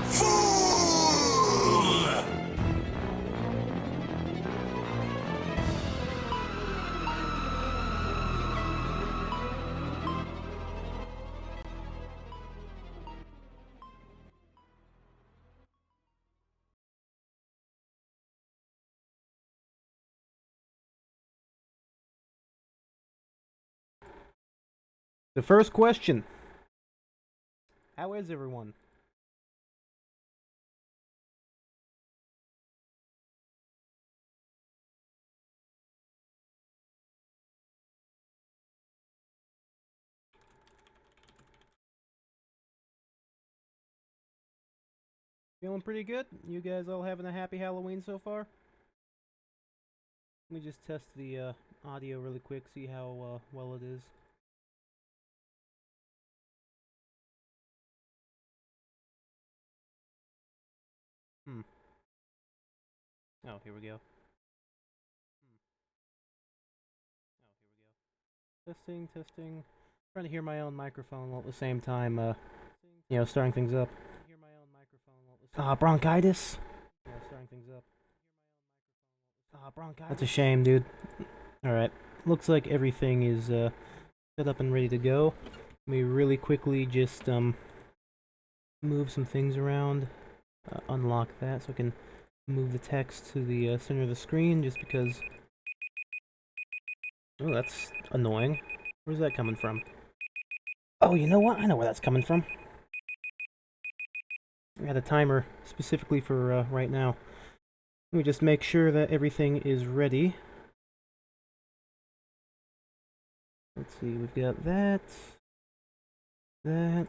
Fool! The first question. How is everyone? Feeling pretty good? You guys all having a happy Halloween so far? Let me just test the audio really quick, see how well it is. Oh, here we go. Testing, testing. Trying to hear my own microphone while at the same time, starting things up. Bronchitis. Starting things up. Bronchitis. That's a shame, dude. Alright. Looks like everything is set up and ready to go. Let me really quickly just move some things around. Unlock that so I can move the text to the center of the screen just because... Oh, that's annoying. Where's that coming from? Oh, you know what? I know where that's coming from. I got a timer specifically for right now. Let me just make sure that everything is ready. Let's see, we've got that, that.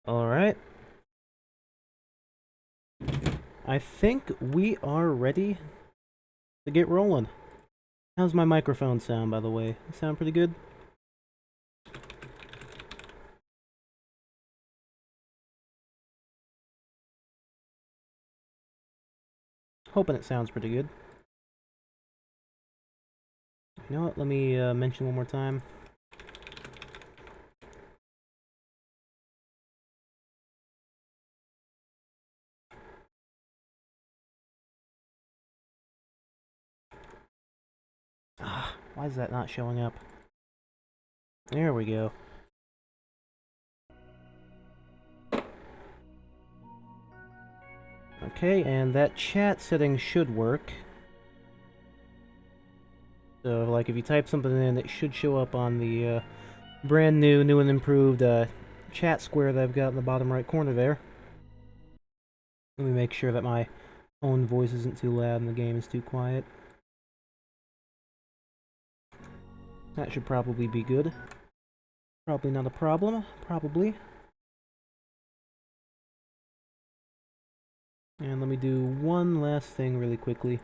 Alright. I think we are ready to get rolling. How's my microphone sound, by the way? Sound pretty good? Hoping it sounds pretty good. You know what? Let me mention one more time. Why is that not showing up? There we go. Okay, and that chat setting should work. So, like, if you type something in, it should show up on the brand new and improved chat square that I've got in the bottom right corner there. Let me make sure that my own voice isn't too loud and the game is too quiet. That should probably be good. Probably not a problem. Probably. And let me do one last thing really quickly.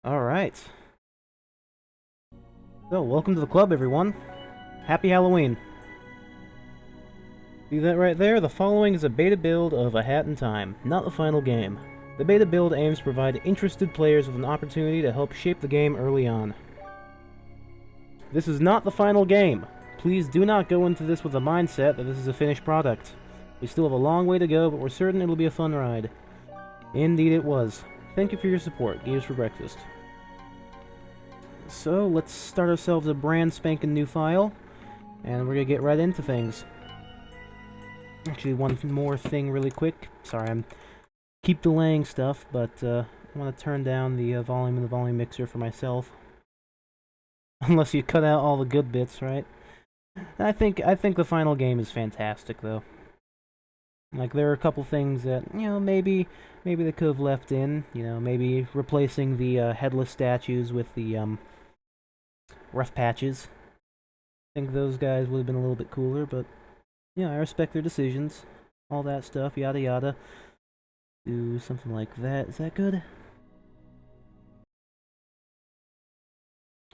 Alright. So, welcome to the club, everyone. Happy Halloween. See that right there? The following is a beta build of A Hat in Time, not the final game. The beta build aims to provide interested players with an opportunity to help shape the game early on. This is not the final game. Please do not go into this with the mindset that this is a finished product. We still have a long way to go, but we're certain it'll be a fun ride. Indeed it was. Thank you for your support. Games for breakfast. So, let's start ourselves a brand spanking new file, and we're gonna get right into things. Actually, one more thing really quick. Sorry, I'm keep delaying stuff, but I want to turn down the volume in the volume mixer for myself. Unless you cut out all the good bits, right? I think the final game is fantastic, though. Like, there are a couple things that, maybe they could have left in. Maybe replacing the headless statues with the rough patches. I think those guys would have been a little bit cooler, but yeah, I respect their decisions. All that stuff, yada yada. Do something like that. Is that good?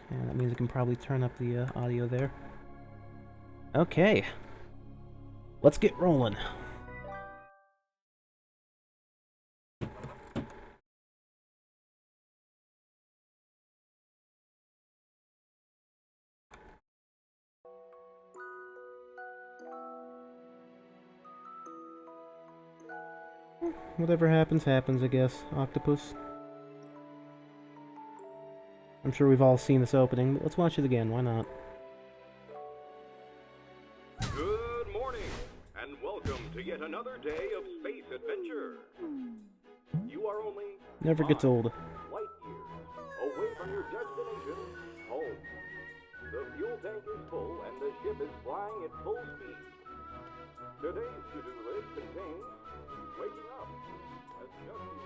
And that means I can probably turn up the audio there. Okay. Let's get rolling. Whatever happens, happens, I guess. Octopus. I'm sure we've all seen this opening, but let's watch it again, why not? Good morning, and welcome to yet another day of space adventure. You are only Never gets old. light years away from your destination, home. The fuel tank is full and the ship is flying at full speed. Today's to-do list contains waking up, adjusting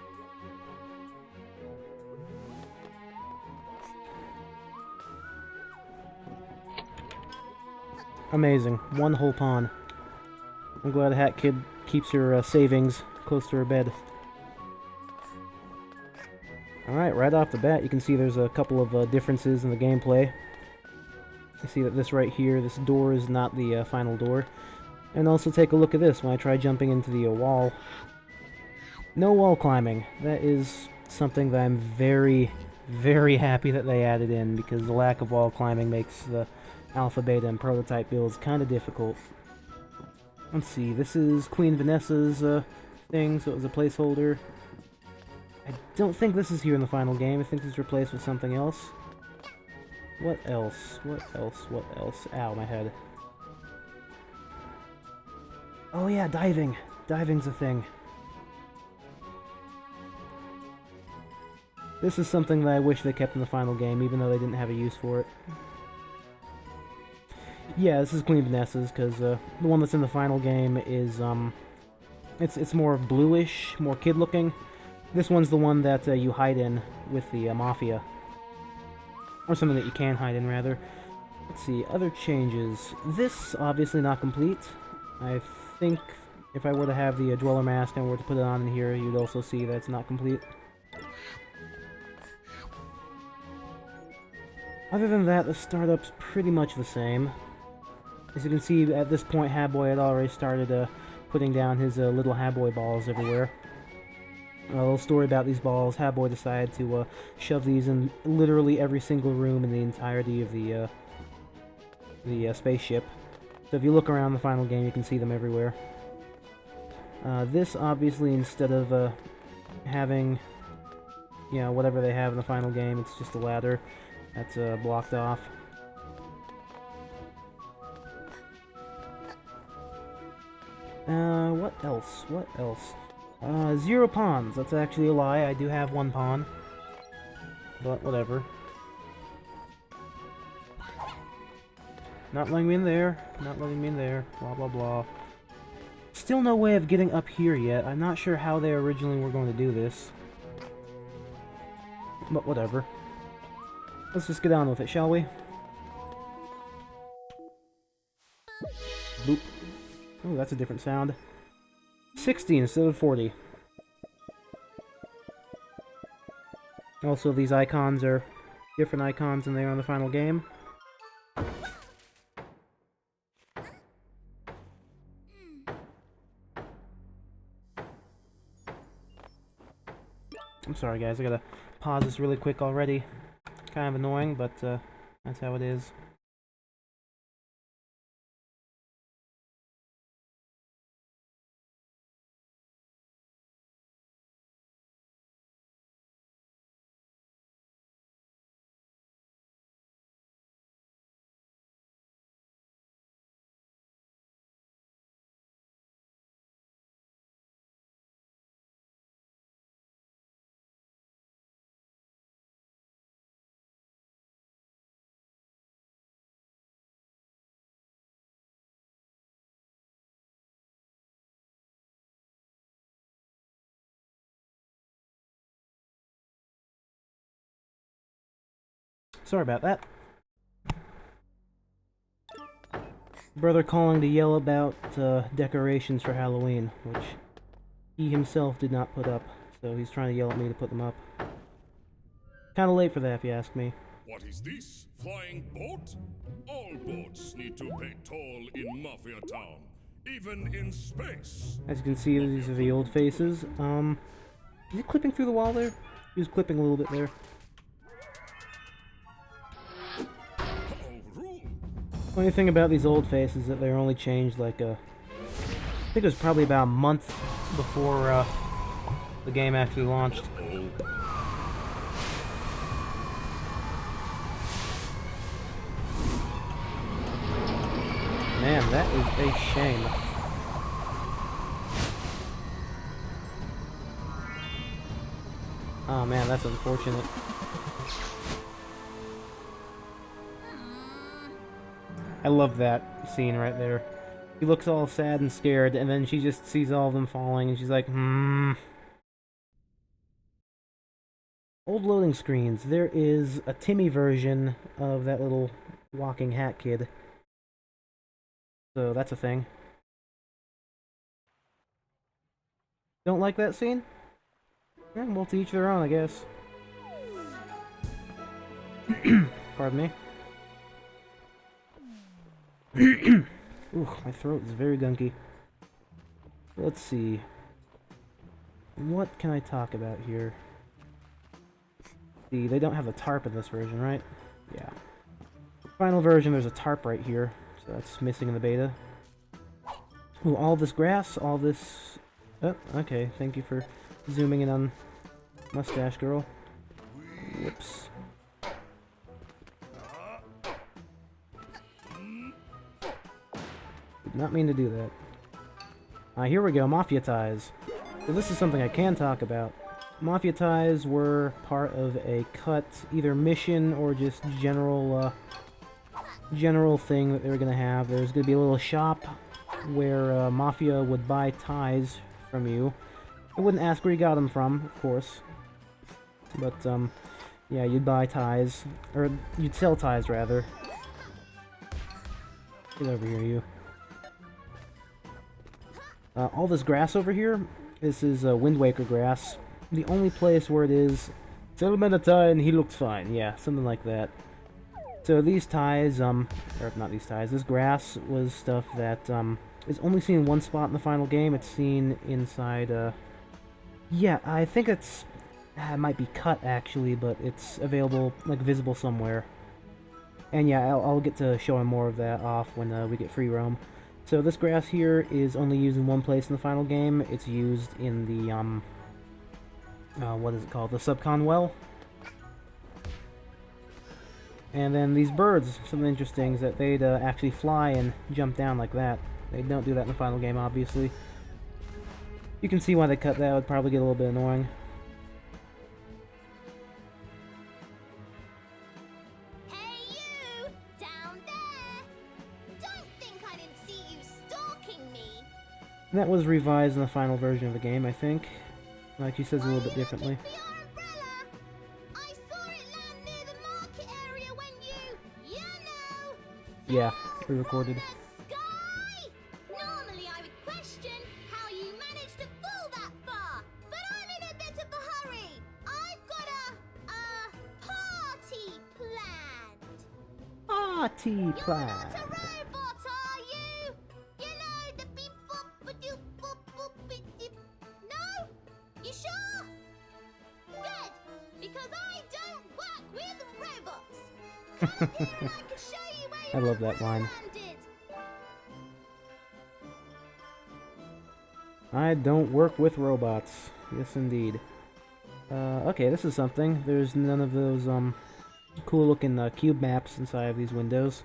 Amazing. One whole pawn. I'm glad Hat Kid keeps her savings close to her bed. Alright, right off the bat, you can see there's a couple of differences in the gameplay. You see that this right here, this door is not the final door. And also take a look at this when I try jumping into the wall. No wall climbing. That is something that I'm very, very happy that they added in, because the lack of wall climbing makes the alpha, beta, and prototype builds kind of difficult. Let's see, this is Queen Vanessa's thing, so it was a placeholder. I don't think this is here in the final game. I think this is replaced with something else. What else? What else? What else? Ow, my head. Oh yeah, diving! Diving's a thing. This is something that I wish they kept in the final game, even though they didn't have a use for it. Yeah, this is Queen Vanessa's, because the one that's in the final game is, it's more bluish, more kid-looking. This one's the one that you hide in with the Mafia. Or something that you can hide in, rather. Let's see, other changes. This, obviously not complete. I think if I were to have the Dweller Mask and were to put it on in here, you'd also see that it's not complete. Other than that, the startup's pretty much the same. As you can see, at this point, Haboy had already started putting down his little Haboy balls everywhere. A little story about these balls. Haboy decided to shove these in literally every single room in the entirety of the spaceship. So if you look around the final game, you can see them everywhere. This, obviously, instead of having, you know, whatever they have in the final game, it's just a ladder that's blocked off. What else? What else? 0 pawns. That's actually a lie. I do have 1 pawn. But whatever. Not letting me in there. Not letting me in there. Blah, blah, blah. Still no way of getting up here yet. I'm not sure how they originally were going to do this. But whatever. Let's just get on with it, shall we? Boop. Oh, that's a different sound. 60 instead of 40. Also, these icons are different icons than they are in the final game. I'm sorry guys, I gotta pause this really quick already. Kind of annoying, but that's how it is. Sorry about that. Brother calling to yell about decorations for Halloween, which he himself did not put up, so he's trying to yell at me to put them up. Kinda late for that, if you ask me. What is this? Flying boat? All boats need to pay toll in Mafia Town, even in space. As you can see, these are the old faces. Is he clipping through the wall there? He was clipping a little bit there. Funny thing about these old faces is that they're only changed like I think it was probably about a month before the game actually launched. Man, that is a shame. Oh man, that's unfortunate. I love that scene right there. She looks all sad and scared, and then she just sees all of them falling, and she's like, Old loading screens. There is a Timmy version of that little walking hat kid. So that's a thing. Don't like that scene? Yeah, well, to each their own, I guess. Pardon me. Ooh, my throat is very gunky. Let's see. What can I talk about here? See, they don't have a tarp in this version, right? Yeah. Final version, there's a tarp right here, so that's missing in the beta. Ooh, all this grass, all this... Oh, okay, thank you for zooming in on Mustache Girl. Whoops. Did not mean to do that. Here we go, Mafia ties. So this is something I can talk about. Mafia ties were part of a cut, either mission or just general thing that they were going to have. There's going to be a little shop where Mafia would buy ties from you. I wouldn't ask where you got them from, of course. But, yeah, you'd buy ties. Or, you'd sell ties, rather. Get over here, you. All this grass over here, this is Wind Waker grass. The only place where it is, sell him in a tie and he looks fine. Yeah, something like that. So these ties, or not these ties, this grass was stuff that is only seen in one spot in the final game. It's seen inside, yeah, I think it might be cut actually, but it's available, like visible somewhere. And yeah, I'll get to showing more of that off when we get free roam. So this grass here is only used in one place in the final game. It's used in the, what is it called? The Subcon Well. And then these birds, something interesting is that they'd actually fly and jump down like that. They don't do that in the final game, obviously. You can see why they cut that. It would probably get a little bit annoying. Hey you! Down there! Don't think I didn't see you stalking me! That was revised in the final version of the game, I think. Like he says a little bit differently. I saw it land near the market area when you know, Yeah, re-recorded. sky! Normally I would question how you managed to fall that far, but I'm in a bit of a hurry. I've got a party planned. Party You're not plan. a robot, are you? You know the beep boop ba doop boop boop beep beep. No? You sure? Good, because I don't work with robots. Come here and I can show you where I your love that umbrella line. landed. I don't work with robots. Yes, indeed. Okay, this is something. There's none of those, cool-looking cube maps inside of these windows.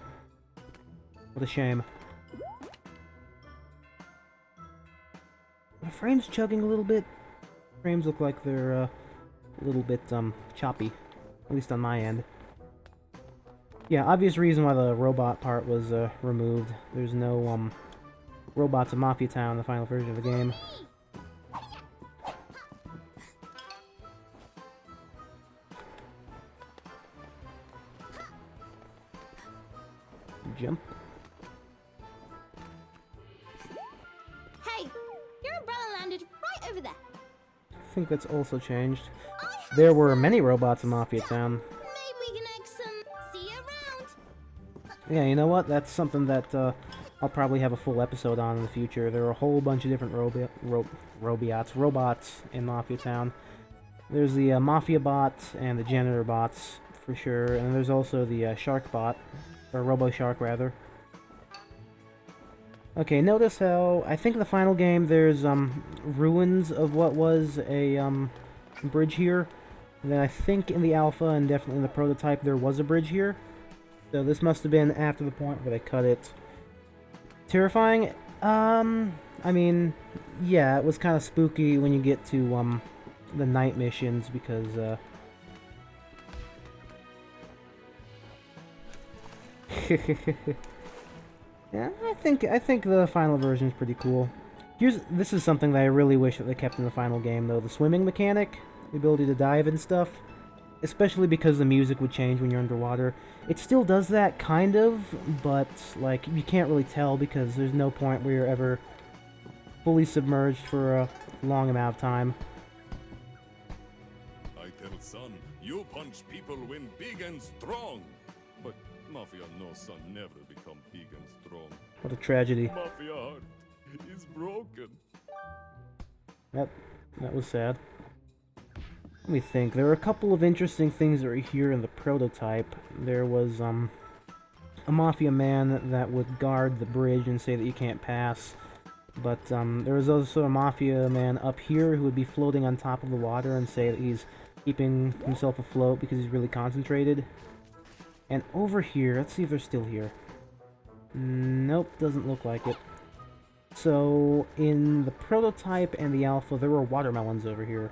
What a shame. My frame's chugging a little bit. Frames look like they're, a little bit, choppy. At least on my end. Yeah, obvious reason why the robot part was, removed. There's no, robots in Mafia Town in the final version of the game. Jump. Hey, your umbrella landed right over there. I think that's also changed. There were many robots in Mafia Town. Maybe we can egg some. See you around. Yeah, you know what? That's something that I'll probably have a full episode on in the future. There are a whole bunch of different robots in Mafia Town. There's the Mafia bot and the janitor bots, for sure. And there's also the Shark bot, or Robo Shark, rather. Okay, notice how I think in the final game there's ruins of what was a bridge here. And then I think in the alpha and definitely in the prototype there was a bridge here. So this must have been after the point where they cut it. Terrifying? I mean, yeah, it was kind of spooky when you get to the night missions because yeah, I think the final version is pretty cool. This is something that I really wish that they kept in the final game though, the swimming mechanic, the ability to dive and stuff, especially because the music would change when you're underwater. It still does that kind of, but like you can't really tell because there's no point where you're ever fully submerged for a long amount of time. I tell son, you punch people when big and strong. But Mafia knows son never become big and strong. What a tragedy. Mafia heart is broken. That was sad. Let me think. There are a couple of interesting things that are here in the prototype. There was a Mafia man that would guard the bridge and say that you can't pass. But there was also a Mafia man up here who would be floating on top of the water and say that he's keeping himself afloat because he's really concentrated. And over here, let's see if they're still here. Nope, doesn't look like it. So, in the prototype and the alpha, there were watermelons over here.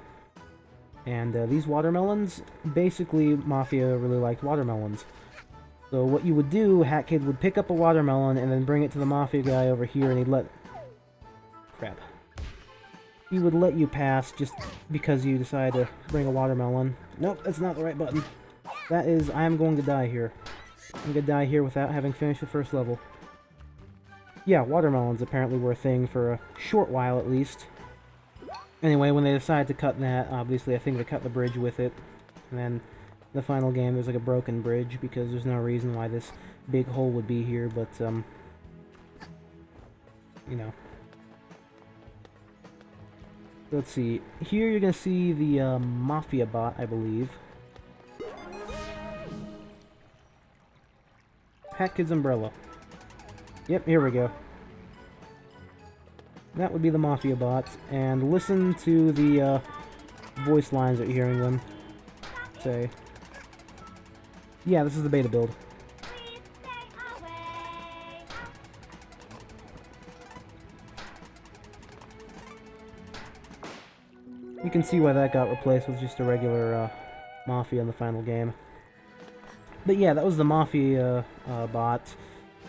And these watermelons, basically, Mafia really liked watermelons. So what you would do, Hat Kid would pick up a watermelon and then bring it to the Mafia guy over here, and he'd let... Crap. He would let you pass just because you decide to bring a watermelon. Nope, that's not the right button. That is, I am going to die here. I'm going to die here without having finished the first level. Yeah, watermelons apparently were a thing for a short while at least. Anyway, when they decided to cut that, obviously I think they cut the bridge with it. And then in the final game there's like a broken bridge because there's no reason why this big hole would be here, but you know. Let's see. Here you're going to see the Mafia bot, I believe. Hat Kid's umbrella. Yep, here we go. That would be the Mafia bots, and listen to the voice lines that you're hearing them say. Yeah, this is the beta build. You can see why that got replaced with just a regular Mafia in the final game. But yeah, that was the Mafia bot,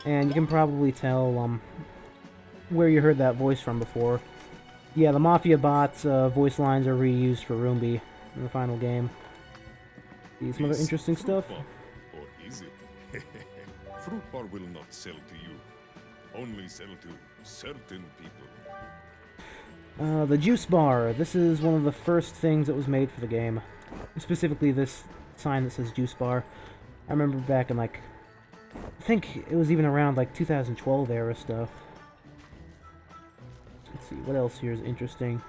and you can probably tell where you heard that voice from before. Yeah, the Mafia bot's voice lines are reused for Roomby in the final game. See some other interesting stuff? Or is it? Fruit bar will not sell to you. Only sell to certain people. The juice bar. This is one of the first things that was made for the game. Specifically this sign that says juice bar. I remember back in like, I think it was even around like 2012 era stuff. Let's see, what else here is interesting?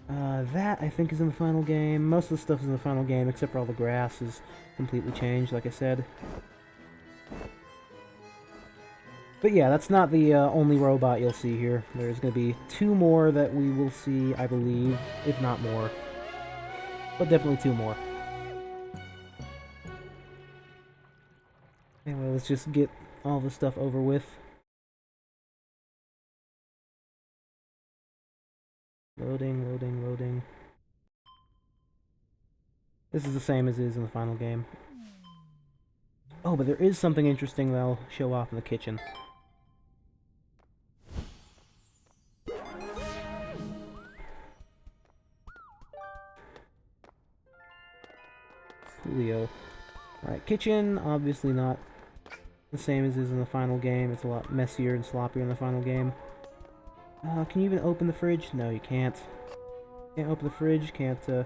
That I think is in the final game. Most of the stuff is in the final game except for all the grass is completely changed, like I said. But yeah, that's not the only robot you'll see here. There's going to be 2 more that we will see, I believe, if not more. But definitely 2 more. Anyway, let's just get all the stuff over with. Loading, loading, loading. This is the same as it is in the final game. Oh, but there is something interesting that I'll show off in the kitchen. Julio. Alright, kitchen, obviously not the same as is in the final game. It's a lot messier and sloppier in the final game. Can you even open the fridge? No, you can't. Can't open the fridge, can't do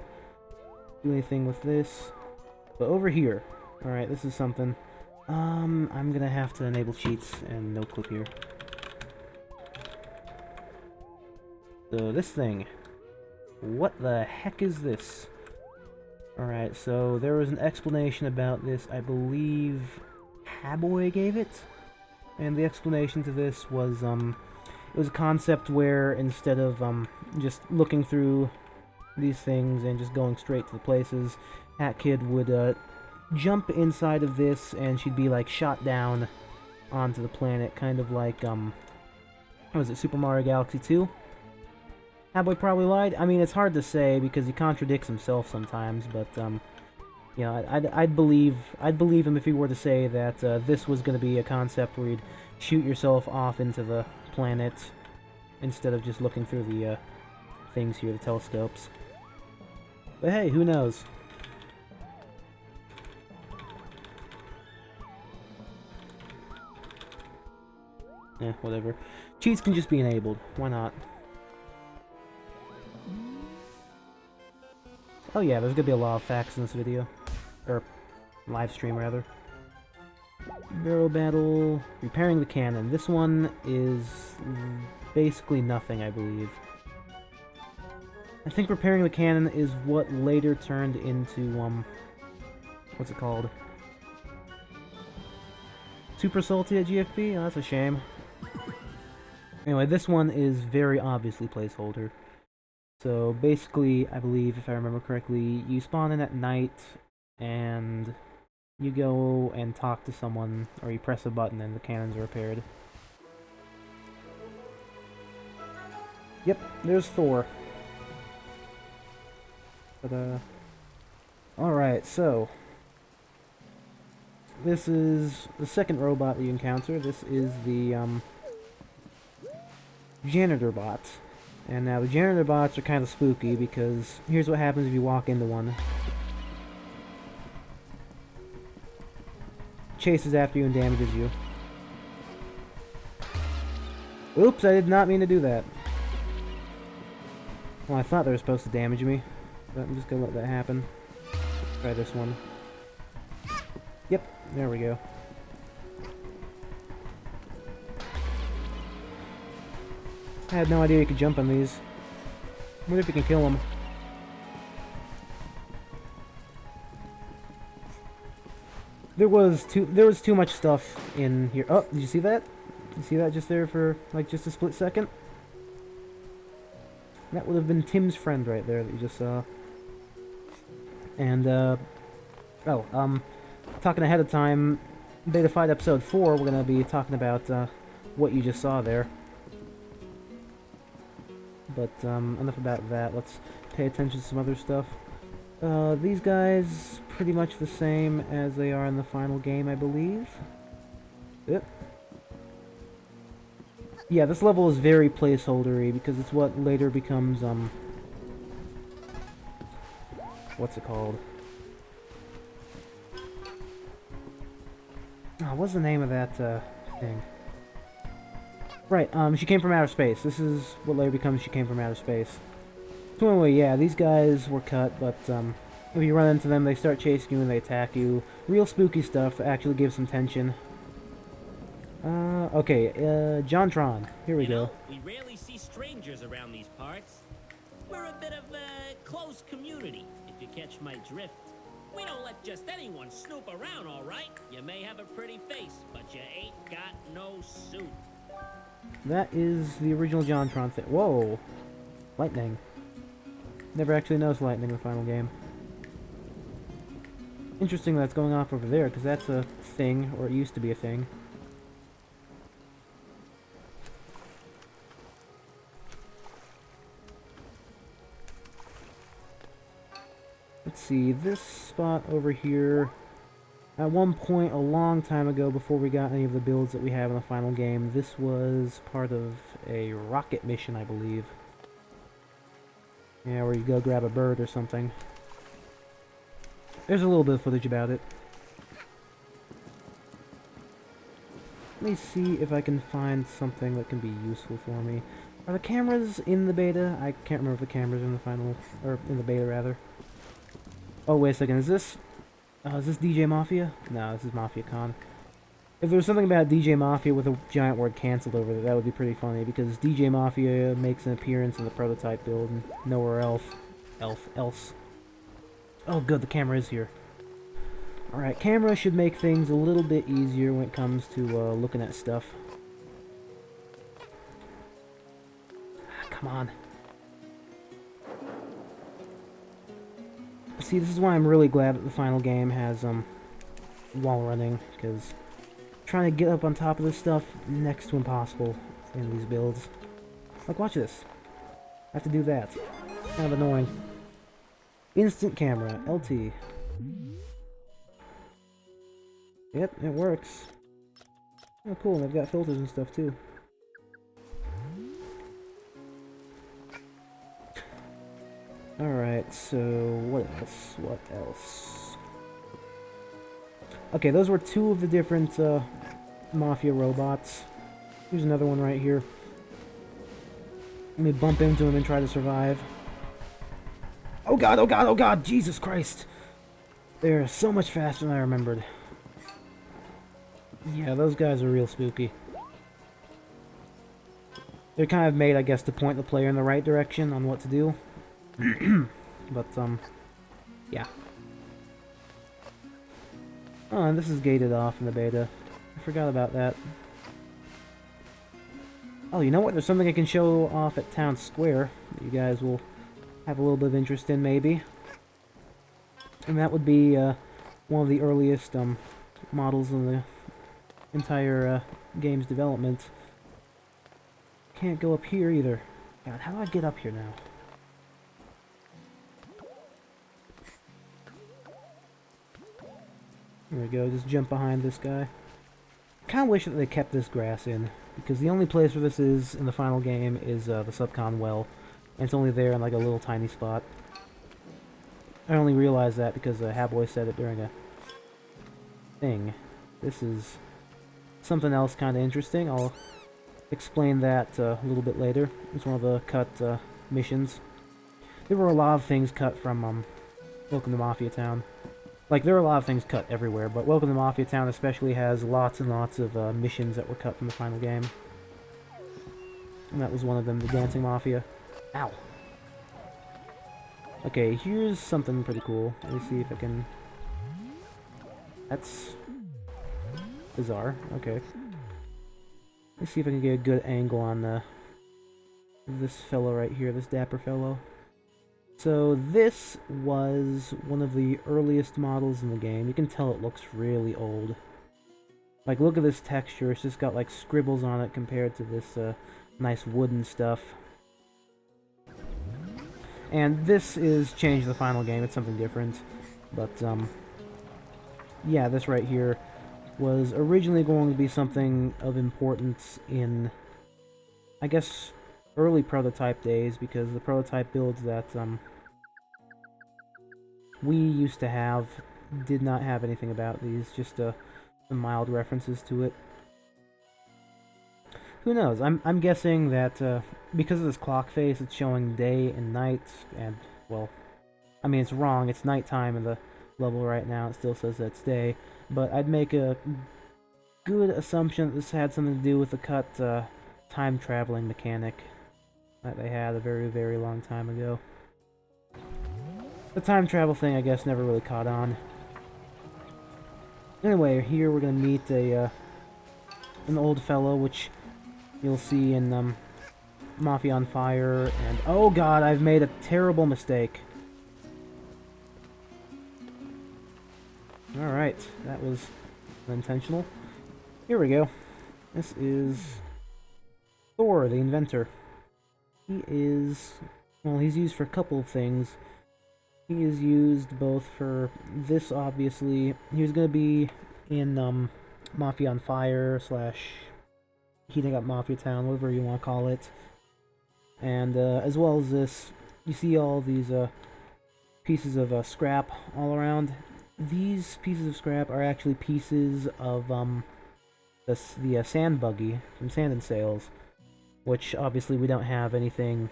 anything with this. But over here, alright, this is something. I'm gonna have to enable cheats and no clip here. So this thing. What the heck is this? Alright, so there was an explanation about this, I believe Haboy gave it? And the explanation to this was, it was a concept where instead of just looking through these things and just going straight to the places, Hat Kid would jump inside of this and she'd be like shot down onto the planet, kind of like what was it, Super Mario Galaxy 2? Hatboy probably lied. I mean, it's hard to say because he contradicts himself sometimes, but you know, I'd believe him if he were to say that this was going to be a concept where you'd shoot yourself off into the planet instead of just looking through the things here, the telescopes. But hey, who knows? Eh, whatever. Cheats can just be enabled. Why not? Oh yeah, there's gonna be a lot of facts in this video. Or, live stream, rather. Barrel battle, repairing the cannon. This one is basically nothing, I believe. I think repairing the cannon is what later turned into, what's it called? Super salty at GFP? Oh, that's a shame. Anyway, this one is very obviously placeholder. So basically, I believe, if I remember correctly, you spawn in at night, and you go and talk to someone, or you press a button and the cannons are repaired. Yep, there's Thor. But, alright, so this is the second robot that you encounter. This is the, janitor bots. And now the janitor bots are kind of spooky because here's what happens if you walk into one. Chases after you and damages you. Oops, I did not mean to do that. Well, I thought they were supposed to damage me, but I'm just gonna let that happen. Try this one. Yep, there we go. I had no idea you could jump on these. I wonder if you can kill them. There was too much stuff in here. Oh, did you see that? Did you see that just there for like just a split second? That would have been Tim's friend right there that you just saw. And talking ahead of time, Betafied episode 4, we're gonna be talking about what you just saw there. But enough about that. Let's pay attention to some other stuff. These guys pretty much the same as they are in the final game, I believe. Yep. Yeah, this level is very placeholdery because it's what later becomes what's it called? Oh, what's the name of that thing? Right, she came from outer space. This is what later becomes She Came from Outer Space. So anyway, yeah, these guys were cut, but if you run into them, they start chasing you and they attack you. Real spooky stuff, actually gives some tension. Okay, JonTron. Here we go. We rarely see strangers around these parts. We're a bit of a close community, if you catch my drift. We don't let just anyone snoop around, all right? You may have a pretty face, but you ain't got no suit. That is the original JonTron thing. Whoa! Lightning. Never actually noticed lightning in the final game. Interesting that's going off over there, because that's a thing, or it used to be a thing. Let's see, this spot over here, at one point a long time ago before we got any of the builds that we have in the final game, this was part of a rocket mission, I believe. Yeah, where you go grab a bird or something. There's a little bit of footage about it. Let me see if I can find something that can be useful for me. Are the cameras in the beta? I can't remember if the cameras are in the final, or in the beta rather. Oh, wait a second, is this DJ Mafia? No, this is Mafia Con. If there was something about DJ Mafia with a giant word cancelled over there, that would be pretty funny, because DJ Mafia makes an appearance in the prototype build, and nowhere else. Oh good, the camera is here. Alright, camera should make things a little bit easier when it comes to looking at stuff. come on. See, this is why I'm really glad that the final game has, wall running, because trying to get up on top of this stuff, next to impossible in these builds. Like, watch this. I have to do that. Kind of annoying. Instant camera, LT. Yep, it works. Oh, cool, they've got filters and stuff, too. Alright, so what else? What else? Okay, those were two of the different Mafia robots. Here's another one right here. Let me bump into him and try to survive. Oh god, oh god, oh god! Jesus Christ! They're so much faster than I remembered. Yeah, those guys are real spooky. They're kind of made, I guess, to point the player in the right direction on what to do. But, yeah. Oh, and this is gated off in the beta. I forgot about that. Oh, you know what? There's something I can show off at Town Square that you guys will have a little bit of interest in, maybe. And that would be, one of the earliest, models in the entire, game's development. Can't go up here either. God, how do I get up here now? There we go, just jump behind this guy. Kinda wish that they kept this grass in, because the only place where this is in the final game is the Subcon well, and it's only there in like a little tiny spot. I only realized that because Haboy said it during a thing. This is something else kinda interesting. I'll explain that a little bit later. It's one of the cut missions. There were a lot of things cut from Welcome to Mafia Town. Like, there are a lot of things cut everywhere, but Welcome to Mafia Town especially has lots and lots of missions that were cut from the final game. And that was one of them, the Dancing Mafia. Ow! Okay, here's something pretty cool. Let me see if I can... That's... bizarre. Okay. Let's see if I can get a good angle on this fellow right here, this dapper fellow. So this was one of the earliest models in the game. You can tell it looks really old. Like, look at this texture. It's just got like scribbles on it compared to this nice wooden stuff. And this is changed the final game. It's something different. But, yeah, this right here was originally going to be something of importance in, I guess, early prototype days, because the prototype builds that we used to have did not have anything about these, just some mild references to it. Who knows? I'm guessing that because of this clock face, it's showing day and night, and, well, I mean, it's wrong. It's nighttime in the level right now. It still says that it's day, but I'd make a good assumption that this had something to do with the cut time-traveling mechanic that they had a very, very long time ago. The time travel thing, I guess, never really caught on. Anyway, here we're gonna meet an old fellow, which you'll see in Mafia on Fire, and oh god, I've made a terrible mistake. Alright, that was unintentional. Here we go. This is Thor, the inventor. He is, well, he's used for a couple of things. He is used both for this, obviously. He was going to be in Mafia on Fire / Heating Up Mafia Town, whatever you want to call it. And as well as this, you see all these pieces of scrap all around. These pieces of scrap are actually pieces of the sand buggy from Sand and Sails, which obviously we don't have anything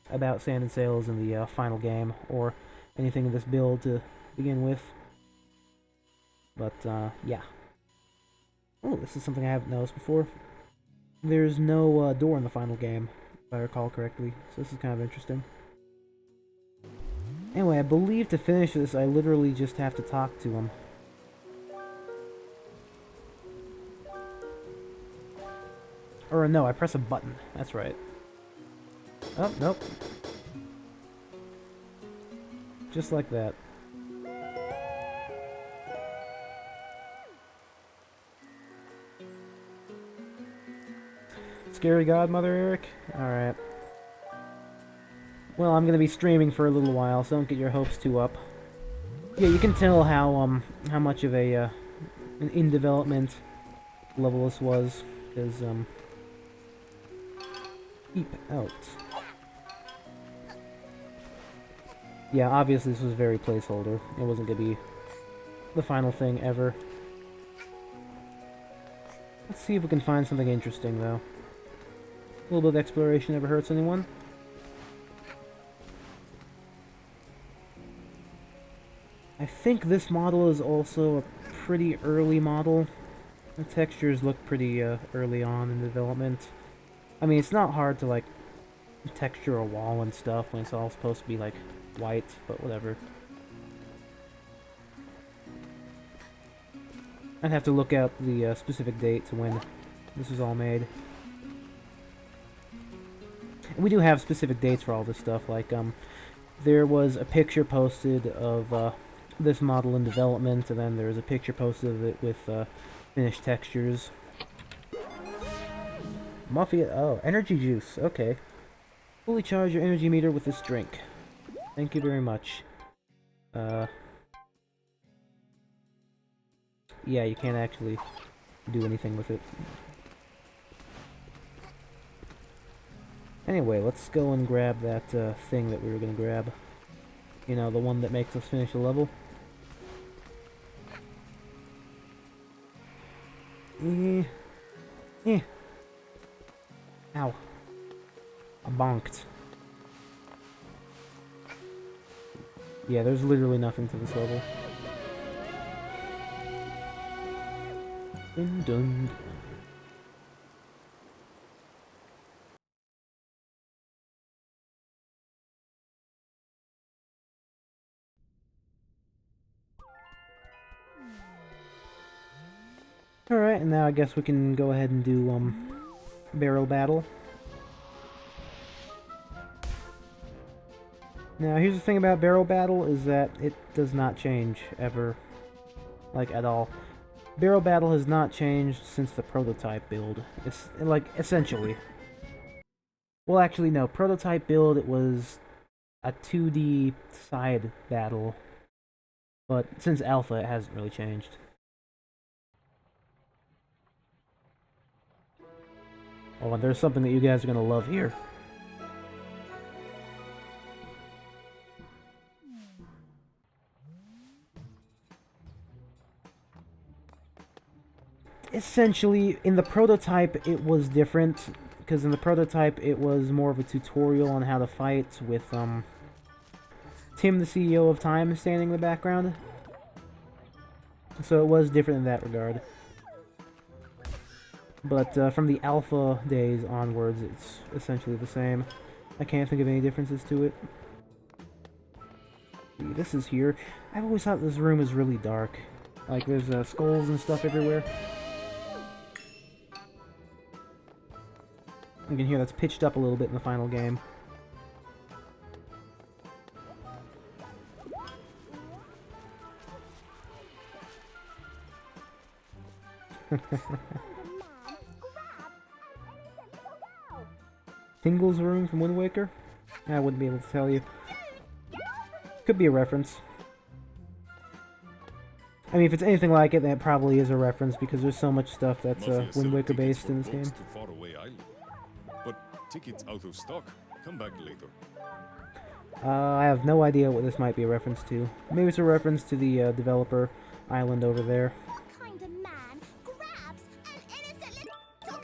about Sand and Sails in the final game, or anything in this build to begin with. But, yeah. Oh, this is something I haven't noticed before. There's no door in the final game, if I recall correctly, so this is kind of interesting. Anyway, I believe to finish this, I literally just have to talk to him. Or no, I press a button. That's right. Oh, nope. Just like that. Scary Godmother, Eric? Alright. Well, I'm gonna be streaming for a little while, so don't get your hopes too up. Yeah, you can tell how much of a, an in-development level this was, because, keep out. Yeah, obviously this was very placeholder. It wasn't gonna be the final thing ever. Let's see if we can find something interesting, though. A little bit of exploration never hurts anyone. I think this model is also a pretty early model. The textures look pretty early on in development. I mean, it's not hard to, like, texture a wall and stuff when it's all supposed to be, like, white, but whatever. I'd have to look out the specific date to when this was all made. And we do have specific dates for all this stuff, like, there was a picture posted of this model in development, and then there's a picture posted of it with finished textures. Mafia, oh, energy juice, okay. Fully charge your energy meter with this drink. Thank you very much. Yeah, you can't actually do anything with it. Anyway, let's go and grab that thing that we were gonna grab. You know, the one that makes us finish the level. Ow. I bonked. Yeah, there's literally nothing to this level. Dun dun. Alright, and now I guess we can go ahead and do, barrel battle. Now, here's the thing about barrel battle, is that it does not change, ever. Like, at all. Barrel battle has not changed since the prototype build. It's, like, essentially. Well, actually, no. Prototype build, it was a 2D side battle. But since alpha, it hasn't really changed. Oh, and there's something that you guys are gonna love here. Essentially, in the prototype, it was different, because in the prototype, it was more of a tutorial on how to fight with, Tim, the CEO of Time, standing in the background. So it was different in that regard. But from the alpha days onwards, it's essentially the same. I can't think of any differences to it. See, this is here. I've always thought this room is really dark. Like, there's skulls and stuff everywhere. You can hear that's pitched up a little bit in the final game. Tingle's room from Wind Waker? I wouldn't be able to tell you. Could be a reference. I mean, if it's anything like it, that probably is a reference, because there's so much stuff that's Wind Waker based in this game. But tickets out of stock. Come back later. I have no idea what this might be a reference to. Maybe it's a reference to the developer island over there. What kind of man grabs an innocent little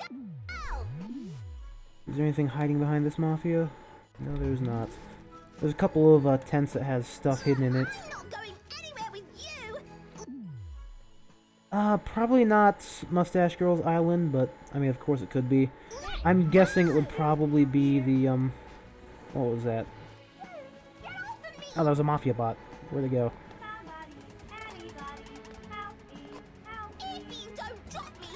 girl? Is there anything hiding behind this mafia? No, there's not. There's a couple of tents that has stuff hidden in it. I'm not going anywhere with you. Probably not Mustache Girl's Island, but, I mean, of course it could be. I'm guessing it would probably be the, what was that? Oh, that was a Mafia bot. Where'd it go? If you don't drop me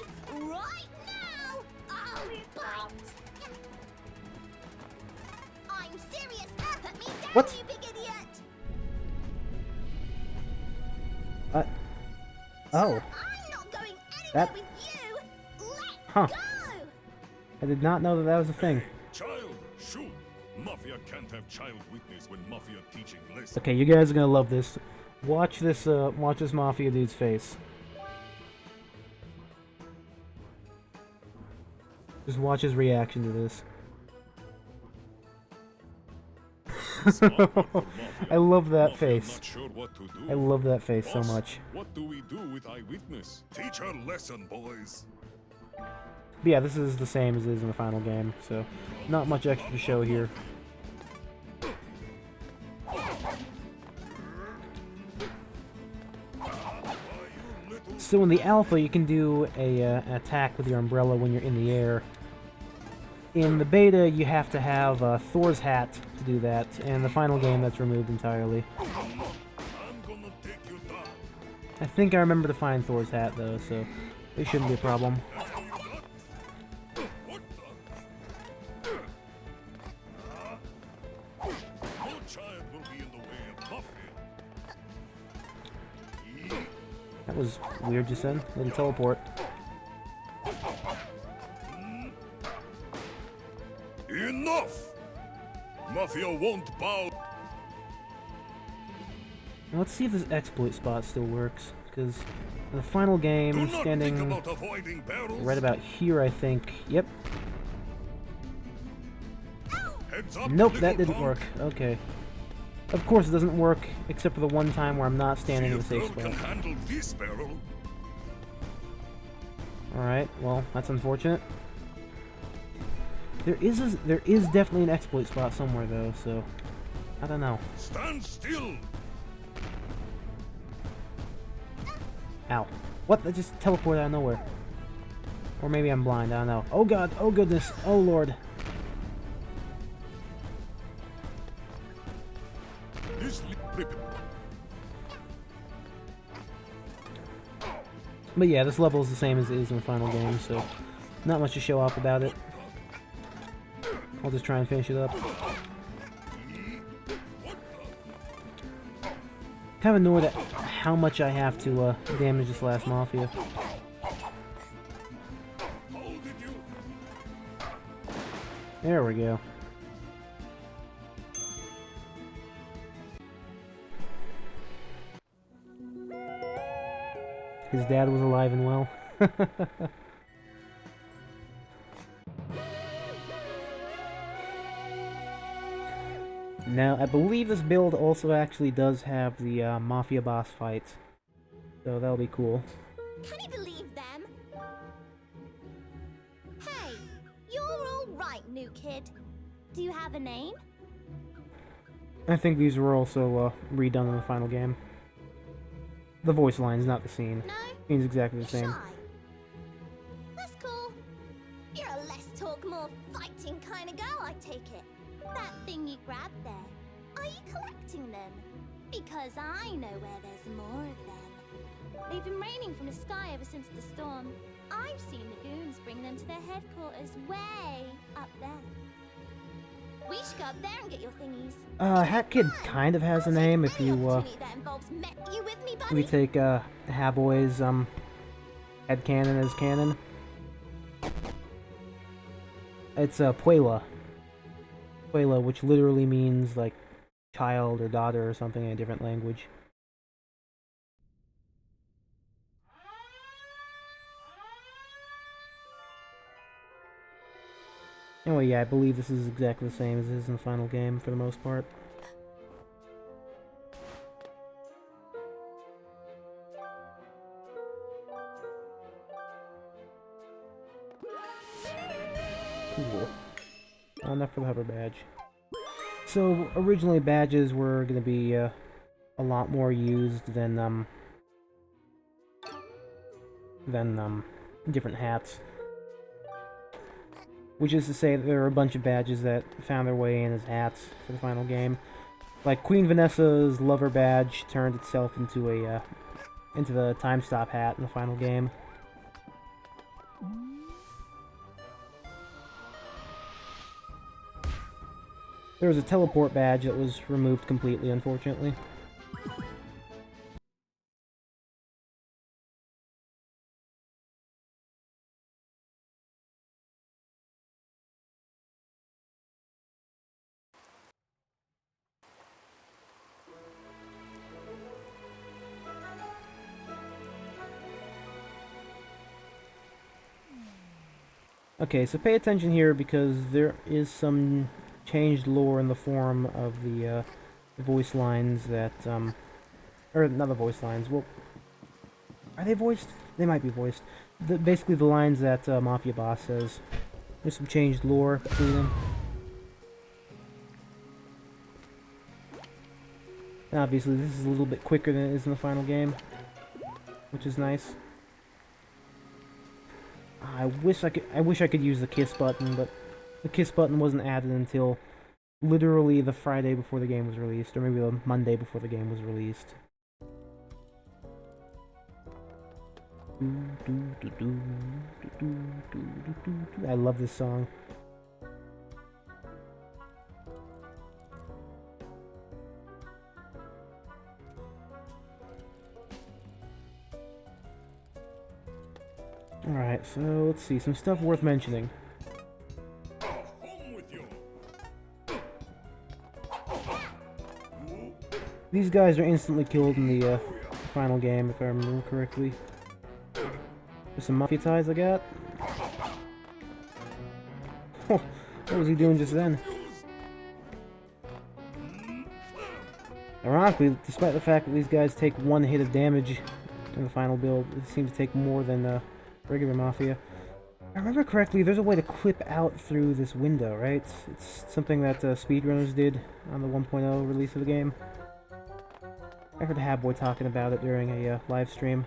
right now, I'll bite. What? You big idiot! Oh. I'm not going anywhere That- with you! Let Huh. go! I did not know that that was a thing. Child, shoot! Mafia can't have child witness when Mafia teaching lessons. Okay, you guys are gonna love this. Watch this Mafia dude's face. Just watch his reaction to this. I love that face. Not sure what to do. I love that face so Boss, much. What do we do with eyewitness? Teach her lesson, boys. But yeah, this is the same as it is in the final game, so not much extra to show here. So in the alpha, you can do an attack with your umbrella when you're in the air. In the beta, you have to have Thor's hat to do that, and the final game, that's removed entirely. I'm gonna take you down. I think I remember to find Thor's hat, though, so it shouldn't be a problem. That's all you got? What the? No child will be in the way of Mafia. That was weird, you said. Didn't teleport. Enough! Mafia won't bow. Now let's see if this exploit spot still works, because in the final game, Do not think standing about avoiding barrels. right about here, I think. Yep. Heads up, Nope, little that didn't punk. work. Okay. Of course, it doesn't work, except for the one time where I'm not standing in the See if safe girl can spot. handle this barrel. Alright, well, that's unfortunate. There is definitely an exploit spot somewhere, though, so I don't know. Stand still. Ow. What? That just teleported out of nowhere. Or maybe I'm blind, I don't know. Oh god, oh goodness, oh lord. This li- But yeah, this level is the same as it is in the final game, so not much to show off about it. I'll just try and finish it up. Kind of annoyed at how much I have to damage this last Mafia. How did you? There we go. His dad was alive and well. Now, I believe this build also actually does have the Mafia boss fight. So that'll be cool. Can you believe them? Hey, you're all right, new kid. Do you have a name? I think these were also redone in the final game. The voice line's not the scene. No? Scene's exactly the same. Shy. That's cool. You're a less talk, more fighting kind of girl, I take it. That thing you grabbed there, are you collecting them? Because I know where there's more of them. They've been raining from the sky ever since the storm. I've seen the goons bring them to their headquarters way up there. We should go up there and get your thingies. Hat Kid kind of has a name if you, That involves you with me, buddy? we take, Haboy's, headcanon as canon. It's, Puela. Puela, which literally means, like, child or daughter or something in a different language. Anyway, yeah, I believe this is exactly the same as it is in the final game for the most part. Cool. Not enough for the hover badge. So, originally badges were going to be a lot more used than different hats. Which is to say that there are a bunch of badges that found their way in as hats for the final game. Like Queen Vanessa's lover badge turned itself into a into the time stop hat in the final game. There was a teleport badge that was removed completely, unfortunately. Okay, so pay attention here because there is some changed lore in the form of the voice lines that, or not the voice lines, well, are they voiced? They might be voiced. Basically the lines that Mafia Boss says. There's some changed lore between them. And obviously this is a little bit quicker than it is in the final game, which is nice. I wish I could use the kiss button, but the kiss button wasn't added until literally the Friday before the game was released, or maybe the Monday before the game was released. I love this song. Alright, so let's see, some stuff worth mentioning. Home with you. These guys are instantly killed in the final game, if I remember correctly. There's some Mafia ties I got. Oh, what was he doing just then? Ironically, despite the fact that these guys take one hit of damage in the final build, it seems to take more than regular Mafia. If I remember correctly, there's a way to clip out through this window, right? It's something that speedrunners did on the 1.0 release of the game. I heard Habboy talking about it during a live stream.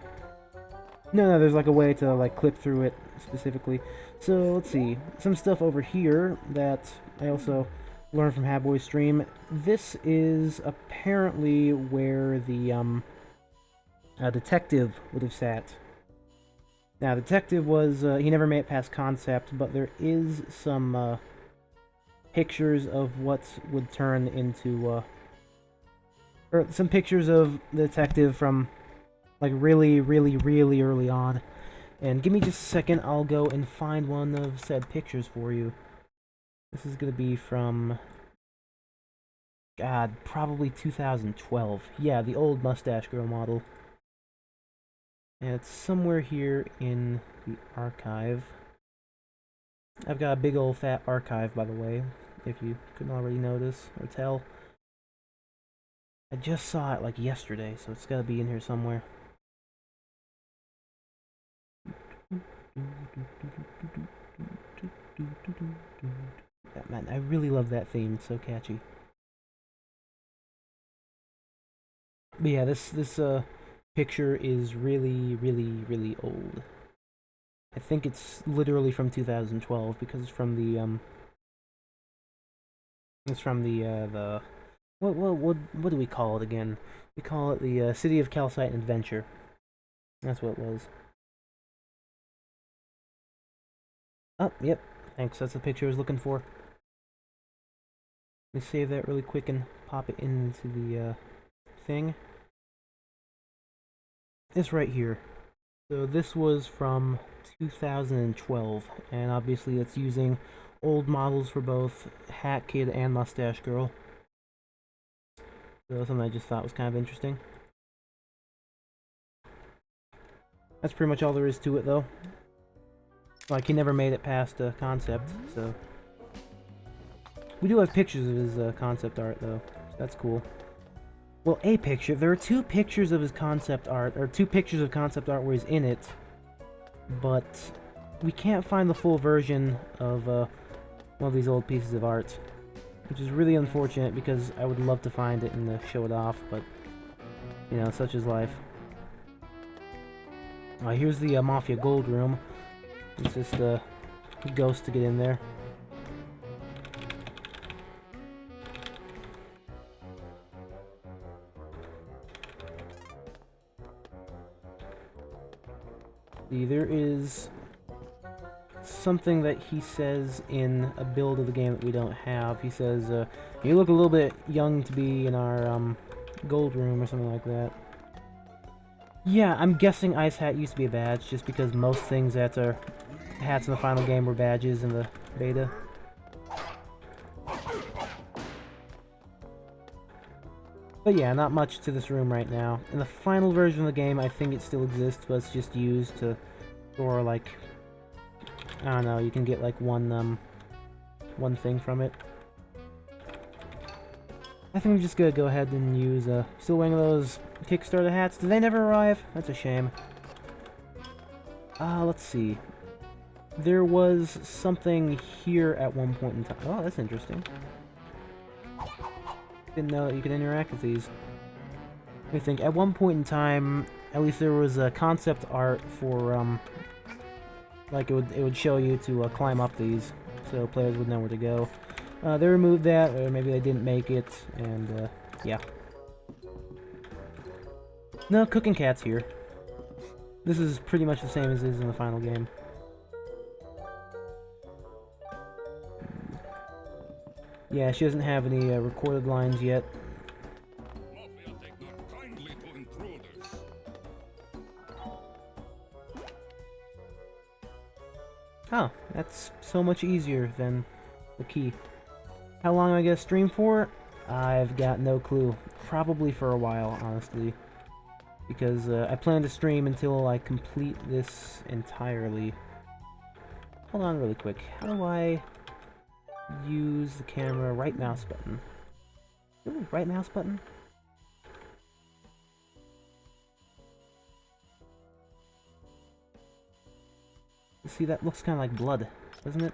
No, there's like a way to like clip through it specifically. So let's see, some stuff over here that I also learned from Habboy's stream. This is apparently where the detective would have sat. Now, detective was he never made it past concept, but there is some pictures of what would turn into or some pictures of the detective from like really early on. And give me just a second, I'll go and find one of said pictures for you. This is gonna be from, God, probably 2012. Yeah, the old Mustache Girl model. And it's somewhere here in the archive. I've got a big old fat archive, by the way, if you couldn't already notice or tell. I just saw it like yesterday, so it's gotta be in here somewhere. Yeah, man, I really love that theme. It's so catchy. But yeah, this picture is really old. I think it's literally from 2012 because it's from the what do we call it again? We call it the City of Calcite Adventure. That's what it was. Oh, yep. Thanks. That's the picture I was looking for. Let me save that really quick and pop it into the thing. It's right here. So this was from 2012, and obviously it's using old models for both Hat Kid and Mustache Girl. So something I just thought was kind of interesting. That's pretty much all there is to it, though. Like, he never made it past concept, so... We do have pictures of his concept art, though. So that's cool. Well, a picture. There are two pictures of his concept art, or two pictures of concept art where he's in it, but we can't find the full version of one of these old pieces of art, which is really unfortunate because I would love to find it and show it off, but, you know, such is life. Here's the Mafia Gold Room. It's just a ghost to get in there. See, there is something that he says in a build of the game that we don't have. He says, you look a little bit young to be in our gold room or something like that. Yeah, I'm guessing Ice Hat used to be a badge, just because most things that are hats in the final game were badges in the beta. But yeah, not much to this room right now. In the final version of the game, I think it still exists, but it's just used to store, like, I don't know, you can get like one thing from it. I think we're just gonna go ahead and use, still wearing those Kickstarter hats. Did they never arrive? That's a shame. Let's see. There was something here at one point in time. Oh, that's interesting. Didn't know that you could interact with these. I think at one point in time, at least there was a concept art for, like it would show you to climb up these, so players would know where to go. They removed that, or maybe they didn't make it, and yeah. No, Cooking Cat's here. This is pretty much the same as it is in the final game. Yeah, she doesn't have any recorded lines yet. Mafia take not kindly to intruders. Oh, that's so much easier than the key. How long am I gonna stream for? I've got no clue. Probably for a while, honestly. Because I plan to stream until I complete this entirely. Hold on really quick. How do I use the camera? Right mouse button. Ooh, right mouse button? See, that looks kind of like blood, doesn't it?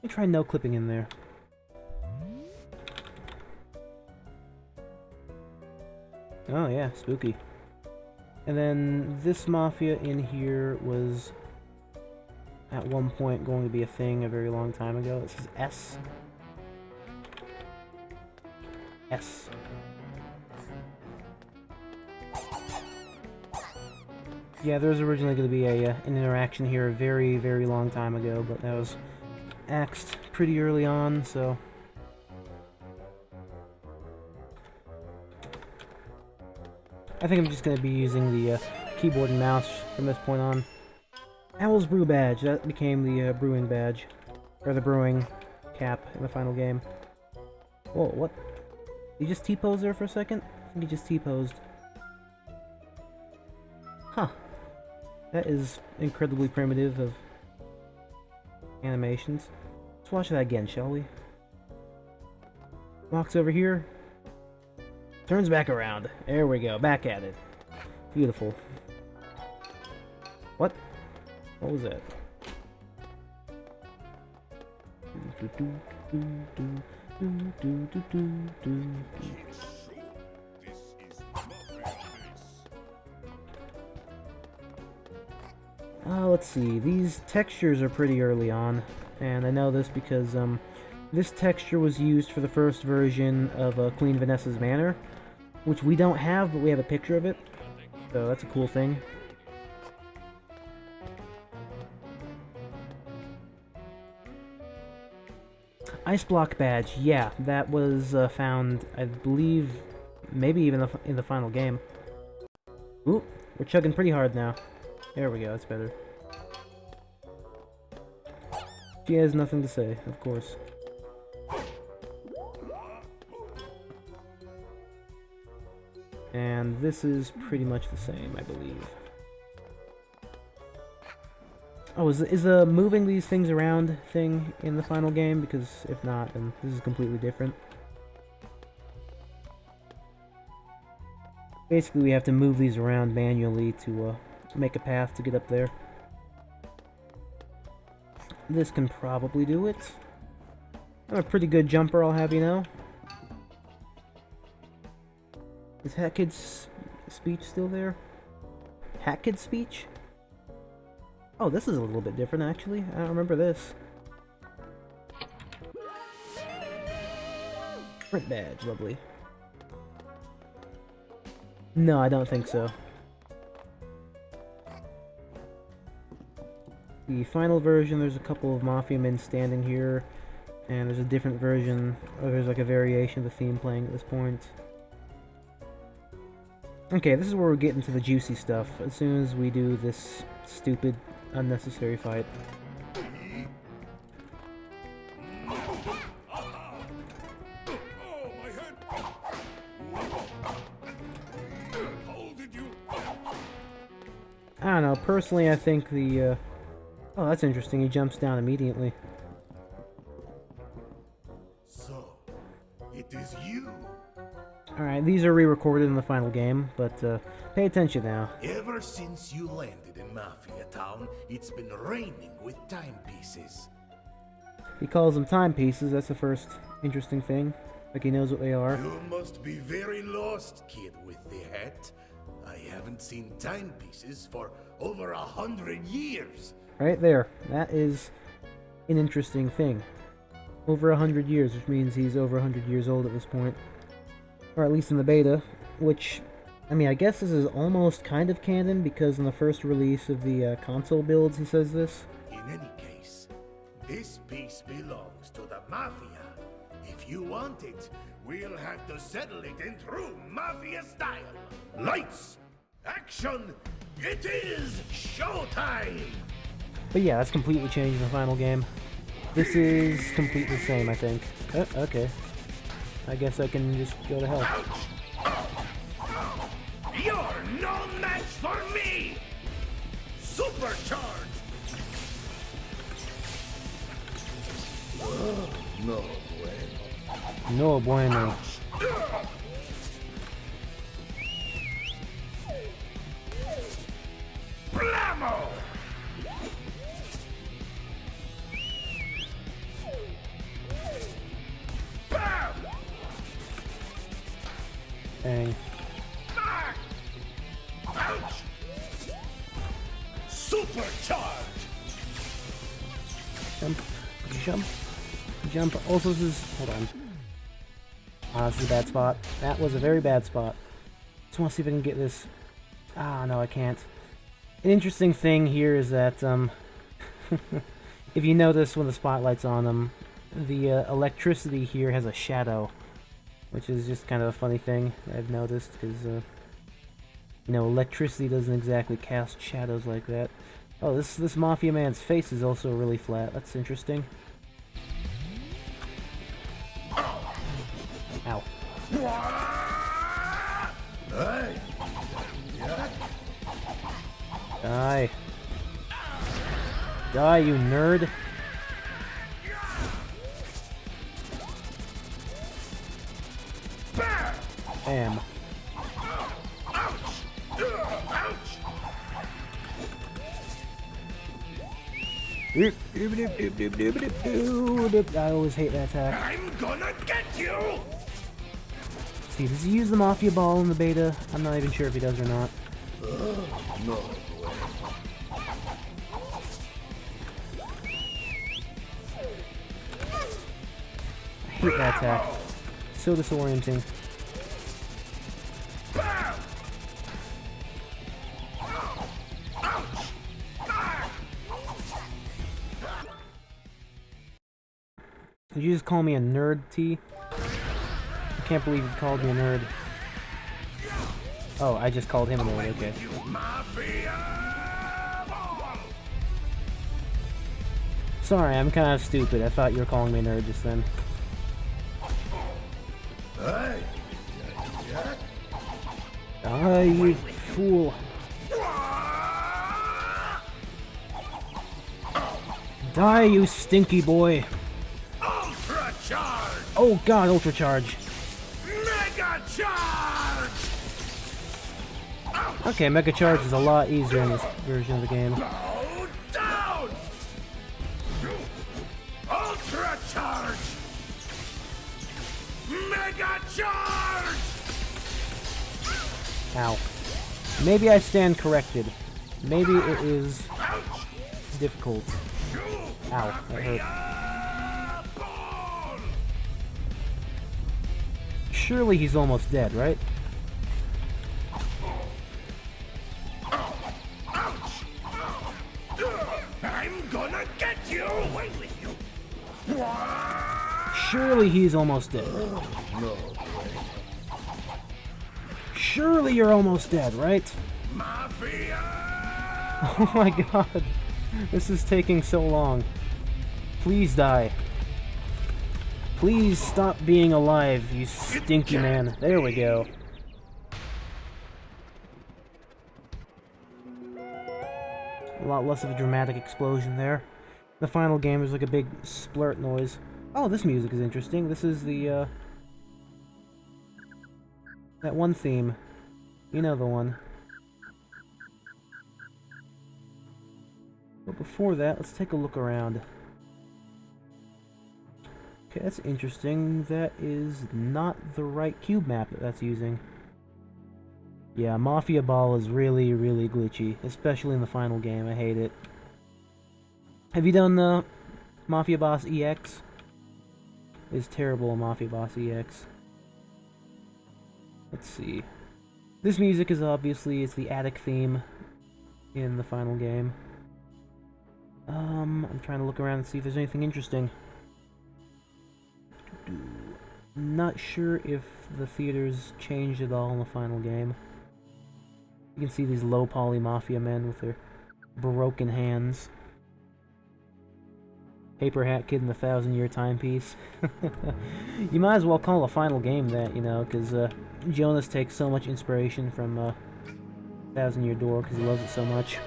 Let me try no clipping in there. Oh yeah, spooky. And then this Mafia in here was at one point going to be a thing a very long time ago. It says S. S. Yeah, there was originally going to be an interaction here a very, very long time ago, but that was axed pretty early on, so... I think I'm just going to be using the keyboard and mouse from this point on. Owl's Brew Badge, that became the brewing badge. Or the brewing cap in the final game. Whoa, what? You just T-posed there for a second? I think you just T-posed. Huh. That is incredibly primitive of animations. Let's watch that again, shall we? Walks over here. Turns back around. There we go. Back at it. Beautiful. What? What was that? Let's see. These textures are pretty early on, and I know this because this texture was used for the first version of Queen Vanessa's Manor, which we don't have, but we have a picture of it, so that's a cool thing. Ice Block Badge, yeah, that was found, I believe, maybe even in the final game. Ooh, we're chugging pretty hard now. There we go, that's better. She has nothing to say, of course. And this is pretty much the same, I believe. Oh, is the moving these things around thing in the final game? Because if not, then this is completely different. Basically, we have to move these around manually to make a path to get up there. This can probably do it. I'm a pretty good jumper, I'll have you know. Is Hat Kid's speech still there? Hat Kid's speech? Oh, this is a little bit different, actually. I don't remember this. Print badge, lovely. No, I don't think so. The final version, there's a couple of Mafia men standing here, and there's a different version, or there's like a variation of the theme playing at this point. Okay, this is where we're getting to the juicy stuff, as soon as we do this stupid, unnecessary fight. I don't know, personally I think the, oh, that's interesting, he jumps down immediately. So, it is you. Alright, these are re-recorded in the final game, but pay attention now. Ever since you landed in Mafia Town, it's been raining with timepieces. He calls them timepieces, that's the first interesting thing. Like he knows what they are. You must be very lost, kid with the hat. I haven't seen timepieces for over 100 years. Right there. That is an interesting thing. Over 100 years, which means he's over 100 years old at this point. Or at least in the beta, which, I mean, I guess this is almost kind of canon, because in the first release of the console builds he says this. In any case, this piece belongs to the Mafia. If you want it, we'll have to settle it in true Mafia style. Lights! Action! It is showtime! But yeah, that's completely changed in the final game. This is completely the same, I think. Oh, okay. I guess I can just go to hell. Ouch! You're no match for me! Supercharge! No bueno. No bueno. Blammo! Bam! Dang. Ah! Ouch! Supercharge! Jump. Jump. Jump. Also, this is... Hold on. Ah, this is a bad spot. That was a very bad spot. Just want to see if I can get this... Ah, no, I can't. An interesting thing here is that, if you notice when the spotlight's on them, the electricity here has a shadow, which is just kind of a funny thing I've noticed, because, you know, electricity doesn't exactly cast shadows like that. Oh, this Mafia man's face is also really flat. That's interesting. Ow. Hey! Die. Die, you nerd. Bam. I always hate that attack. I'm gonna get you! See, does he use the Mafia Ball in the beta? I'm not even sure if he does or not. No. I hate that attack. So disorienting. Did you just call me a nerd, T? I can't believe you called me a nerd. Oh, I just called him a nerd, okay. Sorry, I'm kind of stupid. I thought you were calling me a nerd just then. Hey! Ah, you fool. Die, you stinky boy. Ultra charge! Oh god, Ultra Charge. Mega charge! Okay, Mega Charge is a lot easier in this version of the game. Go down! Ultra charge! Mega charge! Ow. Maybe I stand corrected. Maybe it is difficult. Ow, that hurt. Surely he's almost dead, right? I'm gonna get you! Away with you! Surely he's almost dead. Surely you're almost dead, right? Mafia! Oh my god. This is taking so long. Please die. Please stop being alive, you stinky man. There we go. A lot less of a dramatic explosion there. The final game is like a big splurt noise. Oh, this music is interesting. This is the, that one theme. You know the one. But before that, let's take a look around. Okay, that's interesting. That is not the right cube map that that's using. Yeah, Mafia Ball is really, really glitchy, especially in the final game. I hate it. Have you done the Mafia Boss EX? It's terrible in Mafia Boss EX. Let's see. This music is obviously, it's the attic theme in the final game. I'm trying to look around and see if there's anything interesting. I'm not sure if the theaters changed at all in the final game. You can see these low poly mafia men with their broken hands. Paper Hat Kid in the 1,000-Year Timepiece. You might as well call a final game that, you know, because Jonas takes so much inspiration from 1,000-Year Door because he loves it so much.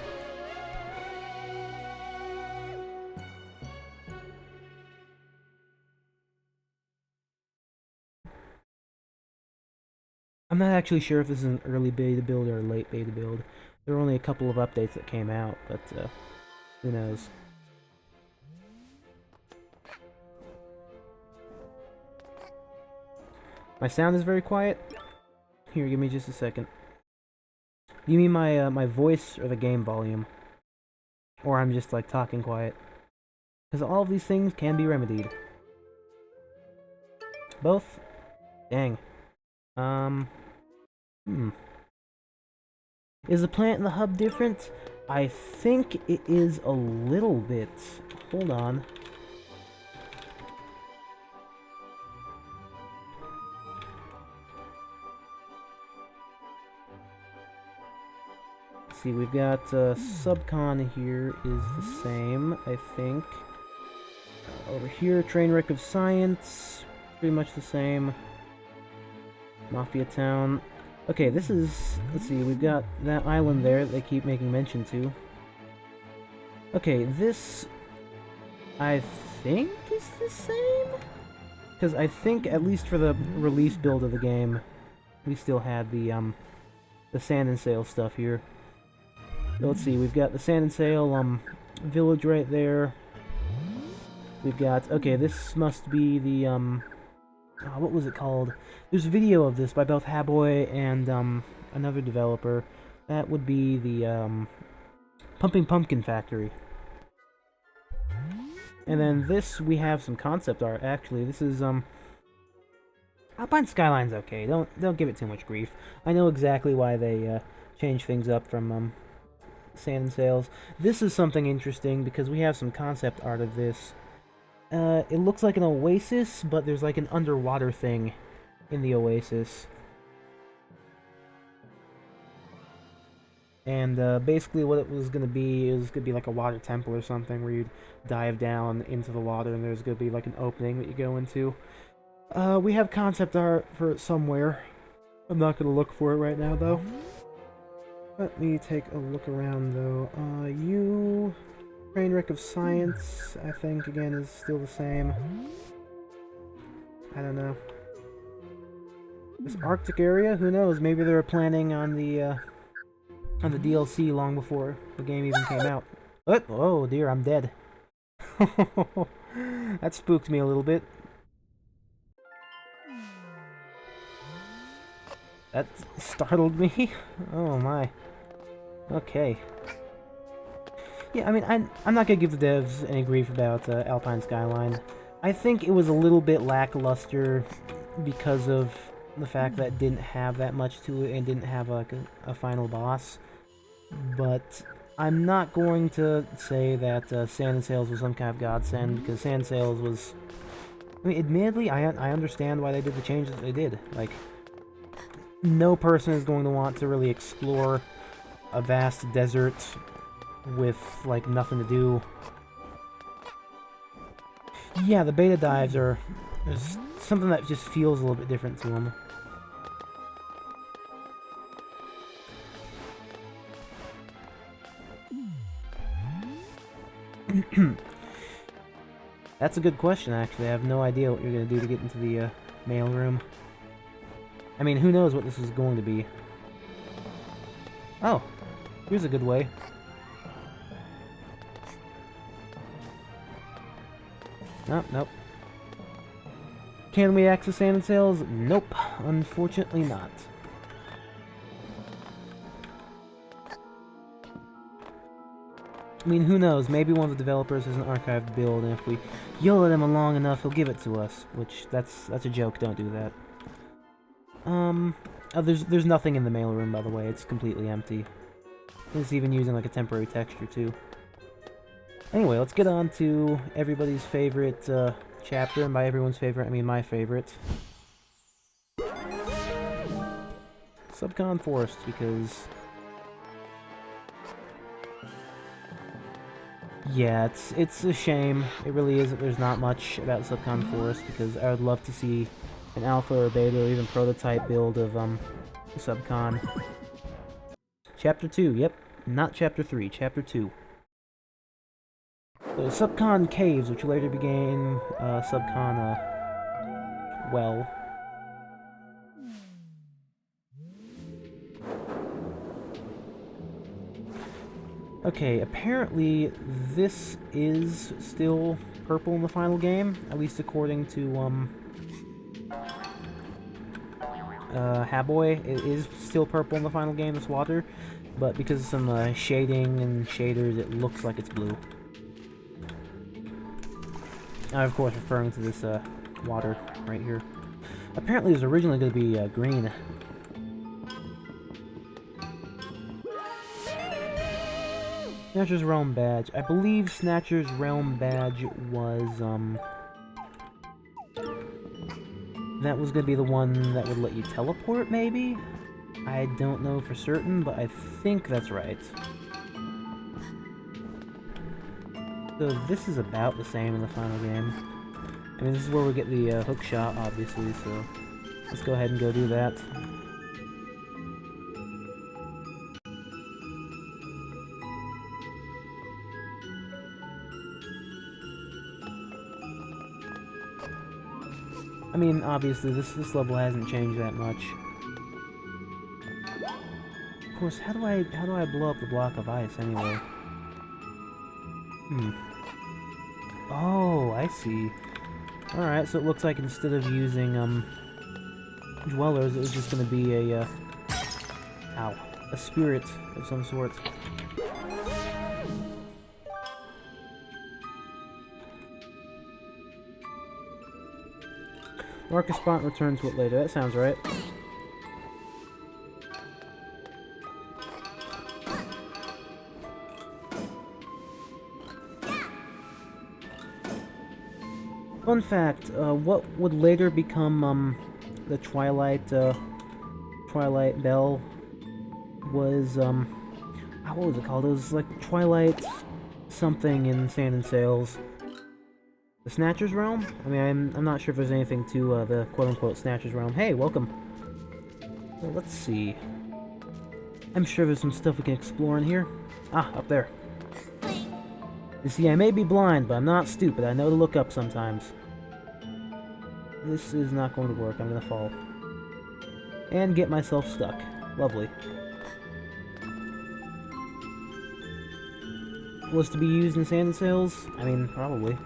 I'm not actually sure if this is an early beta build or a late beta build. There were only a couple of updates that came out, but who knows. My sound is very quiet. Here, give me just a second. You mean my my voice or the game volume? Or I'm just like talking quiet? Because all of these things can be remedied. Both? Dang. Is the plant in the hub different? I think it is a little bit. Hold on. Let's see, we've got Subcon here is the same, I think. Over here, Trainwreck of Science, pretty much the same. Mafia Town. Okay, this is... Let's see, we've got that island there that they keep making mention to. Okay, this... I think is the same? Because I think, at least for the release build of the game, we still had the Sand and Sail stuff here. So let's see, we've got the Sand and Sail, village right there. We've got... Okay, this must be the, what was it called? There's a video of this by both Haboy and another developer. That would be the Pumping Pumpkin Factory. And then this, we have some concept art. Actually, this is Alpine Skyline's okay. Don't give it too much grief. I know exactly why they changed things up from Sand and Sails. This is something interesting because we have some concept art of this. It looks like an oasis, but there's like an underwater thing in the oasis. And basically what it was going to be is going to be like a water temple or something where you'd dive down into the water and there's going to be like an opening that you go into. We have concept art for it somewhere. I'm not going to look for it right now though. Let me take a look around though. Trainwreck of Science, I think, again, is still the same. I don't know. This Arctic area, who knows? Maybe they were planning on the DLC long before the game even came out. Oh dear, I'm dead. That spooked me a little bit. That startled me. Oh my. Okay. Yeah, I mean, I'm not gonna give the devs any grief about Alpine Skyline. I think it was a little bit lackluster because of the fact that it didn't have that much to it and didn't have like a final boss. But I'm not going to say that Sand and Sails was some kind of godsend, because Sand and Sails was... I mean, admittedly, I understand why they did the changes that they did. Like, no person is going to want to really explore a vast desert with, like, nothing to do. Yeah, the beta dives are... There's something that just feels a little bit different to them. That's a good question, actually. I have no idea what you're going to do to get into the mailroom. I mean, who knows what this is going to be. Oh, here's a good way. Nope, nope. Can we access Sand and Sails? Nope, unfortunately not. I mean, who knows? Maybe one of the developers has an archived build, and if we yell at him long enough, he'll give it to us. Which, that's a joke. Don't do that. Oh, there's nothing in the mailroom, by the way. It's completely empty. It's even using like a temporary texture too. Anyway, let's get on to everybody's favorite chapter, and by everyone's favorite, I mean my favorite. Subcon Forest, because... yeah, it's a shame. It really is that there's not much about Subcon Forest, because I would love to see an alpha or beta or even prototype build of Subcon. Chapter 2, yep. Not Chapter 3, Chapter 2. So, Subcon Caves, which later became Subcon, well. Okay, apparently this is still purple in the final game, at least according to, Haboy. It is still purple in the final game, this water, but because of some shading and shaders, it looks like it's blue. I'm, of course, referring to this water right here. Apparently it was originally going to be green. Snatcher's Realm Badge. I believe Snatcher's Realm Badge was, that was going to be the one that would let you teleport, maybe? I don't know for certain, but I think that's right. So this is about the same in the final game. I mean, this is where we get the hook shot, obviously, so let's go ahead and go do that. I mean, obviously, this level hasn't changed that much. Of course, how do I blow up the block of ice anyway? Oh, I see. Alright, so it looks like instead of using, dwellers, it was just gonna be a, a spirit of some sort. Marcus Spont returns with later. That sounds right. Fun fact, what would later become, the Twilight Bell was, what was it called? It was like Twilight something in Sand and Sails. The Snatcher's Realm? I mean, I'm not sure if there's anything to, the quote-unquote Snatcher's Realm. Hey, welcome! Well, let's see. I'm sure there's some stuff we can explore in here. Ah, up there. You see, I may be blind, but I'm not stupid. I know to look up sometimes. This is not going to work. I'm going to fall. And get myself stuck. Lovely. Was to be used in Sand and Sails? I mean, probably.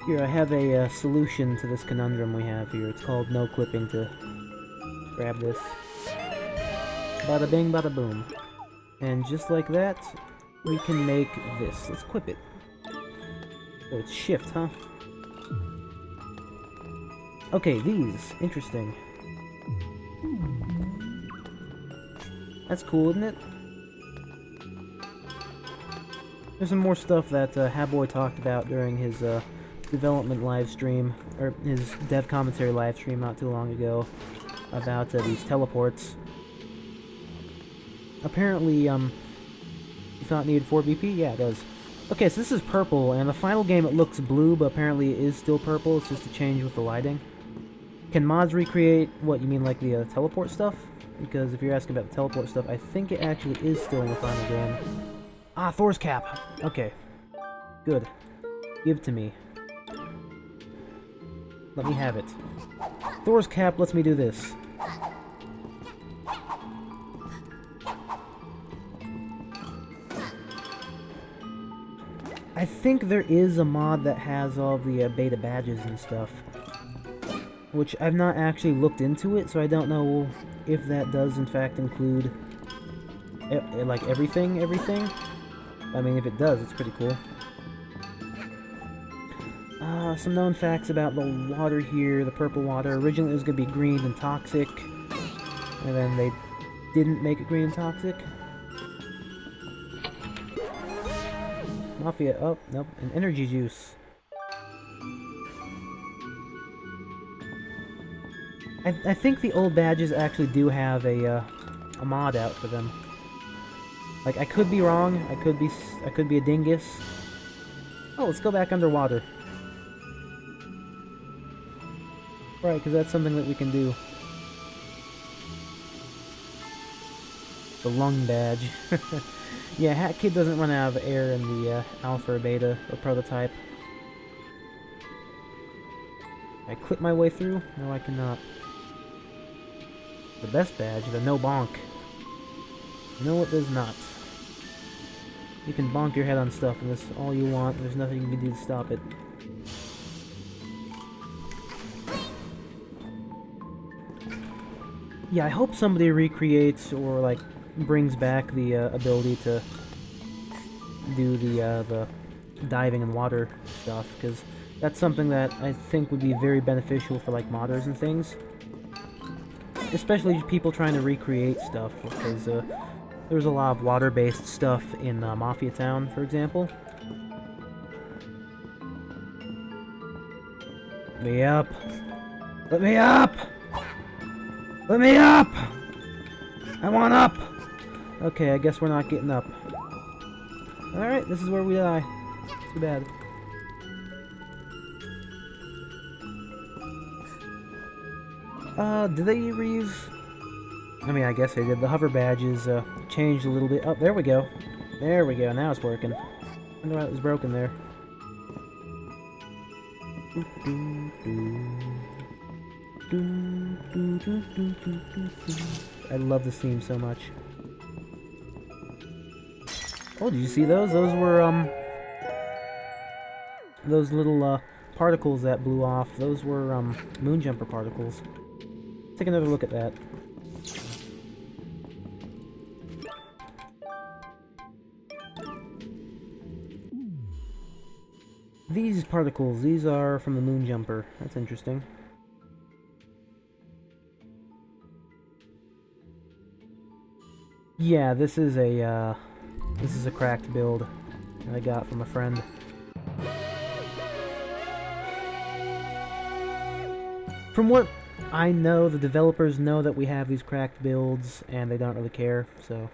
Here, I have a solution to this conundrum we have here. It's called no clipping to grab this. Bada bing, bada boom. And just like that, we can make this. Let's equip it. Oh, it's shift, huh? Okay, these. Interesting. That's cool, isn't it? There's some more stuff that Haboy talked about during his development live stream, or his dev commentary live stream not too long ago, about these teleports. Apparently, you thought it needed 4 BP? Yeah, it does. Okay, so this is purple, and in the final game it looks blue, but apparently it is still purple. It's just a change with the lighting. Can mods recreate, what, you mean like the teleport stuff? Because if you're asking about the teleport stuff, I think it actually is still in the final game. Ah, Thor's cap! Okay. Good. Give to me. Let me have it. Thor's cap lets me do this. I think there is a mod that has all the beta badges and stuff. Which I've not actually looked into it, so I don't know if that does in fact include like everything. I mean, if it does, it's pretty cool. Some known facts about the water here, the purple water. Originally it was going to be green and toxic, and then they didn't make it green and toxic. Mafia, oh, nope, an energy juice. I think the old badges actually do have a mod out for them. Like, I could be wrong, I could be a dingus. Oh, let's go back underwater. Right, because that's something that we can do. The lung badge. Yeah, Hat Kid doesn't run out of air in the alpha or beta or prototype. Can I clip my way through? No, I cannot. The best badge, the no bonk. No, it does not. You can bonk your head on stuff, and that's all you want. There's nothing you can do to stop it. Yeah, I hope somebody recreates or, like, brings back the ability to do the diving and water stuff, because that's something that I think would be very beneficial for, like, modders and things. Especially people trying to recreate stuff, because there's a lot of water-based stuff in Mafia Town, for example. Let me up! Let me up! Let me up! I want up! Okay, I guess we're not getting up. Alright, this is where we die. Too bad. Did they reuse... I mean, I guess they did. The hover badges changed a little bit. Oh, there we go. There we go, now it's working. I wonder why it was broken there. I love this theme so much. Oh, did you see those? Those were, those little, particles that blew off. Those were, Moonjumper particles. Take another look at that. These particles, these are from the Moonjumper. That's interesting. Yeah, this is a cracked build I got from a friend. From what I know, the developers know that we have these cracked builds, and they don't really care, so...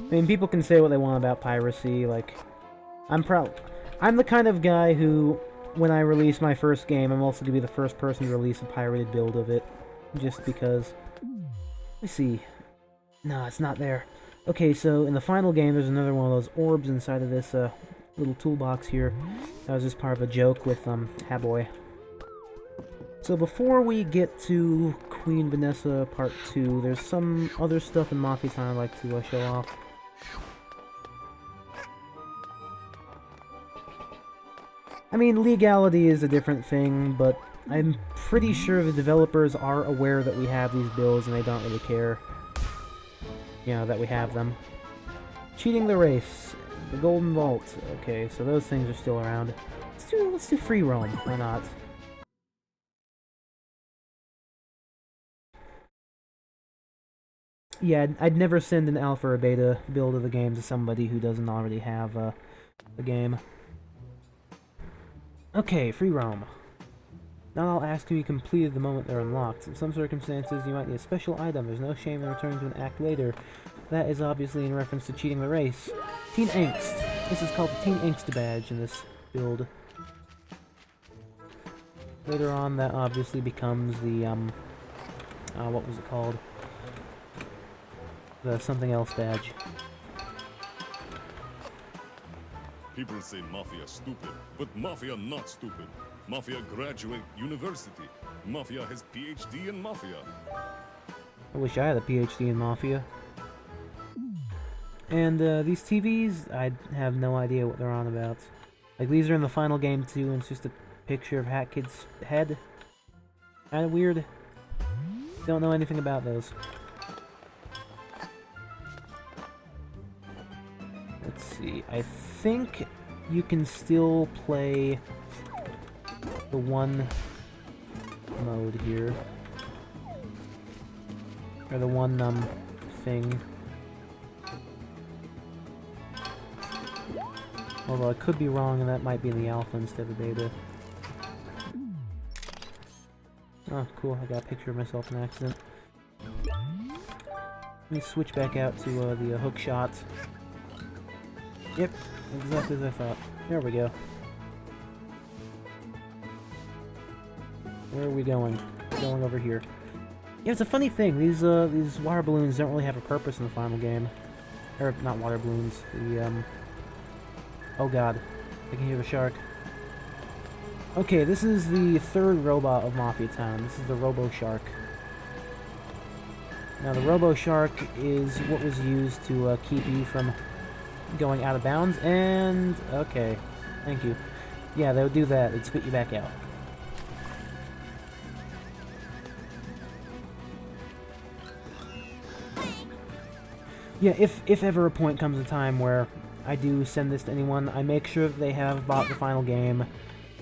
I mean, people can say what they want about piracy, like... I'm the kind of guy who, when I release my first game, I'm also going to be the first person to release a pirated build of it. Just because... Let's see... No, it's not there. Okay, so in the final game, there's another one of those orbs inside of this little toolbox here. That was just part of a joke with Haboy. So before we get to Queen Vanessa Part 2, there's some other stuff in Mafia Town I'd like to show off. I mean, legality is a different thing, but I'm pretty sure the developers are aware that we have these builds and they don't really care, you know, that we have them. Cheating the race, the golden vault. Okay, so those things are still around. Let's do free roam. Why not? Yeah, I'd never send an alpha or beta build of the game to somebody who doesn't already have the game. Okay, free roam. Not all asks can be completed the moment they're unlocked. In some circumstances, you might need a special item. There's no shame in returning to an act later. That is obviously in reference to cheating the race. Teen Angst. This is called the Teen Angst badge in this build. Later on, that obviously becomes the, what was it called? The something else badge. People say Mafia stupid, but Mafia not stupid. Mafia graduate university. Mafia has PhD in Mafia. I wish I had a PhD in Mafia. And these TVs, I have no idea what they're on about. Like, these are in the final game too, and it's just a picture of Hat Kid's head. Kinda weird. Don't know anything about those. Let's see, I think you can still play the one mode here. Or the one, thing. Although I could be wrong and that might be in the alpha instead of beta. Oh, cool, I got a picture of myself in accident. Let me switch back out to the hook shot. Yep, exactly as I thought. There we go. Where are we going? Going over here. Yeah, it's a funny thing. These water balloons don't really have a purpose in the final game. Or, not water balloons. The, oh god. I can hear the shark. Okay, this is the third robot of Mafia Town. This is the Robo Shark. Now, the Robo Shark is what was used to keep you from going out of bounds, and... okay. Thank you. Yeah, they would do that. They'd spit you back out. Yeah, if ever a point comes in time where I do send this to anyone, I make sure that they have bought the final game.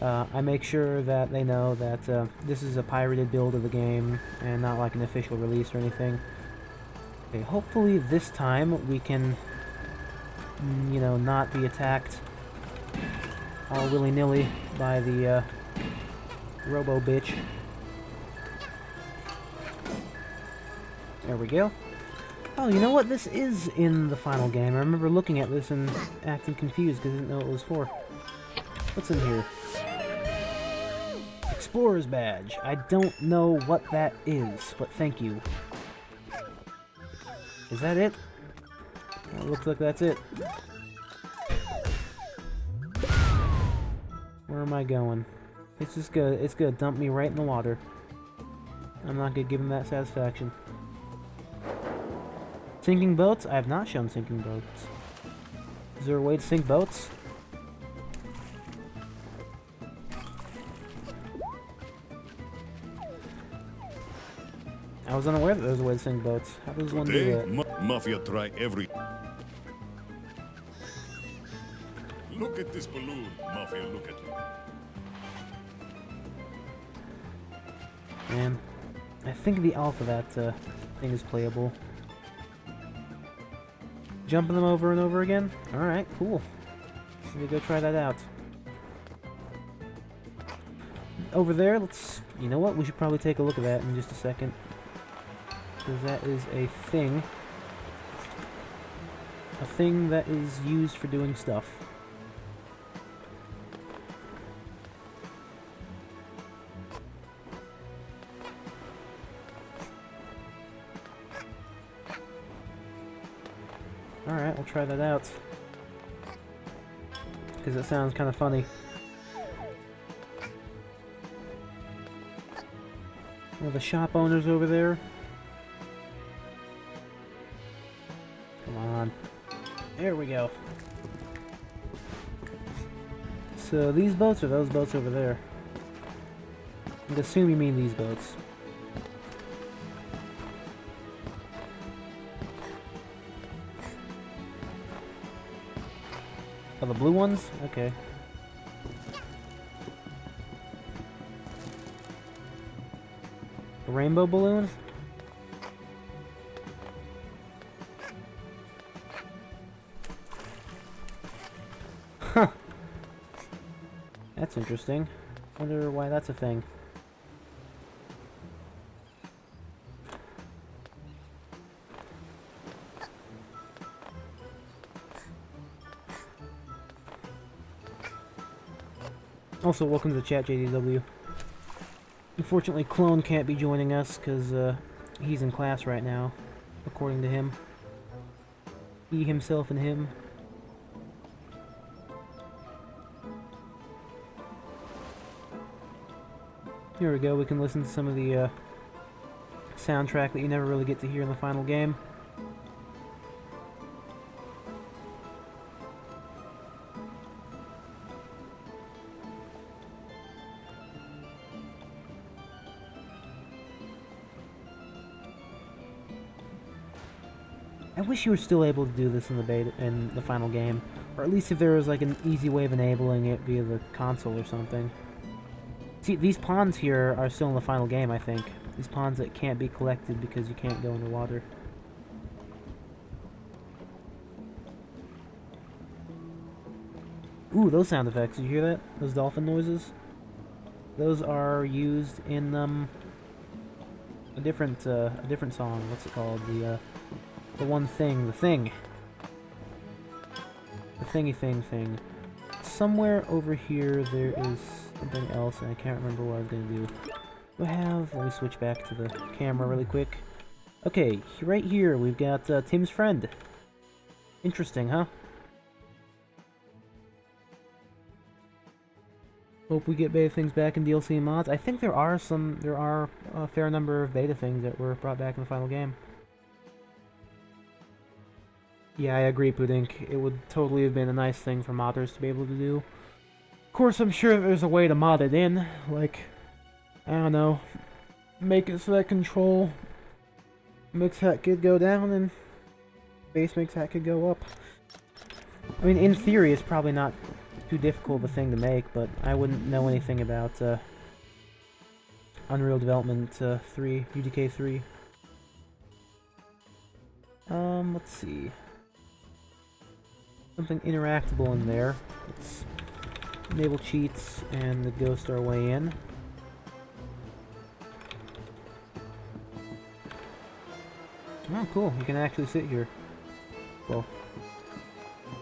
I make sure that they know that this is a pirated build of the game and not like an official release or anything. Okay, hopefully this time we can, you know, not be attacked all willy-nilly by the Robo bitch. There we go. Oh, you know what? This is in the final game. I remember looking at this and acting confused because I didn't know what it was for. What's in here? Explorer's badge. I don't know what that is, but thank you. Is that it? Well, it looks like that's it. Where am I going? It's just gonna dump me right in the water. I'm not gonna give him that satisfaction. Sinking boats? I have not shown sinking boats. Is there a way to sink boats? I was unaware that there was a way to sink boats. How does one do that? Mafia try every... Look at this balloon, Mafia, look at it. Man, I think the alpha that thing is playable. Jumping them over and over again? Alright, cool. So we go try that out. Over there, let's... you know what? We should probably take a look at that in just a second. Because that is a thing. A thing that is used for doing stuff. Alright, we'll try that out. Because it sounds kind of funny. Well, the shop owner's over there. Come on. There we go. So these boats are those boats over there. I assume you mean these boats. Oh, the blue ones? Okay. The rainbow balloons? Huh. That's interesting. Wonder why that's a thing. Also, welcome to the chat, JDW. Unfortunately, Clone can't be joining us because he's in class right now, according to him. He, himself, and him. Here we go, we can listen to some of the soundtrack that you never really get to hear in the final game. I wish you were still able to do this in the beta, in the final game, or at least if there was like an easy way of enabling it via the console or something. See, these ponds here are still in the final game, I think. These ponds that can't be collected because you can't go underwater. Ooh, those sound effects, did you hear that? Those dolphin noises? Those are used in, a different song. What's it called? The one thing. The thing. The thingy thing. Somewhere over here there is something else, and I can't remember what I was going to do. Let me switch back to the camera really quick. Okay, right here we've got Tim's friend. Interesting, huh? Hope we get beta things back in DLC and mods. I think there are a fair number of beta things that were brought back in the final game. Yeah, I agree, Pudink. It would totally have been a nice thing for modders to be able to do. Of course, I'm sure there's a way to mod it in. Like, I don't know, make it so that control makes that kid go down and base makes that kid go up. I mean, in theory, it's probably not too difficult of a thing to make, but I wouldn't know anything about Unreal Development 3, UDK 3. Let's see. Something interactable in there. Let's enable cheats and ghost our way in. Oh, cool. You can actually sit here. Well,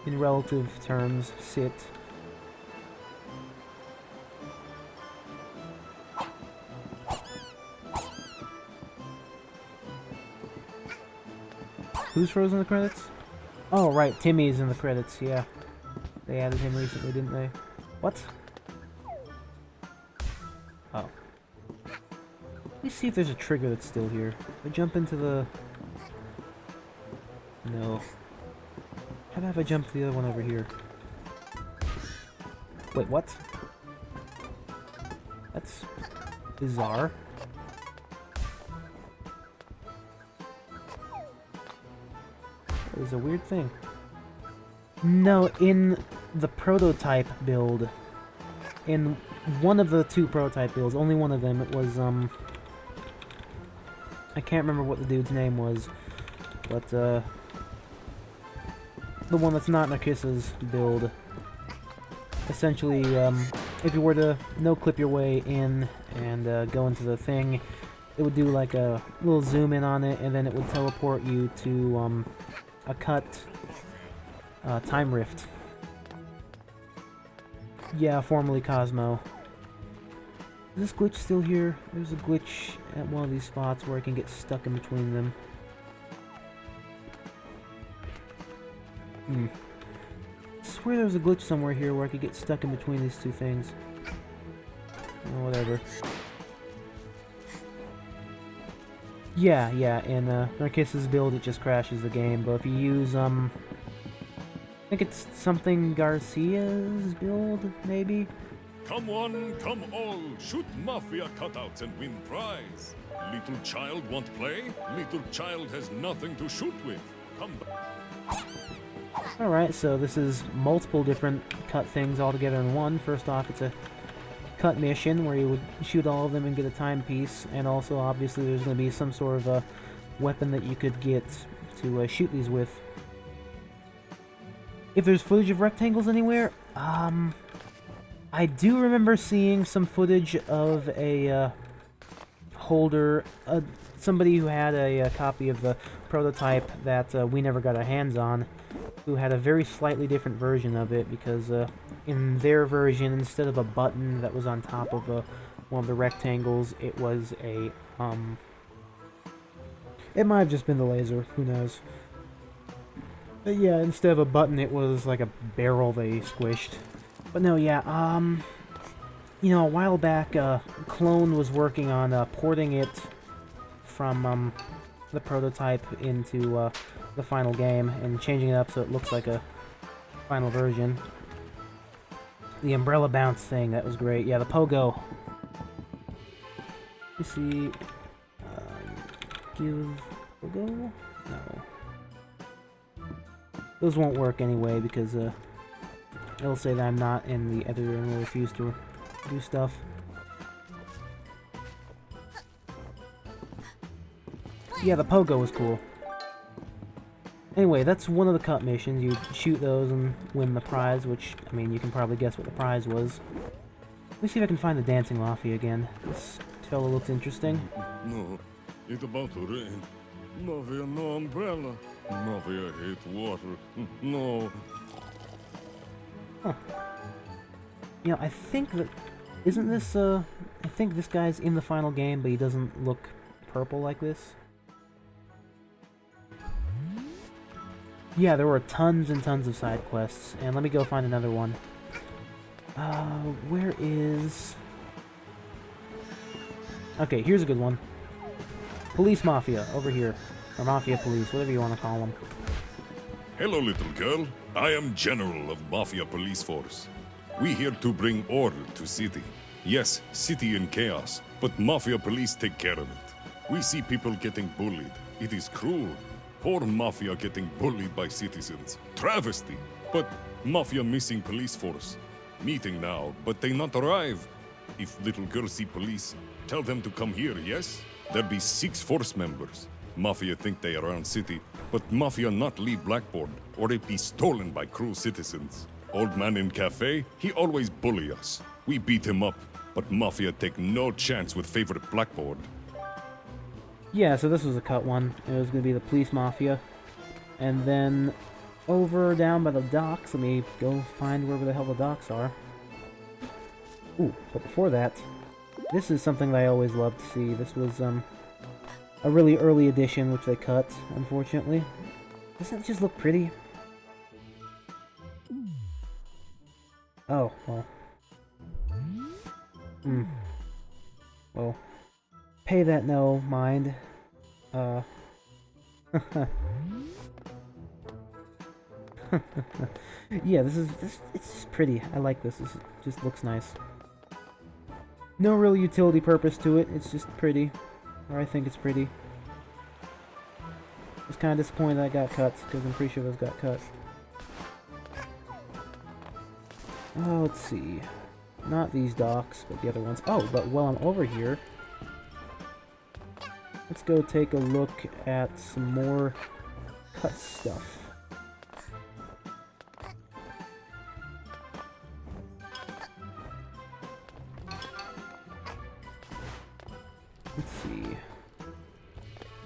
in relative terms, sit. Who's frozen the credits? Oh, right, Timmy's in the credits, yeah. They added him recently, didn't they? What? Oh. Let me see if there's a trigger that's still here. If I jump into the... No. How about if I jump to the other one over here? Wait, what? That's bizarre. That is a weird thing. No, in the prototype build, in one of the two prototype builds, only one of them, it was, I can't remember what the dude's name was, but, the one that's not Narcissa's build. Essentially, if you were to no-clip your way in and go into the thing, it would do like a little zoom in on it, and then it would teleport you to a cut time rift. Yeah, formerly Cosmo. Is this glitch still here? There's a glitch at one of these spots where I can get stuck in between them. I swear there was a glitch somewhere here where I could get stuck in between these two things. Oh, whatever. Yeah, in Narcissa's build it just crashes the game, but if you use, I think it's something Garcia's build, maybe? Come one, come all, shoot Mafia cutouts and win prize. Little child want play? Little child has nothing to shoot with. Come back. Alright, so this is multiple different cut things all together in one. First off, it's a cut mission where you would shoot all of them and get a timepiece, and also obviously there's going to be some sort of a weapon that you could get to shoot these with. If there's footage of rectangles anywhere, I do remember seeing some footage of a holder, somebody who had a copy of the prototype that we never got our hands on, who had a very slightly different version of it, because in their version, instead of a button that was on top of one of the rectangles, it was a, it might have just been the laser, who knows. But yeah, instead of a button, it was like a barrel they squished. But no, yeah, you know, a while back, Clone was working on porting it from the prototype into the final game and changing it up so it looks like a final version. The umbrella bounce thing, that was great. Yeah, the pogo. You see, give pogo? No. Those won't work anyway because it'll say that I'm not in the editor and will refuse to do stuff. Yeah, the pogo was cool. Anyway, that's one of the cut missions. You shoot those and win the prize, which, I mean, you can probably guess what the prize was. Let me see if I can find the dancing Mafia again. This fellow looks interesting. No, it's about to rain. Mafia, no umbrella. Mafia hate water. No. Huh. You know, I think that... Isn't this, I think this guy's in the final game, but he doesn't look purple like this. Yeah, there were tons and tons of side quests, and let me go find another one. Where is... Okay, here's a good one. Police Mafia, over here. Or Mafia Police, whatever you want to call them. Hello, little girl. I am General of Mafia Police Force. We here to bring order to city. Yes, city in chaos, but Mafia Police take care of it. We see people getting bullied. It is cruel. Poor Mafia getting bullied by citizens. Travesty. But Mafia missing police force. Meeting now, but they not arrive. If little girl see police, tell them to come here, yes? There be 6 force members. Mafia think they around city, but Mafia not leave Blackboard, or it be stolen by cruel citizens. Old man in cafe, he always bully us. We beat him up, but Mafia take no chance with favorite Blackboard. Yeah, so this was a cut one. It was going to be the Police Mafia. And then over down by the docks, let me go find wherever the hell the docks are. Ooh, but before that, this is something that I always loved to see. This was a really early edition, which they cut, unfortunately. Doesn't it just look pretty? Oh, well. Well, pay that no mind. Yeah, this it's just pretty. I like this. This just looks nice. No real utility purpose to it. It's just pretty. Or I think it's pretty. I was kind of disappointed that I got cut, because I'm pretty sure those got cut. Oh, let's see. Not these docks, but the other ones. Oh, but while I'm over here, let's go take a look at some more cut stuff. Let's see.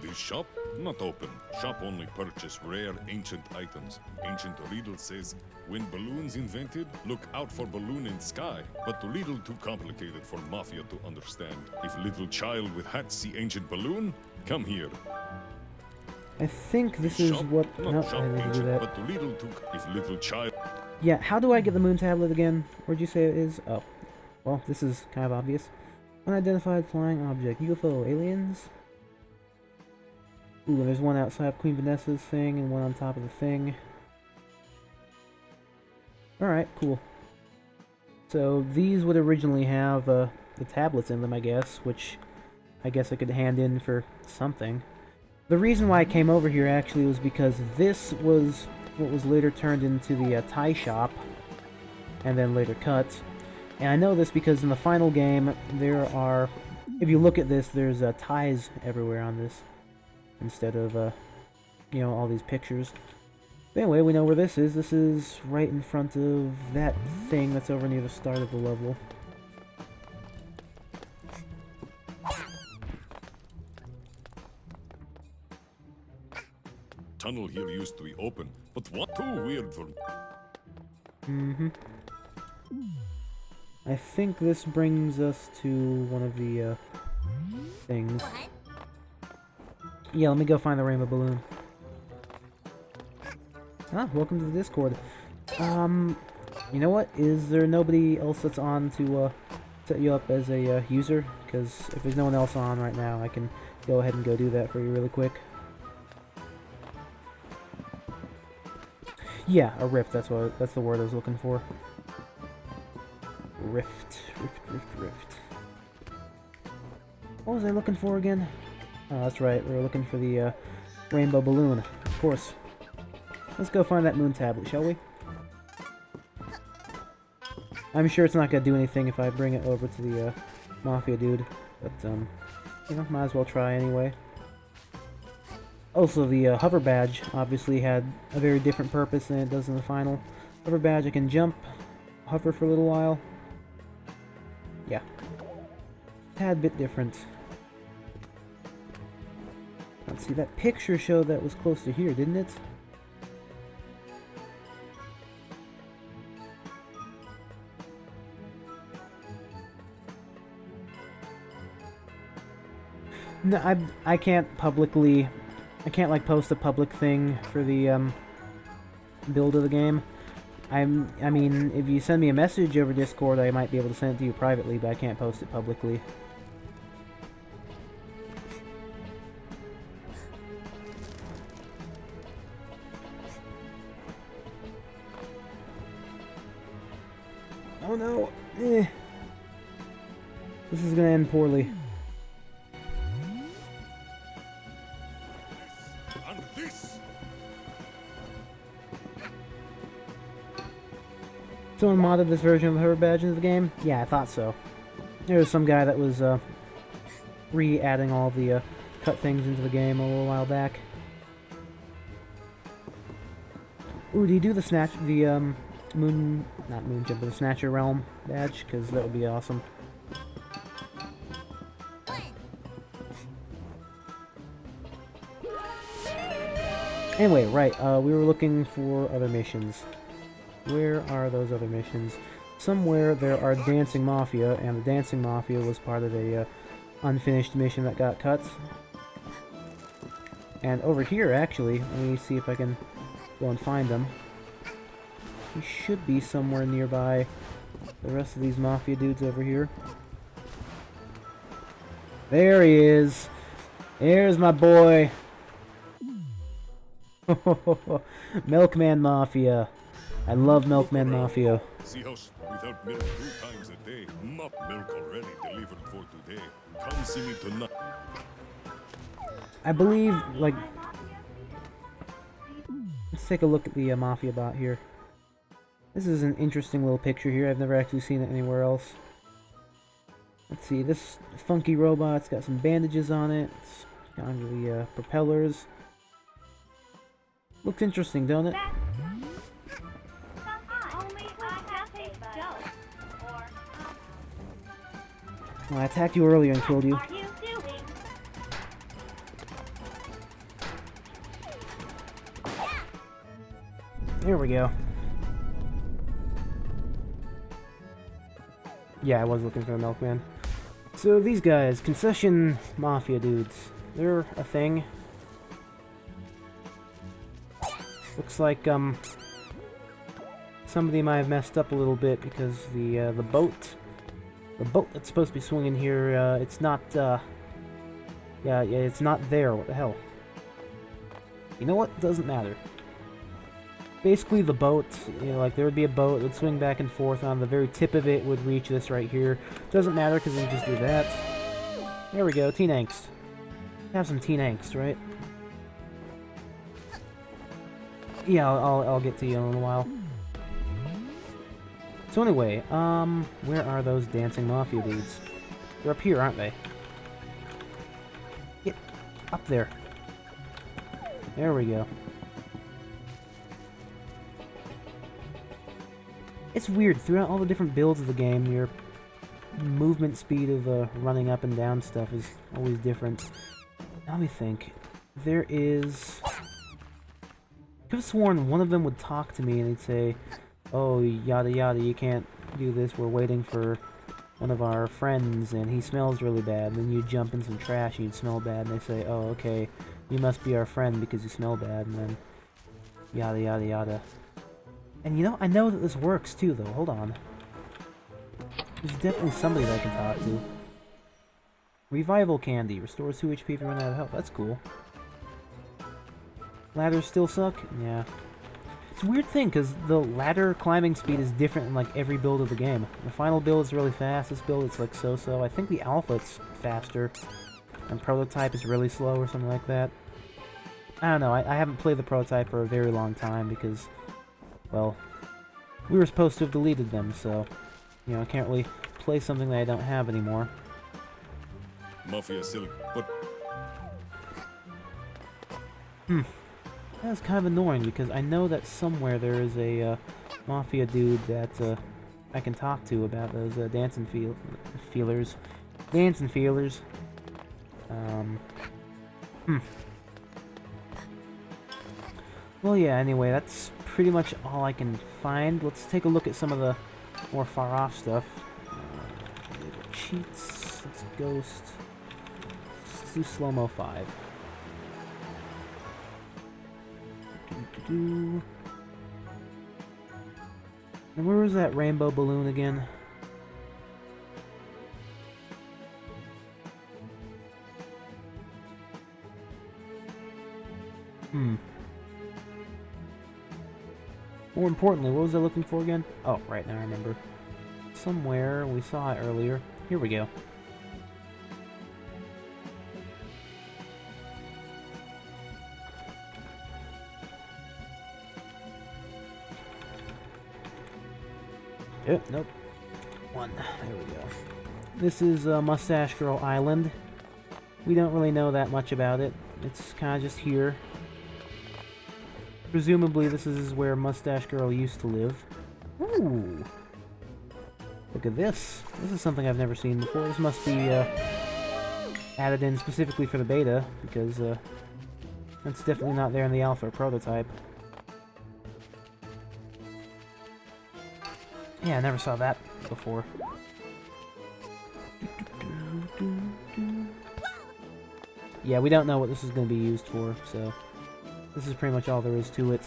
The shop? Not open. Shop only purchase rare ancient items. Ancient riddle says, when balloons invented, look out for balloon in sky. But riddle too complicated for Mafia to understand. If little child with hat see ancient balloon, come here. I think this is Shop? what... Not No, shop I didn't do ancient, that. but riddle too... If little child... Yeah, how do I get the moon tablet again? Where'd you say it is? Oh. Well, this is kind of obvious. Unidentified flying object. UFO. Aliens? Ooh, and there's one outside of Queen Vanessa's thing and one on top of the thing. Alright, cool. So these would originally have the tablets in them, I guess, which I guess I could hand in for something. The reason why I came over here actually was because this was what was later turned into the tie shop, and then later cut. And I know this because in the final game, there are, if you look at this, there's ties everywhere on this, instead of, you know, all these pictures. But anyway, we know where this is. This is right in front of that thing that's over near the start of the level. Tunnel here used to be open, but what too weird for... I think this brings us to one of the, things. Yeah, let me go find the rainbow balloon. Ah, welcome to the Discord. You know what? Is there nobody else that's on to, set you up as a, user? Because if there's no one else on right now, I can go ahead and go do that for you really quick. Yeah, a rift, that's the word I was looking for. Rift. What was I looking for again? Oh, that's right, we were looking for the, rainbow balloon, of course. Let's go find that moon tablet, shall we? I'm sure it's not gonna do anything if I bring it over to the, Mafia dude, but, you know, might as well try anyway. Also, the hover badge obviously had a very different purpose than it does in the final. Hover badge, I can jump, hover for a little while. Yeah. Tad bit different. Let's see, that picture showed that was close to here, didn't it? No, I can't publicly... I can't, like, post a public thing for the, build of the game. I mean, if you send me a message over Discord, I might be able to send it to you privately, but I can't post it publicly. Oh no! This is gonna end poorly. Someone modded this version of the hover badge into the game? Yeah, I thought so. There was some guy that was re-adding all the cut things into the game a little while back. Ooh, do you do the snatch, the not moon jump, but the Snatcher Realm badge? Because that would be awesome. Anyway, right, we were looking for other missions. Where are those other missions? Somewhere there are Dancing Mafia, and the Dancing Mafia was part of a unfinished mission that got cut. And over here, actually, let me see if I can go and find them. He should be somewhere nearby the rest of these Mafia dudes over here. There he is! There's my boy! Milkman Mafia! I love Milkman Mafia. See how without milk 2 times a day. Not milk already delivered for today. Come see me tonight. I believe, like... Let's take a look at the Mafia bot here. This is an interesting little picture here. I've never actually seen it anywhere else. Let's see, this funky robot's got some bandages on it. It's got the propellers. Looks interesting, don't it? Well, I attacked you earlier and killed you. There we go. Yeah, I was looking for the Milkman. So these guys, concession Mafia dudes, they're a thing. Looks like somebody might have messed up a little bit because the boat that's supposed to be swinging here, it's not, yeah, it's not there. What the hell? You know what? Doesn't matter. basically the boat, you know, like there would be a boat, it would swing back and forth, on the very tip of it would reach this right here. Doesn't matter because we can just do that. There we go, teen angst. Have some teen angst, right? Yeah, I'll get to you in a little while. So anyway, where are those dancing mafia dudes? They're up here, aren't they? Get up there. There we go. It's weird, throughout all the different builds of the game, your movement speed of running up and down stuff is always different. Now let me think. There is... I could have sworn one of them would talk to me and he'd say, oh, yada yada, you can't do this, we're waiting for one of our friends and he smells really bad. And then you jump in some trash and you'd smell bad and they say, oh, okay, you must be our friend because you smell bad, and then yada yada yada. And you know, I know that this works too, though. Hold on. There's definitely somebody that I can talk to. Revival candy. Restores 2 HP if you run out of health. That's cool. Ladders still suck? Yeah. It's a weird thing, because the ladder climbing speed is different in, like, every build of the game. The final build is really fast. This build, it's, like, so-so. I think the alpha's faster. And prototype is really slow or something like that. I don't know. I haven't played the prototype for a very long time, because... well, we were supposed to have deleted them, so, you know, I can't really play something that I don't have anymore. Mafia silk, but... That's kind of annoying, because I know that somewhere there is a, Mafia dude that, I can talk to about those, dancing feelers. Dancing feelers. Well, yeah, anyway, that's pretty much all I can find. Let's take a look at some of the more far-off stuff. Cheats. Let's ghost. Let's do slow-mo 5. And where was that rainbow balloon again? More importantly, what was I looking for again? Oh, right, now I remember. Somewhere, we saw it earlier. Here we go. Nope. One. There we go. This is Mustache Girl Island. We don't really know that much about it. It's kind of just here. Presumably this is where Mustache Girl used to live. Ooh! Look at this. This is something I've never seen before. This must be added in specifically for the beta, because that's definitely not there in the alpha or prototype. Yeah, I never saw that before. Yeah, we don't know what this is going to be used for, so this is pretty much all there is to it.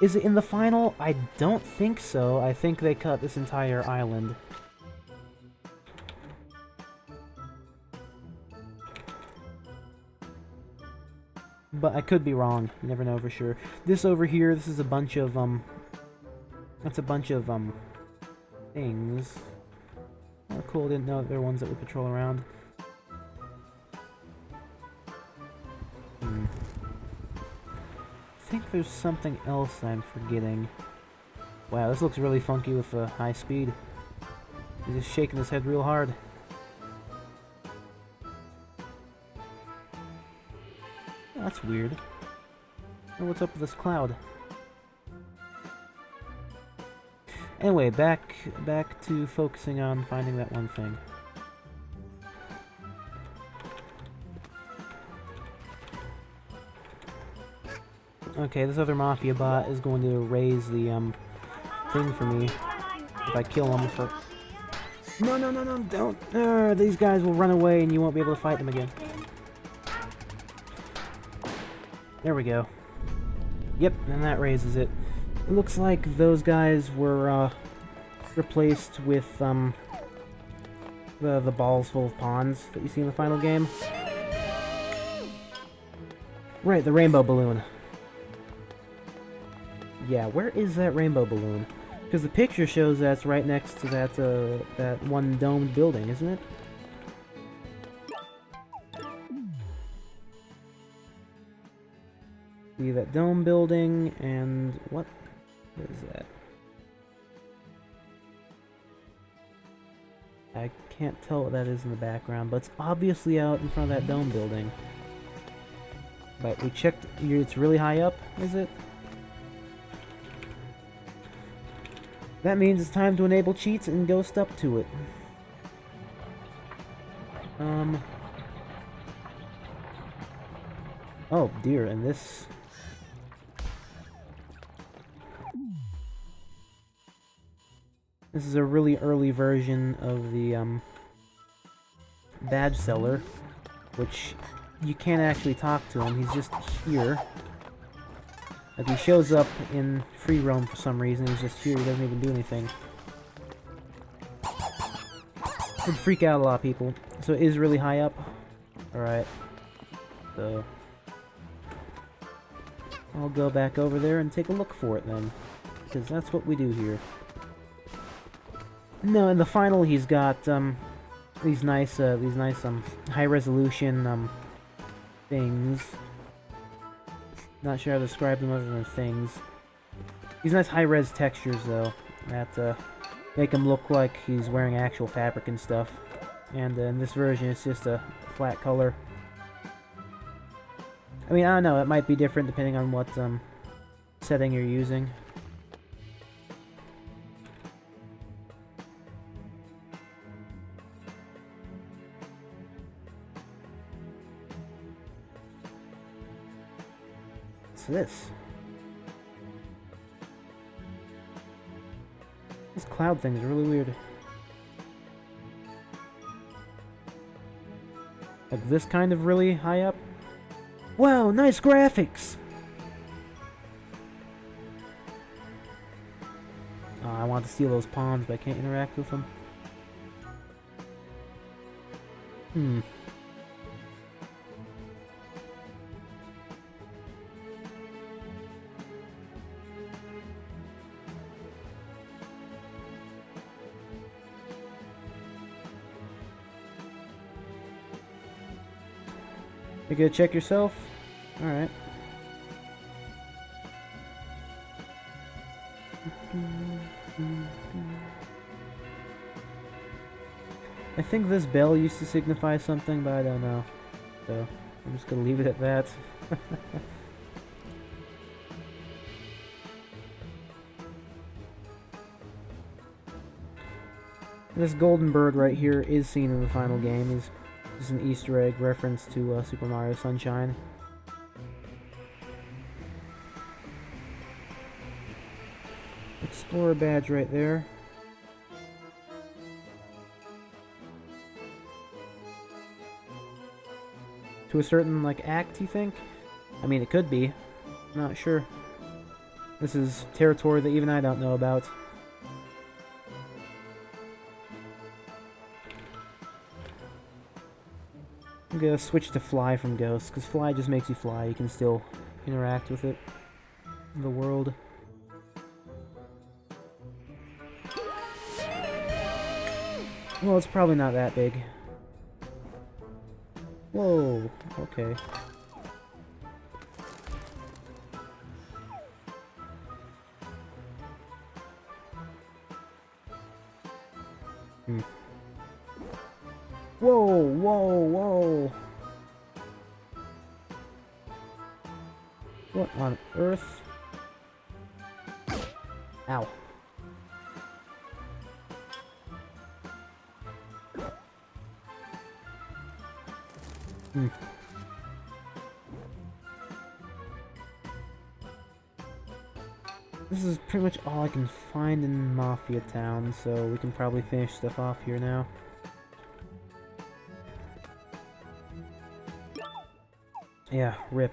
Is it in the final? I don't think so. I think they cut this entire island. But I could be wrong. You never know for sure. This over here, this is a bunch of, that's a bunch of, things. Oh, cool. Didn't know that there were ones that would patrol around. I think there's something else I'm forgetting. Wow, this looks really funky with high speed. He's just shaking his head real hard. Oh, that's weird. Oh, what's up with this cloud? Anyway, back to focusing on finding that one thing. Okay, this other Mafia bot is going to raise the, thing for me if I kill him for... No, don't! These guys will run away and you won't be able to fight them again. There we go. Yep, and that raises it. It looks like those guys were, replaced with, the balls full of pawns that you see in the final game. Right, the rainbow balloon. Yeah, where is that rainbow balloon? Because the picture shows that's right next to that one domed building, isn't it? See that dome building, and what is that? I can't tell what that is in the background, but it's obviously out in front of that dome building. But we checked, it's really high up, is it? That means it's time to enable cheats and ghost up to it. Oh dear, and this... This is a really early version of the, badge seller, which you can't actually talk to him, he's just here. Like, he shows up in free roam for some reason, he's just here, he doesn't even do anything. Would freak out a lot of people. So it is really high up. Alright. So... I'll go back over there and take a look for it then. Because that's what we do here. No, in the final he's got, these nice, high-resolution, things. Not sure how to describe them other than things. These nice high-res textures, though, that, make him look like he's wearing actual fabric and stuff. And, in this version, it's just a flat color. I mean, I don't know, it might be different depending on what, setting you're using. This? This cloud thing is really weird. Like this kind of really high up? Wow, nice graphics! I want to steal those pawns, but I can't interact with them. You gonna check yourself? Alright. I think this bell used to signify something, but I don't know. So, I'm just gonna leave it at that. This golden bird right here is seen in the final game. Is an Easter egg reference to Super Mario Sunshine. Explorer badge right there. To a certain, like, act, you think? I mean, it could be. Not sure. This is territory that even I don't know about. I'm gonna switch to Fly from Ghost, because Fly just makes you fly. You can still interact with it in the world. Well, it's probably not that big. Whoa, okay. Whoa, whoa, whoa! What on earth? Ow. This is pretty much all I can find in Mafia Town, so we can probably finish stuff off here now. Yeah, rip.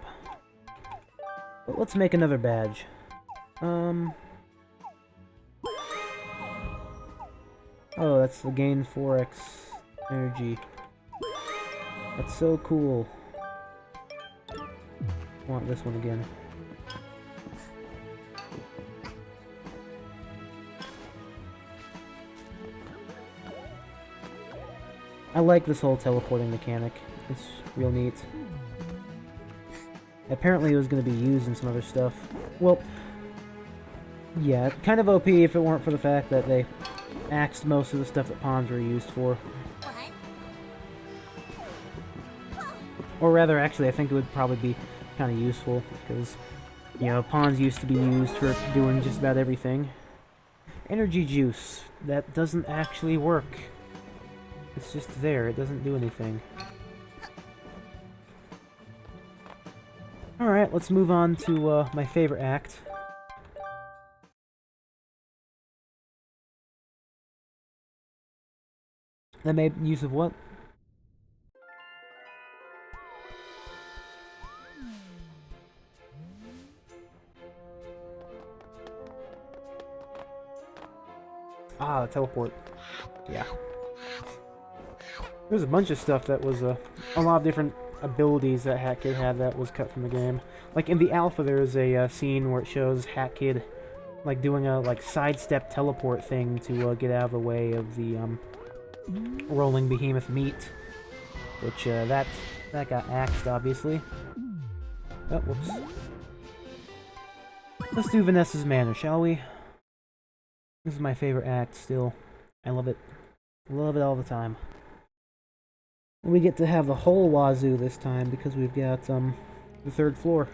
But let's make another badge. Oh, that's the gain 4x energy. That's so cool. I want this one again. I like this whole teleporting mechanic. It's real neat. Apparently it was going to be used in some other stuff. Well, yeah, kind of OP if it weren't for the fact that they axed most of the stuff that pawns were used for. Or rather, actually, I think it would probably be kind of useful, because, you know, pawns used to be used for doing just about everything. Energy juice. That doesn't actually work. It's just there. It doesn't do anything. Alright, let's move on to my favorite act. That made use of what? Ah, the teleport. Yeah. There's a bunch of stuff that was a lot of different abilities that Hat Kid had that was cut from the game. Like in the alpha, there's a scene where it shows Hat Kid like doing a like sidestep teleport thing to get out of the way of the rolling behemoth meat, which that got axed obviously. Oh, whoops. Let's do Vanessa's Manor, shall we? This is my favorite act still. I love it. Love it all the time. We get to have the whole wazoo this time because we've got the third floor.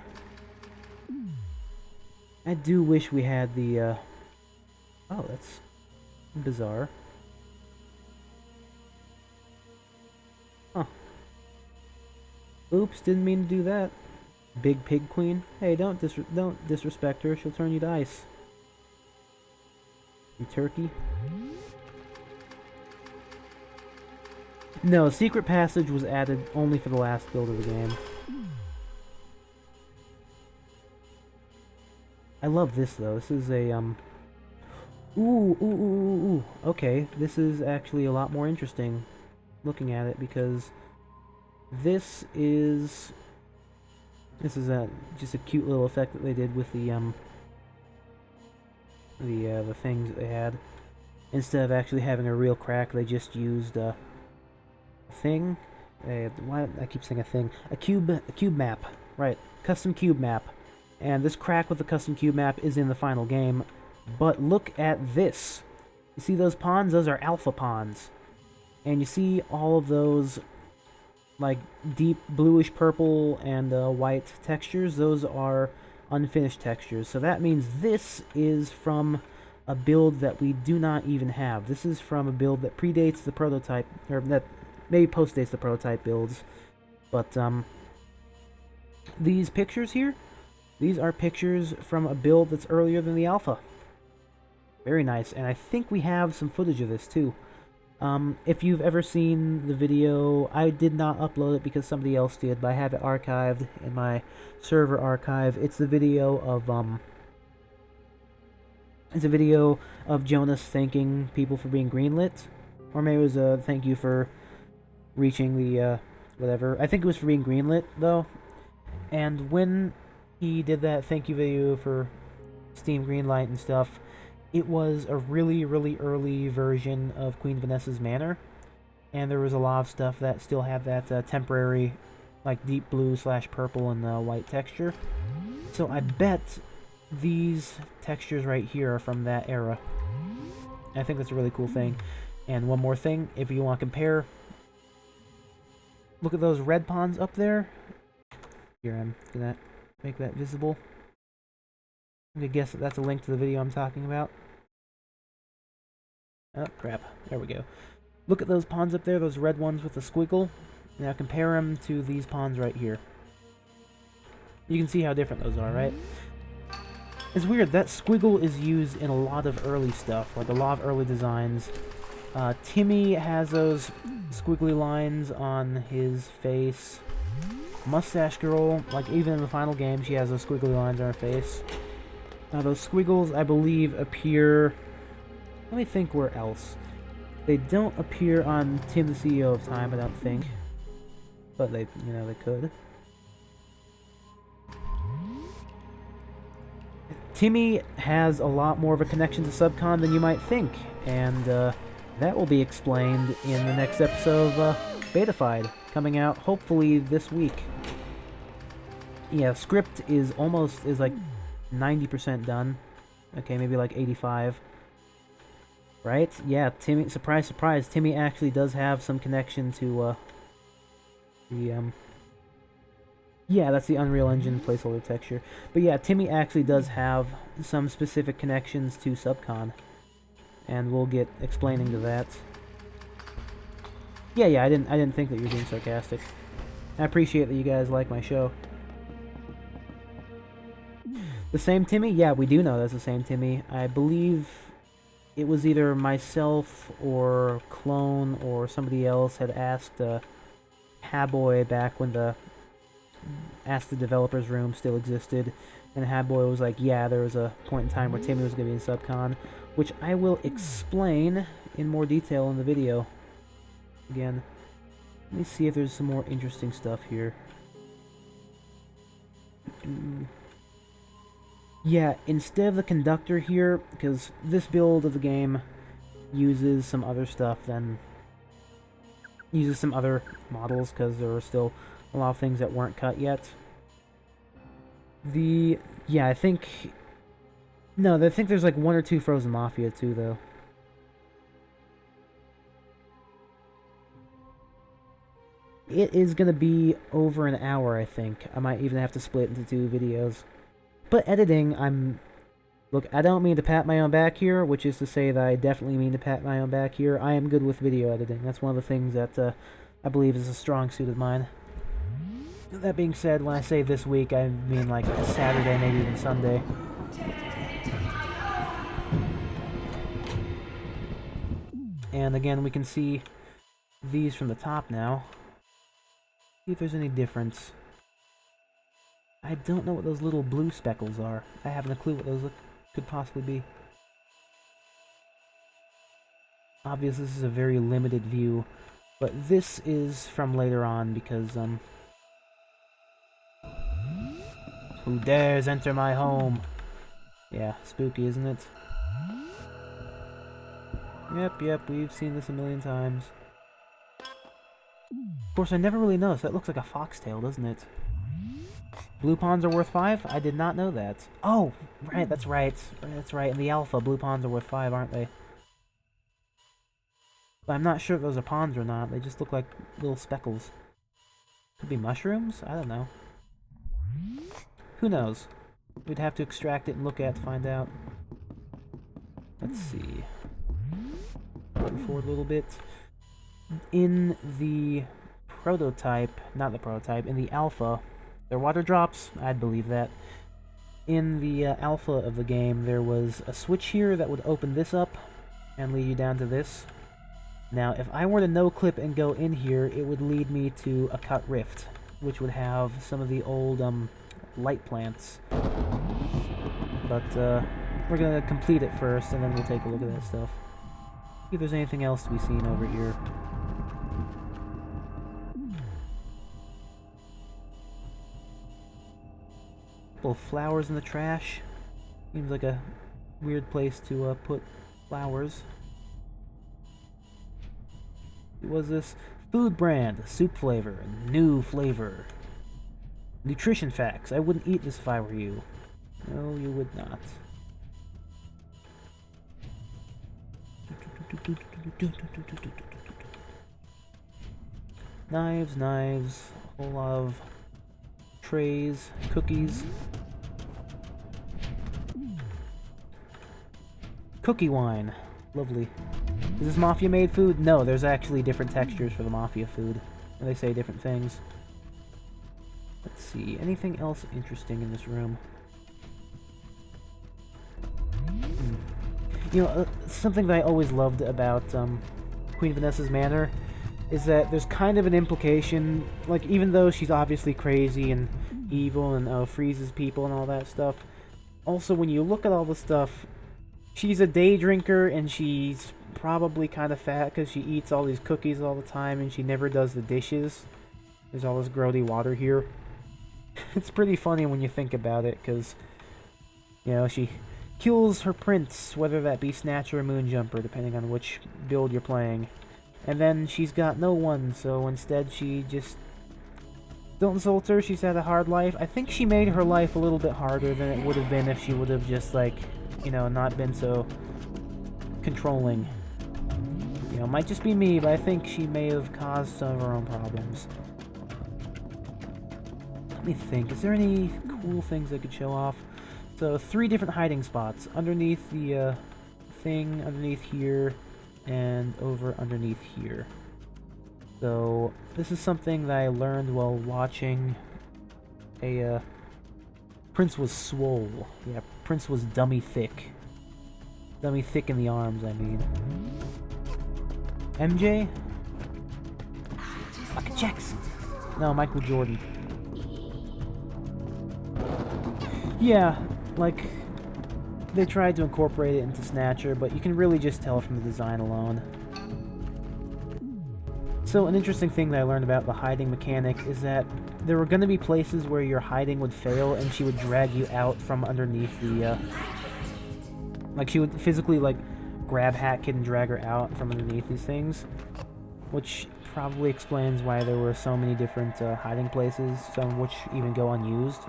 I do wish we had the oh, that's bizarre. Huh. Oops, didn't mean to do that. Big Pig Queen. Hey, don't disrespect her. She'll turn you to ice. You turkey. No, Secret Passage was added only for the last build of the game. I love this though. This is a ooh. Okay, this is actually a lot more interesting looking at it because this is just a cute little effect that they did with the things that they had. Instead of actually having a real crack, they just used a thing. Why I keep saying a thing? A cube map, right? Custom cube map. And this crack with the custom cube map is in the final game. But look at this. You see those pawns? Those are alpha pawns. And you see all of those like deep bluish purple and white textures? Those are unfinished textures. So that means this is from a build that we do not even have. This is from a build that predates the prototype, or that maybe postdates the prototype builds. But these pictures here, these are pictures from a build that's earlier than the alpha. Very nice, and I think we have some footage of this too. If you've ever seen the video, I did not upload it because somebody else did, but I have it archived in my server archive. It's the video of Jonas thanking people for being greenlit, or maybe it was a thank you for reaching the whatever. I think it was for being greenlit though. And when he did that thank you video for Steam Greenlight and stuff, it was a really, really early version of Queen Vanessa's Manor, and there was a lot of stuff that still had that temporary, like, deep blue / purple and white texture. So I bet these textures right here are from that era. I think that's a really cool thing. And one more thing, if you want to compare, look at those red pawns up there. Here, I'm gonna make that visible. I'm gonna guess that that's a link to the video I'm talking about. Oh, crap. There we go. Look at those pawns up there, those red ones with the squiggle. Now compare them to these pawns right here. You can see how different those are, right? It's weird, that squiggle is used in a lot of early stuff, like a lot of early designs. Timmy has those squiggly lines on his face. Mustache Girl, like even in the final game, she has those squiggly lines on her face. Now those squiggles, I believe, appear... Let me think where else. They don't appear on Tim the CEO of Time, I don't think. But they, you know, they could. Timmy has a lot more of a connection to Subcon than you might think. And that will be explained in the next episode of Betafied, coming out hopefully this week. Yeah, script is like 90% done. Okay, maybe like 85. Right? Yeah, Timmy, surprise, surprise, Timmy actually does have some connection to, yeah, that's the Unreal Engine placeholder texture. But yeah, Timmy actually does have some specific connections to Subcon. And we'll get explaining to that. Yeah, I didn't think that you were being sarcastic. I appreciate that you guys like my show. The same Timmy? Yeah, we do know that's the same Timmy. I believe it was either myself or Clone or somebody else had asked Haboy back when the Ask the Developers room still existed, and Haboy was like, yeah, there was a point in time where Timmy was going to be in Subcon, which I will explain in more detail in the video. Again, let me see if there's some more interesting stuff here. Yeah, instead of the conductor here, because this build of the game uses some other stuff than... uses some other models, because there are still a lot of things that weren't cut yet. Yeah, I think... No, I think there's like 1 or 2 Frozen Mafia too, though. It is going to be over an hour, I think. I might even have to split into 2 videos. But editing, Look, I don't mean to pat my own back here, which is to say that I definitely mean to pat my own back here. I am good with video editing. That's one of the things that I believe is a strong suit of mine. That being said, when I say this week, I mean like Saturday, maybe even Sunday. And again, we can see these from the top now. See if there's any difference. I don't know what those little blue speckles are. I haven't a clue what those could possibly be. Obviously, this is a very limited view, but this is from later on because, who dares enter my home? Yeah, spooky, isn't it? Yep, we've seen this a million times. Of course, I never really noticed. That looks like a foxtail, doesn't it? Blue pawns are worth 5? I did not know that. Oh, right, that's right. That's right. In the alpha, blue pawns are worth 5, aren't they? But I'm not sure if those are pawns or not. They just look like little speckles. Could be mushrooms? I don't know. Who knows? We'd have to extract it and look at to find out. Let's see. Move forward a little bit. In the prototype, not the prototype, in the alpha, there are water drops. I'd believe that. In the alpha of the game, there was a switch here that would open this up and lead you down to this. Now, if I were to no-clip and go in here, it would lead me to a cut rift, which would have some of the old light plants. But we're gonna complete it first, and then we'll take a look at that stuff. See if there's anything else to be seen over here. Couple of flowers in the trash. Seems like a weird place to put flowers. What was this? Food brand, soup flavor, new flavor. Nutrition facts. I wouldn't eat this if I were you. No, you would not. Knives, a whole lot of trays, cookies. Cookie wine. Lovely. Is this Mafia-made food? No, there's actually different textures for the Mafia food. And they say different things. Let's see. Anything else interesting in this room? You know, something that I always loved about Queen Vanessa's Manor is that there's kind of an implication, like, even though she's obviously crazy and evil and freezes people and all that stuff, also when you look at all the stuff, she's a day drinker and she's probably kind of fat because she eats all these cookies all the time and she never does the dishes. There's all this grody water here. It's pretty funny when you think about it because, you know, she kills her prince, whether that be Snatcher or Moonjumper, depending on which build you're playing. And then she's got no one, so instead she just... Don't insult her, she's had a hard life. I think she made her life a little bit harder than it would have been if she would have just, like, you know, not been so controlling. You know, it might just be me, but I think she may have caused some of her own problems. Let me think, is there any cool things I could show off? So, 3 different hiding spots. Underneath the thing, underneath here, and over underneath here. So, this is something that I learned while watching a, Prince was swole. Yeah, Prince was dummy thick. Dummy thick in the arms, I mean. MJ? Michael Jackson. No, Michael Jordan. Yeah, like, they tried to incorporate it into Snatcher, but you can really just tell from the design alone. So, an interesting thing that I learned about the hiding mechanic is that there were going to be places where your hiding would fail and she would drag you out from underneath the, like, she would physically, like, grab Hat Kid and drag her out from underneath these things. Which probably explains why there were so many different hiding places, some of which even go unused.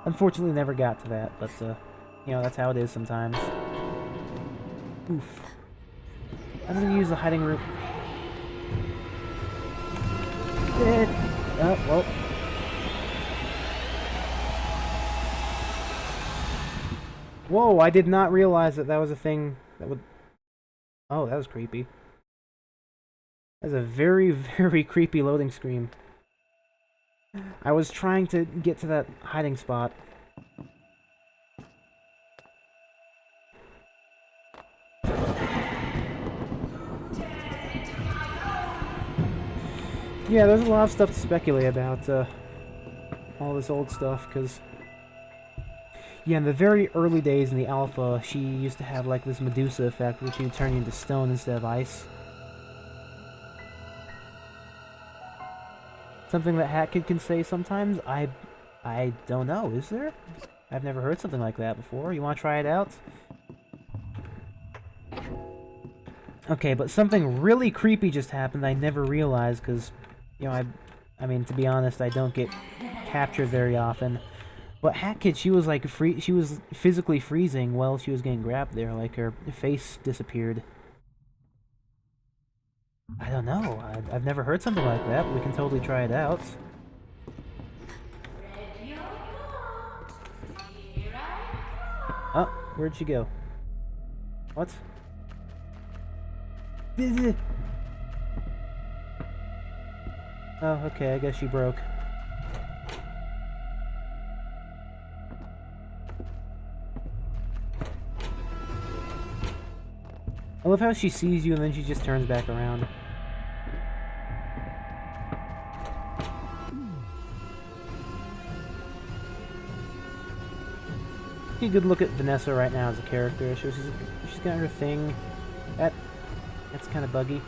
Unfortunately, never got to that, but, you know, that's how it is sometimes. Oof. I'm gonna use the hiding room. Dead! Oh, well. Whoa, I did not realize that that was a thing that would... Oh, that was creepy. That's a very, very creepy loading screen. I was trying to get to that hiding spot. Yeah, there's a lot of stuff to speculate about, all this old stuff, because... Yeah, in the very early days in the alpha, she used to have, like, this Medusa effect, which would turn you into stone instead of ice. Something that Hat Kid can say sometimes? I don't know, is there? I've never heard something like that before. You want to try it out? Okay, but something really creepy just happened I never realized, because, you know, I mean, to be honest, I don't get captured very often. But Hat Kid, she was, like, she was physically freezing while she was getting grabbed there, like, her face disappeared. I don't know. I've never heard something like that, but we can totally try it out. Oh, where'd she go? What? Oh, okay, I guess she broke. I love how she sees you and then she just turns back around. Take a good look at Vanessa right now as a character. She's got her thing. That's kind of buggy.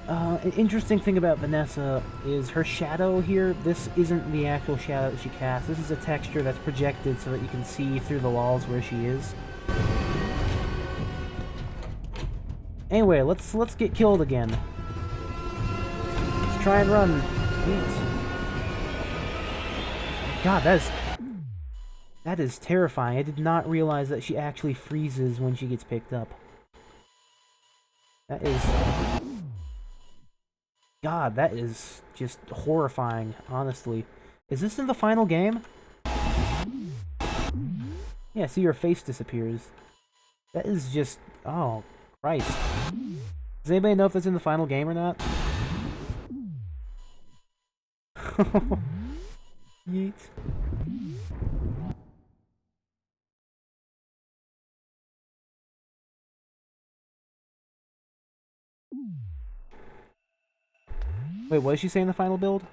An interesting thing about Vanessa is her shadow here. This isn't the actual shadow that she casts. This is a texture that's projected so that you can see through the walls where she is. Anyway, let's get killed again. Let's try and run. Please. God, that is terrifying. I did not realize that she actually freezes when she gets picked up. That is... God, that is just horrifying, honestly. Is this in the final game? Yeah, see, your face disappears. That is just... Oh, Christ. Does anybody know if that's in the final game or not? Yeet. Wait, what did she say in the final build?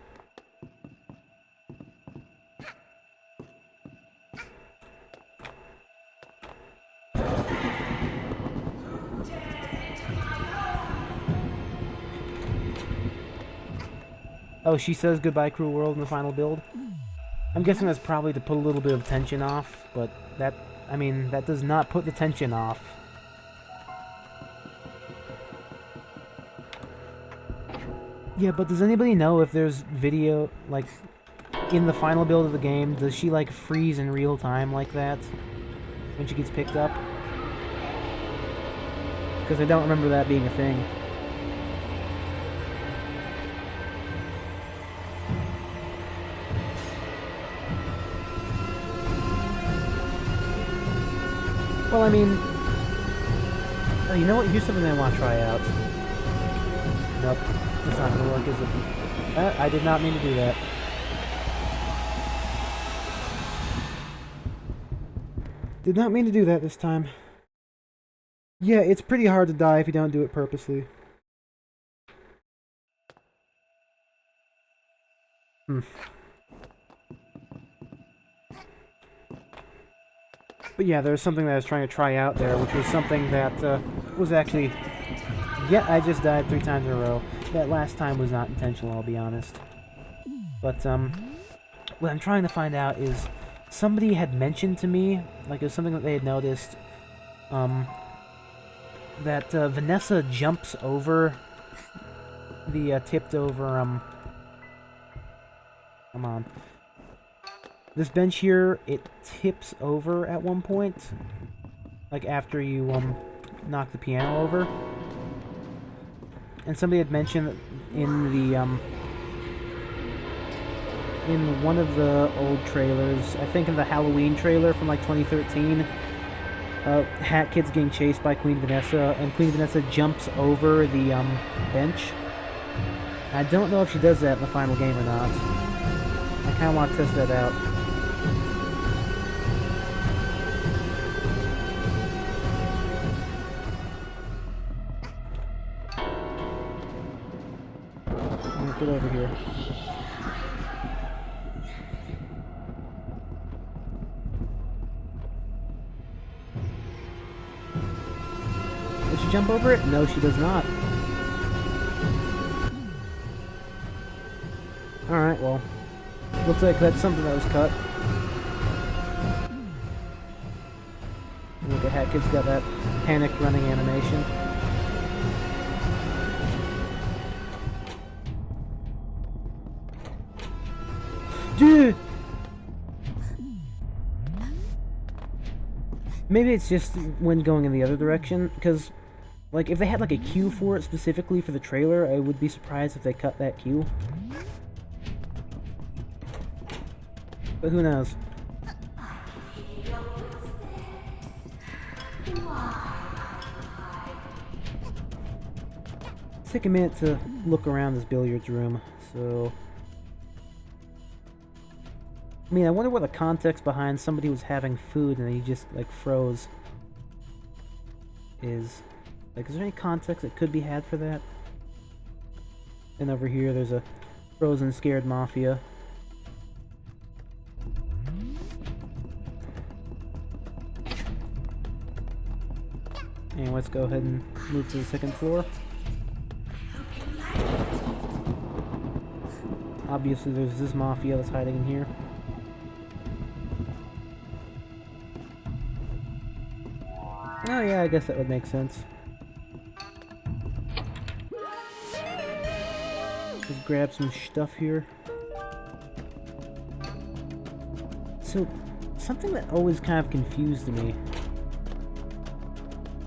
Oh, she says goodbye, cruel world in the final build? I'm guessing that's probably to put a little bit of tension off, but that, I mean, that does not put the tension off. Yeah, but does anybody know if there's video, like, in the final build of the game, does she, like, freeze in real time like that when she gets picked up? Because I don't remember that being a thing. Well, I mean... Oh, you know what? Here's something I want to try out. Nope. It's not gonna work, is it? I did not mean to do that. Did not mean to do that this time. Yeah, it's pretty hard to die if you don't do it purposely. But yeah, there was something that I was trying to try out there, which was something that was actually... Yeah, I just died 3 times in a row. That last time was not intentional, I'll be honest. But, what I'm trying to find out is... Somebody had mentioned to me, like it was something that they had noticed, that Vanessa jumps over the tipped over, come on. This bench here, it tips over at one point, like after you, knock the piano over. And somebody had mentioned that in the, in one of the old trailers, I think in the Halloween trailer from like 2013, Hat Kid's getting chased by Queen Vanessa, and Queen Vanessa jumps over the bench. I don't know if she does that in the final game or not. I kind of want to test that out. Get over here. Does she jump over it? No, she does not. Alright, well. Looks like that's something that was cut. Look at Hat Kid's got that panicked running animation. Dude! Maybe it's just when going in the other direction, because, like, if they had, like, a cue for it specifically for the trailer, I would be surprised if they cut that cue. But who knows? Let's take a minute to look around this billiards room, so... I mean, I wonder what the context behind somebody was having food and he just, like, froze is. Like, is there any context that could be had for that? And over here, there's a frozen, scared mafia. And let's go ahead and move to the second floor. Obviously, there's this mafia that's hiding in here. Oh yeah, I guess that would make sense. Just grab some stuff here. So, something that always kind of confused me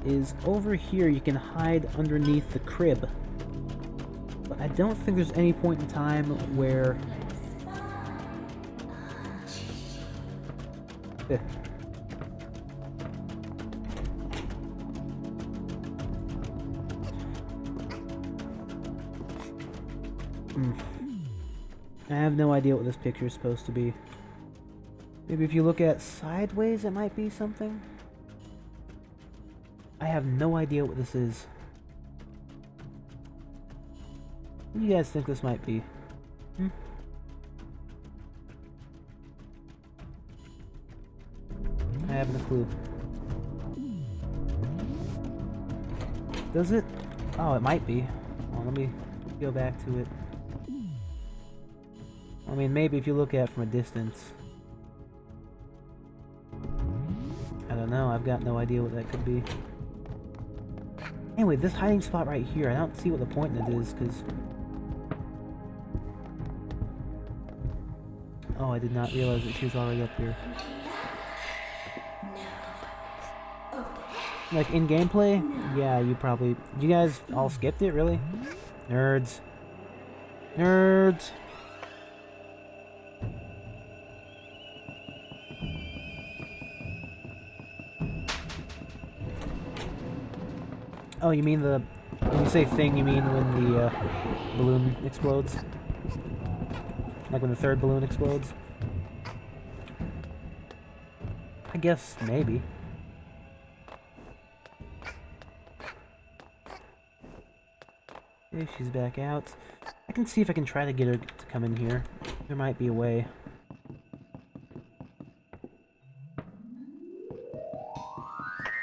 is over here you can hide underneath the crib. But I don't think there's any point in time where... I have no idea what this picture is supposed to be. Maybe if you look at sideways, it might be something? I have no idea what this is. What do you guys think this might be? I haven't a clue. Does it? Oh, it might be. Well, let me go back to it. I mean, maybe if you look at it from a distance. I don't know, I've got no idea what that could be. Anyway, this hiding spot right here, I don't see what the point in it is, because... Oh, I did not realize that she was already up here. Like, in gameplay? Yeah, you probably... You guys all skipped it, really? Nerds. Nerds! Oh, you mean the... When you say thing, you mean when the balloon explodes? Like when the third balloon explodes? I guess, maybe. Okay, she's back out. I can see if I can try to get her to come in here. There might be a way.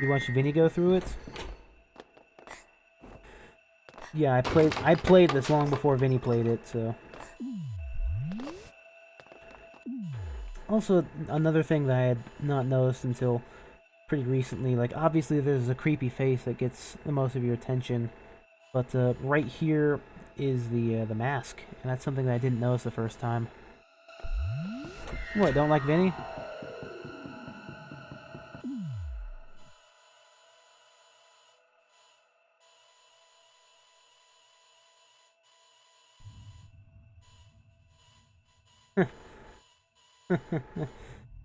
You watch Vinny go through it? Yeah, I played this long before Vinny played it, so... Also, another thing that I had not noticed until pretty recently, like, obviously there's a creepy face that gets the most of your attention, but right here is the mask, and that's something that I didn't notice the first time. What, don't like Vinny?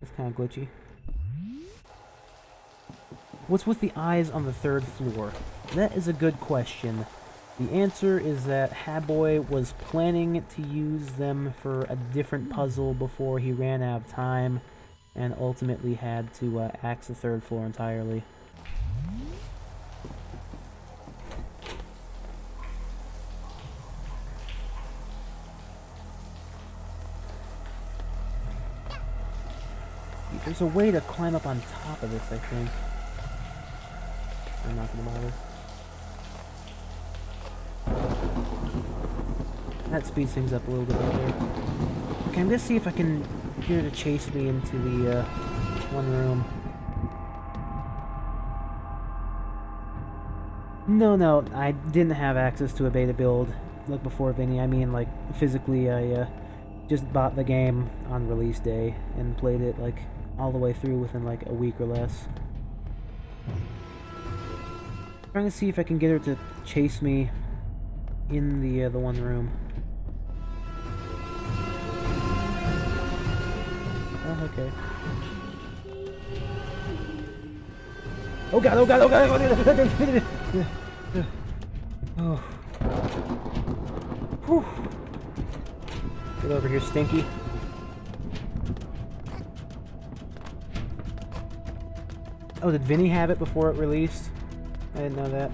It's kind of glitchy. What's with the eyes on the third floor? That is a good question. The answer is that Haboy was planning to use them for a different puzzle before he ran out of time, and ultimately had to axe the third floor entirely. There's a way to climb up on top of this, I think. I'm not gonna bother. That speeds things up a little bit right there. Okay, I'm gonna see if I can get her to chase me into the one room. No, I didn't have access to a beta build like before Vinny. I mean, like, physically, I just bought the game on release day and played it, like, all the way through within like a week or less. Trying to see if I can get her to chase me in the one room. Oh, okay. Oh god, oh god, oh god, oh god! Oh. Whew. Get over here, Stinky. Oh, did Vinny have it before it released? I didn't know that.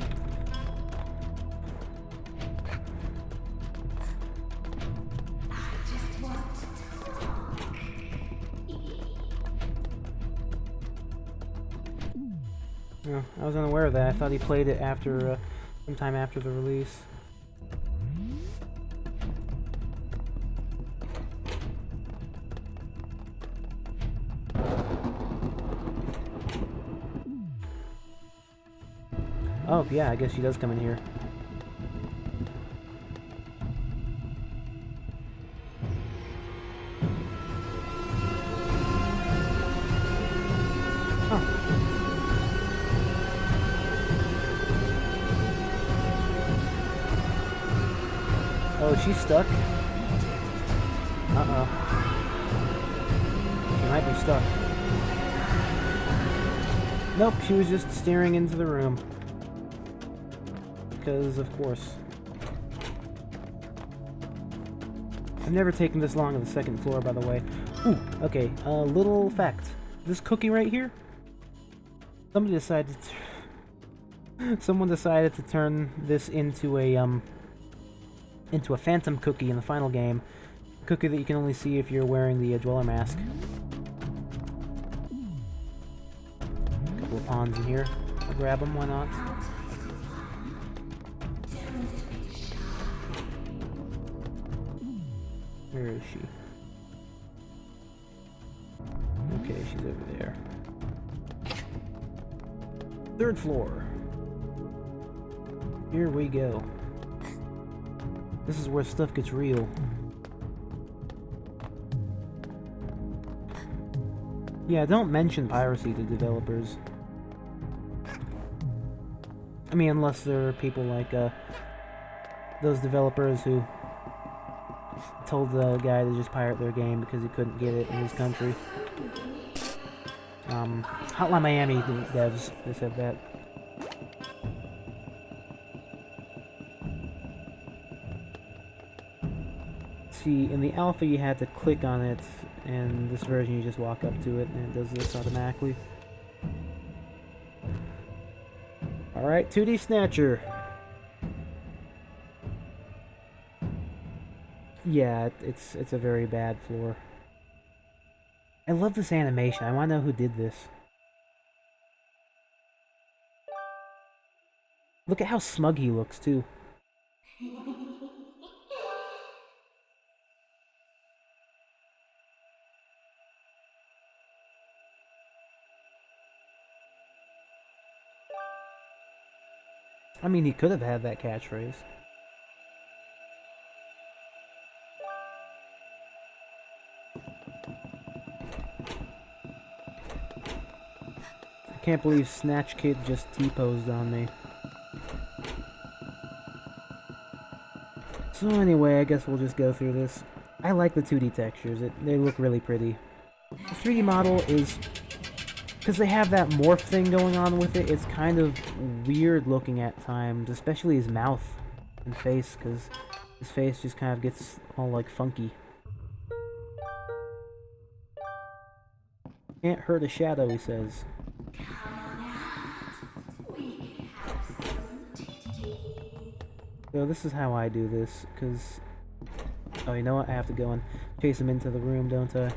No, I was unaware of that. I thought he played it after, sometime after the release. Oh, yeah, I guess she does come in here. Oh. Oh, she's stuck? Uh-oh. She might be stuck. Nope, she was just staring into the room. Because, of course. I've never taken this long on the second floor, by the way. Ooh, okay, little fact. This cookie right here? Someone decided to turn this into a phantom cookie in the final game. A cookie that you can only see if you're wearing the Dweller mask. A couple of pawns in here. I'll grab them, why not? Where is she? Third floor. Here we go. This is where stuff gets real. Yeah, don't mention piracy to developers. I mean, unless there are people like, those developers who told the guy to just pirate their game because he couldn't get it in his country. Hotline Miami devs, they said that. See, in the alpha you had to click on it, and this version you just walk up to it and it does this automatically. Alright, 2D Snatcher. Yeah, it's a very bad floor. I love this animation. I want to know who did this. Look at how smug he looks, too. I mean, he could have had that catchphrase. I can't believe Snatch Kid just T-posed on me. So anyway, I guess we'll just go through this. I like the 2D textures. They look really pretty. The 3D model is... because they have that morph thing going on with it, it's kind of weird looking at times, especially his mouth and face, because his face just kind of gets all, like, funky. Can't hurt a shadow, he says. So this is how I do this, because... oh, you know what? I have to go and chase him into the room, don't I?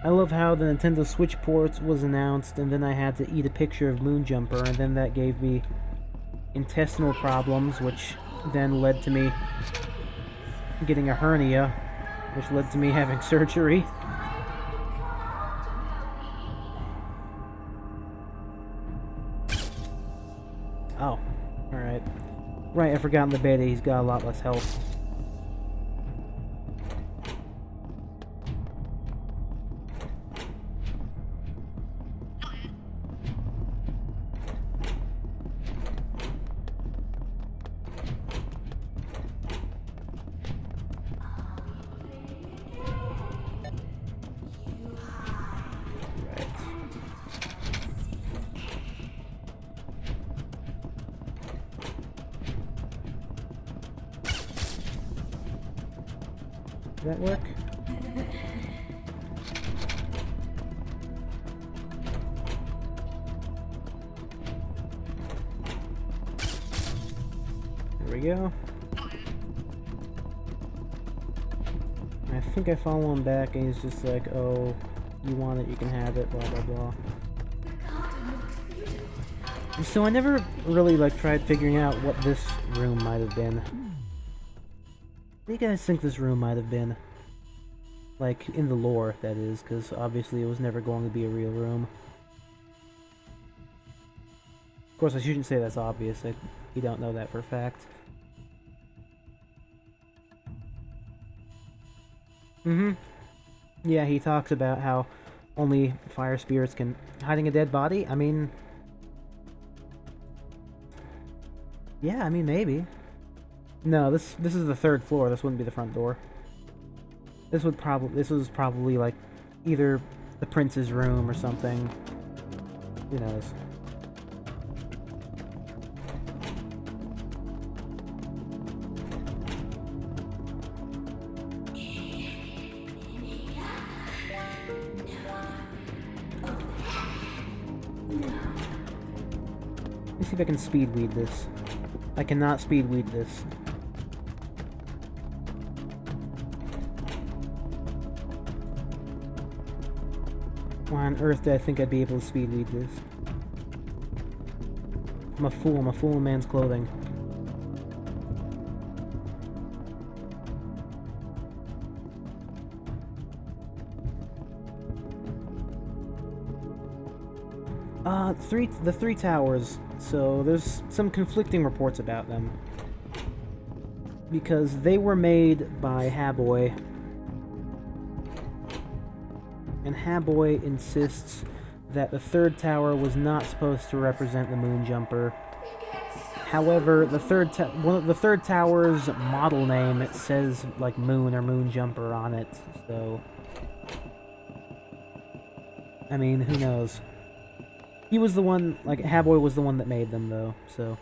I love how the Nintendo Switch port was announced, and then I had to eat a picture of Moonjumper, and then that gave me intestinal problems, which then led to me getting a hernia, which led to me having surgery. Oh, alright. Right, I forgot in the beta he's got a lot less health. Does that work? There we go. I think I follow him back and he's just like, oh, you want it, you can have it, blah blah blah. And so I never really tried figuring out what this room might have been. What do you guys think this room might have been? Like, in the lore, that is, because obviously it was never going to be a real room. Of course, I shouldn't say that's obvious. You don't know that for a fact. Yeah, he talks about how only fire spirits can... hiding a dead body? I mean... yeah, I mean, maybe. No, this is the third floor. This wouldn't be the front door. This was probably like either the prince's room or something. Who knows? Let me see if I can speed weed this. I cannot speed weed this. Why on earth did I think I'd be able to speed weed this? I'm a fool in man's clothing. the three towers. So there's some conflicting reports about them. Because they were made by Haboy. And Haboy insists that the third tower was not supposed to represent the moon jumper. However, the third tower's model name, it says like moon or moon jumper on it, so I mean, who knows? He was the one, like Haboy was the one that made them though, so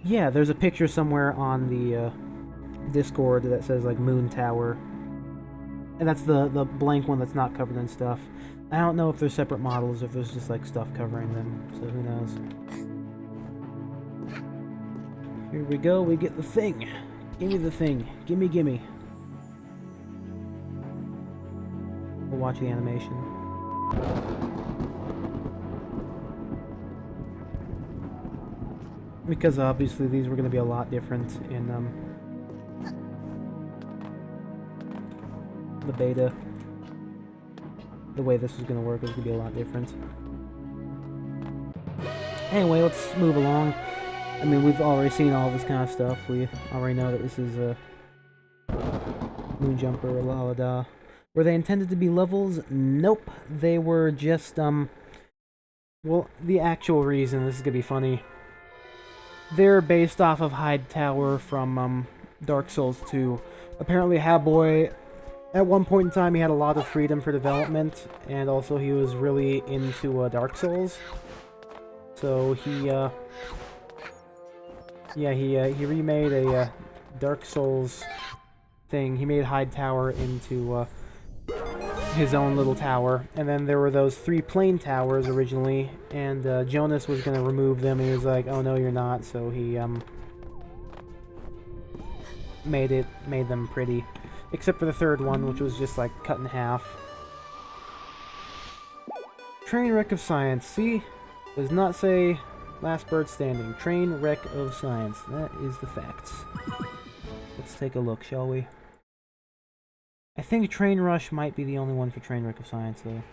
yeah, there's a picture somewhere on the Discord that says like moon tower. And that's the blank one that's not covered in stuff. I don't know if they're separate models, if there's just like stuff covering them, so who knows. Here we go, we get the thing. Gimme the thing. Gimme, gimme. We'll watch the animation. Because obviously these were going to be a lot different in the beta. The way this was going to work was going to be a lot different. Anyway, let's move along. I mean, we've already seen all this kind of stuff. We already know that this is a Moonjumper or La La Da. Were they intended to be levels? Nope. They were just, well, the actual reason, this is going to be funny. They're based off of Hyde Tower from, Dark Souls 2. Apparently, Haboy, at one point in time, he had a lot of freedom for development, and also he was really into Dark Souls. So he remade a Dark Souls thing. He made Hyde Tower into his own little tower, and then there were those 3 plain towers originally, and Jonas was going to remove them, and he was like, "Oh no, you're not." So he made them pretty. Except for the third one, which was just like cut in half. Train wreck of science. See? Does not say last bird standing. Train wreck of science. That is the facts. Let's take a look, shall we? I think Train Rush might be the only one for Train wreck of science, though.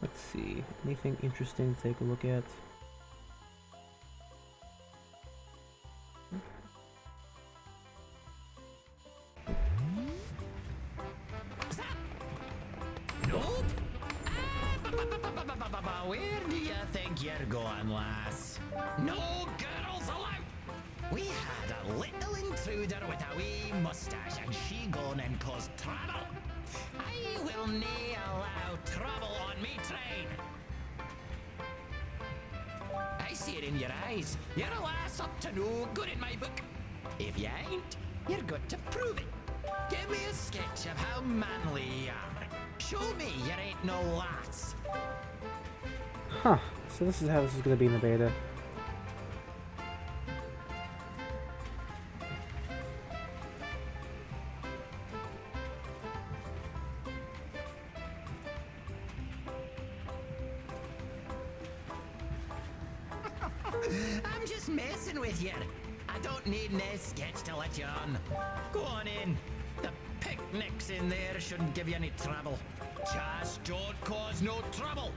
Let's see, anything interesting to take a look at? Nope. Where do you think you're going, lass? No girls allowed. We had a little intruder with a wee mustache, and she gone and caused trouble. I will nae allow trouble on me train. I see it in your eyes. You're a lass up to no good in my book. If you ain't, you're got to prove it. Give me a sketch of how manly you are. Show me you ain't no lass. Huh, so this is how this is going to be in the beta. I'm just messing with you. I don't need no sketch to let you on. Go on in. The picnics in there shouldn't give you any trouble. Just don't cause no trouble.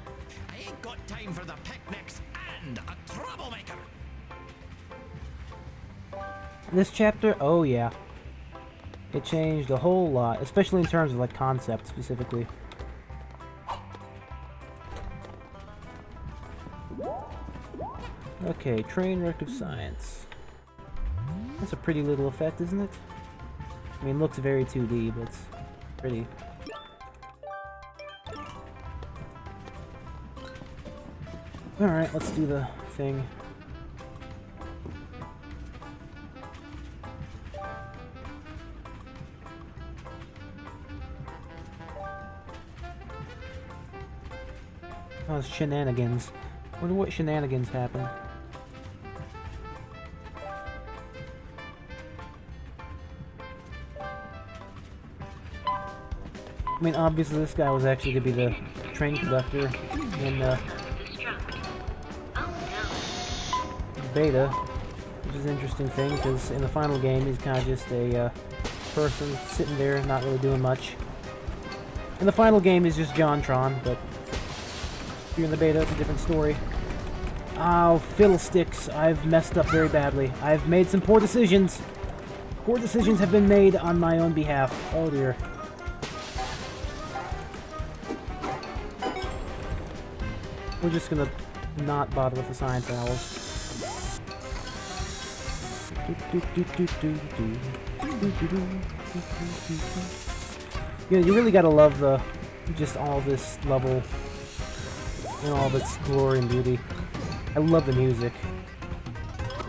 I ain't got time for the picnics and a troublemaker. This chapter, oh yeah. It changed a whole lot, especially in terms of like concept specifically. Okay, train wreck of science. That's a pretty little effect, isn't it? I mean, it looks very 2D, but it's pretty. Alright, let's do the thing. Oh, it's shenanigans. Wonder what shenanigans happened. I mean, obviously this guy was actually going to be the train conductor in beta, which is an interesting thing, because in the final game he's kind of just a person sitting there not really doing much. In the final game he's just JonTron, but if you're in the beta it's a different story. Oh, fiddlesticks, I've messed up very badly. I've made some poor decisions. Poor decisions have been made on my own behalf. Oh dear. We're just gonna not bother with the science owls. Yeah, you really gotta love the just all this level and all of its glory and beauty. I love the music.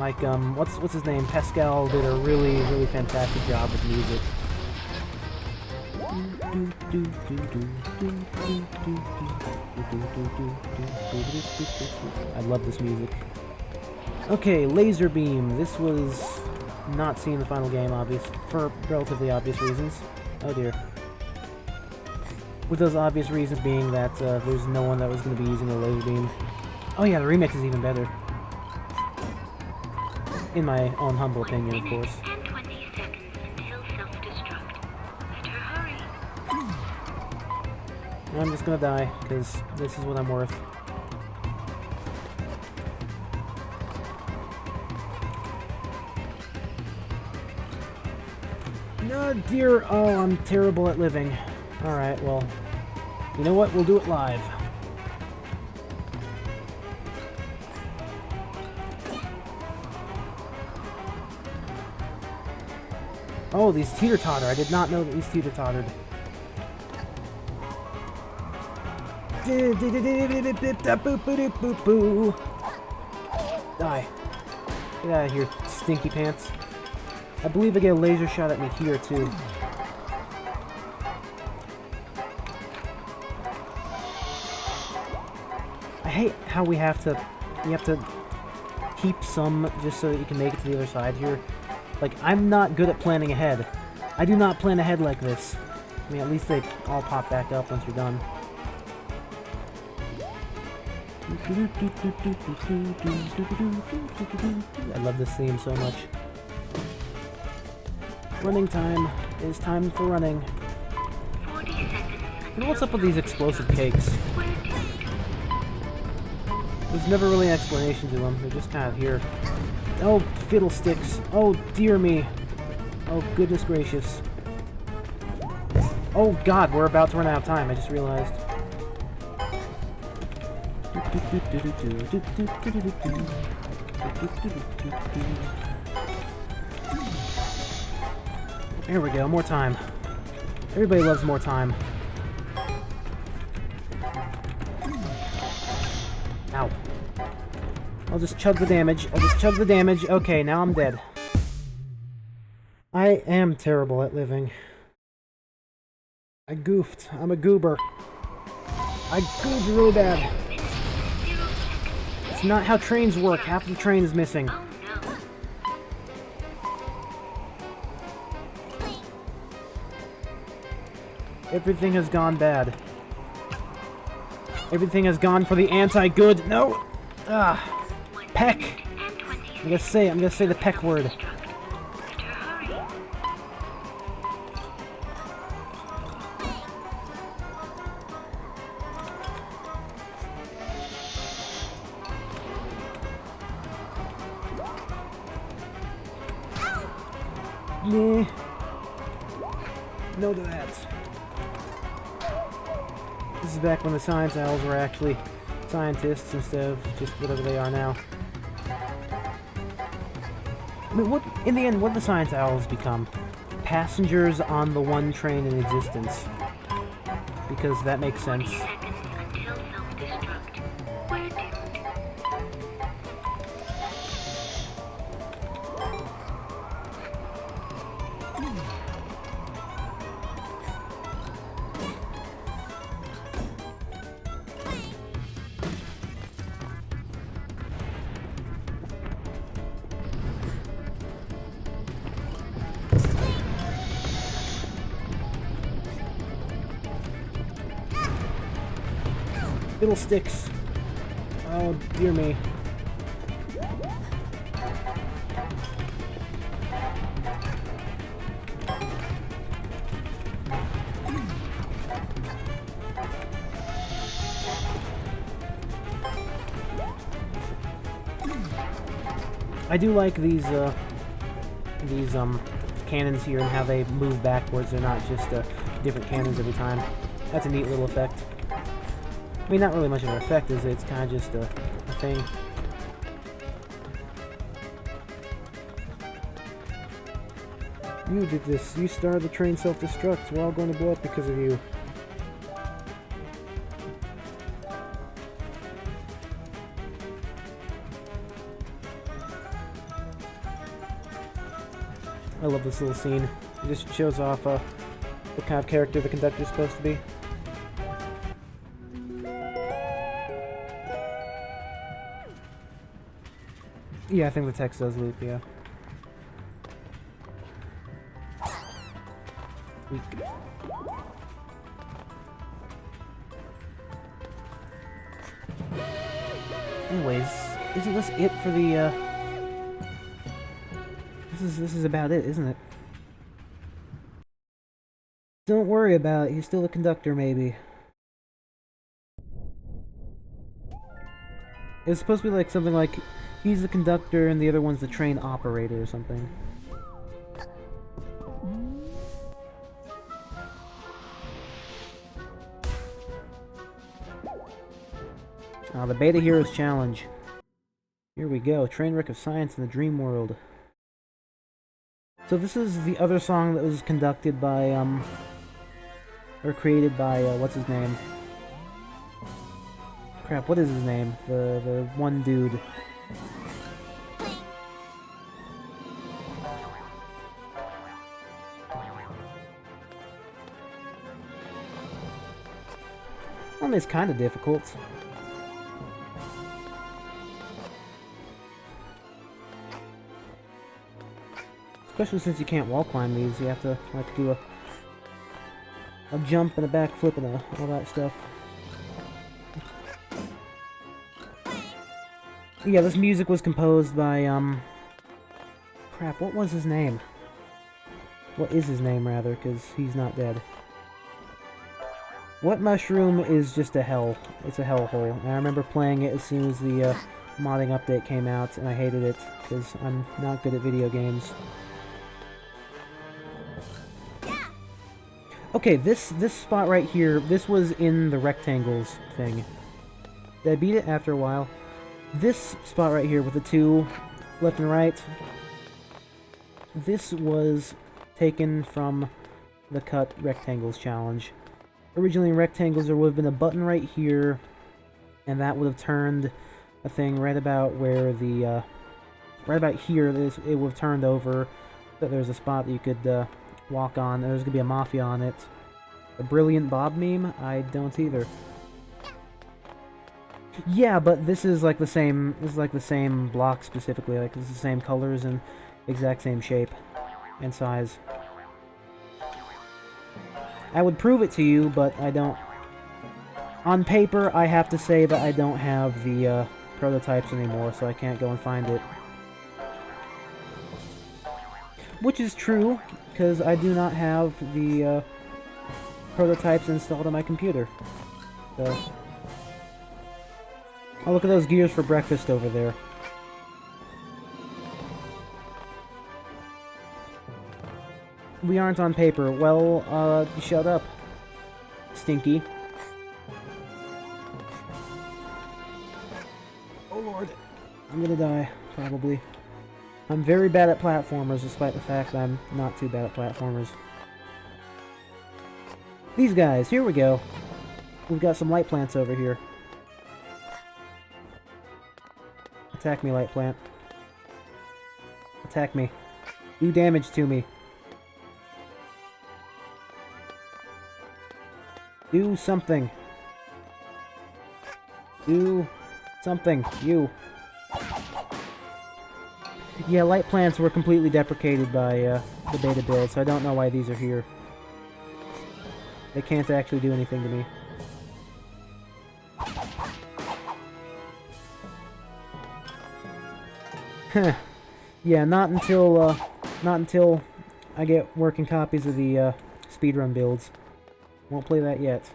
Like what's his name? Pascal did a really fantastic job with music. I love this music. Okay, laser beam. This was not seen in the final game, for relatively obvious reasons. Oh dear. With those obvious reasons being that there's no one that was going to be using a laser beam. Oh yeah, the remix is even better. In my own humble opinion, of course. And 20 seconds until self-destruct. Better hurry. I'm just gonna die, because this is what I'm worth. No, dear. Oh, I'm terrible at living. Alright, well, you know what? We'll do it live. Oh, these teeter-totter. I did not know that these teeter-tottered. Die. Get out of here, stinky pants. I believe I get a laser shot at me here, too. I hate how you have to keep some just so that you can make it to the other side here. Like, I'm not good at planning ahead. I do not plan ahead like this. I mean, at least they all pop back up once you're done. I love this theme so much. Running time. It is time for running. 40 seconds. You know what's up with these explosive cakes? There's never really an explanation to them. They're just kind of here. Oh, fiddlesticks. Oh, dear me. Oh, goodness gracious. Oh, God, we're about to run out of time. I just realized. There we go, more time. Everybody loves more time. Ow. I'll just chug the damage. Okay, now I'm dead. I am terrible at living. I goofed. I'm a goober. I goofed really bad. It's not how trains work. Half the train is missing. Everything has gone bad. Everything has gone for the anti-good. No! Ah! Peck! I'm gonna say the peck word. Meh. No to that. This is back when the science owls were actually scientists instead of just whatever they are now. I mean, in the end, what do the science owls become? Passengers on the one train in existence. Because that makes sense. 40 seconds until self-destruct. We're doomed. Fiddlesticks. Oh, dear me. I do like these cannons here and how they move backwards. They're not just different cannons every time. That's a neat little effect. I mean, not really much of an effect, is it? It's kind of just a thing. You did this. You started the train self-destruct. We're all going to blow up because of you. I love this little scene. It just shows off what kind of character the conductor's supposed to be. Yeah, I think the text does loop, yeah. Weak. Anyways, isn't this it for the, This is about it, isn't it? Don't worry about it, he's still a conductor, maybe. It's supposed to be like something like, he's the conductor and the other one's the train operator or something. The Beta Heroes Challenge. Here we go, train wreck of science in the dream world. So this is the other song that was conducted by, or created by, what's his name? Crap, what is his name? The one dude. One is kind of difficult. Especially since you can't wall climb these, you have to like do a jump and a backflip and all that stuff. Yeah, this music was composed by crap, what was his name? What is his name rather, because he's not dead. What Mushroom is just a hell. It's a hellhole. And I remember playing it as soon as the modding update came out, and I hated it because I'm not good at video games. Okay, this spot right here, this was in the rectangles thing. Did I beat it after a while? This spot right here with the two left and right, this was taken from the Cut Rectangles challenge. Originally in rectangles there would have been a button right here, and that would have turned a thing right about where the, right about here, it would have turned over, but there's a spot that you could walk on. There's gonna be a Mafia on it. A Brilliant Bob meme? I don't either. Yeah, but this is like the same. This is like the same block specifically. Like this is the same colors and exact same shape and size. I would prove it to you, but I don't. On paper, I have to say that I don't have the prototypes anymore, so I can't go and find it. Which is true, because I do not have the prototypes installed on my computer. So. Oh, look at those gears for breakfast over there. We aren't on paper. Well, shut up, Stinky. Oh lord. I'm gonna die, probably. I'm very bad at platformers, despite the fact that I'm not too bad at platformers. These guys, here we go. We've got some light plants over here. Attack me, light plant. Attack me. Do damage to me. Do something. Do something. You. Yeah, light plants were completely deprecated by the beta build, so I don't know why these are here. They can't actually do anything to me. Yeah, not until I get working copies of the speedrun builds. Won't play that yet.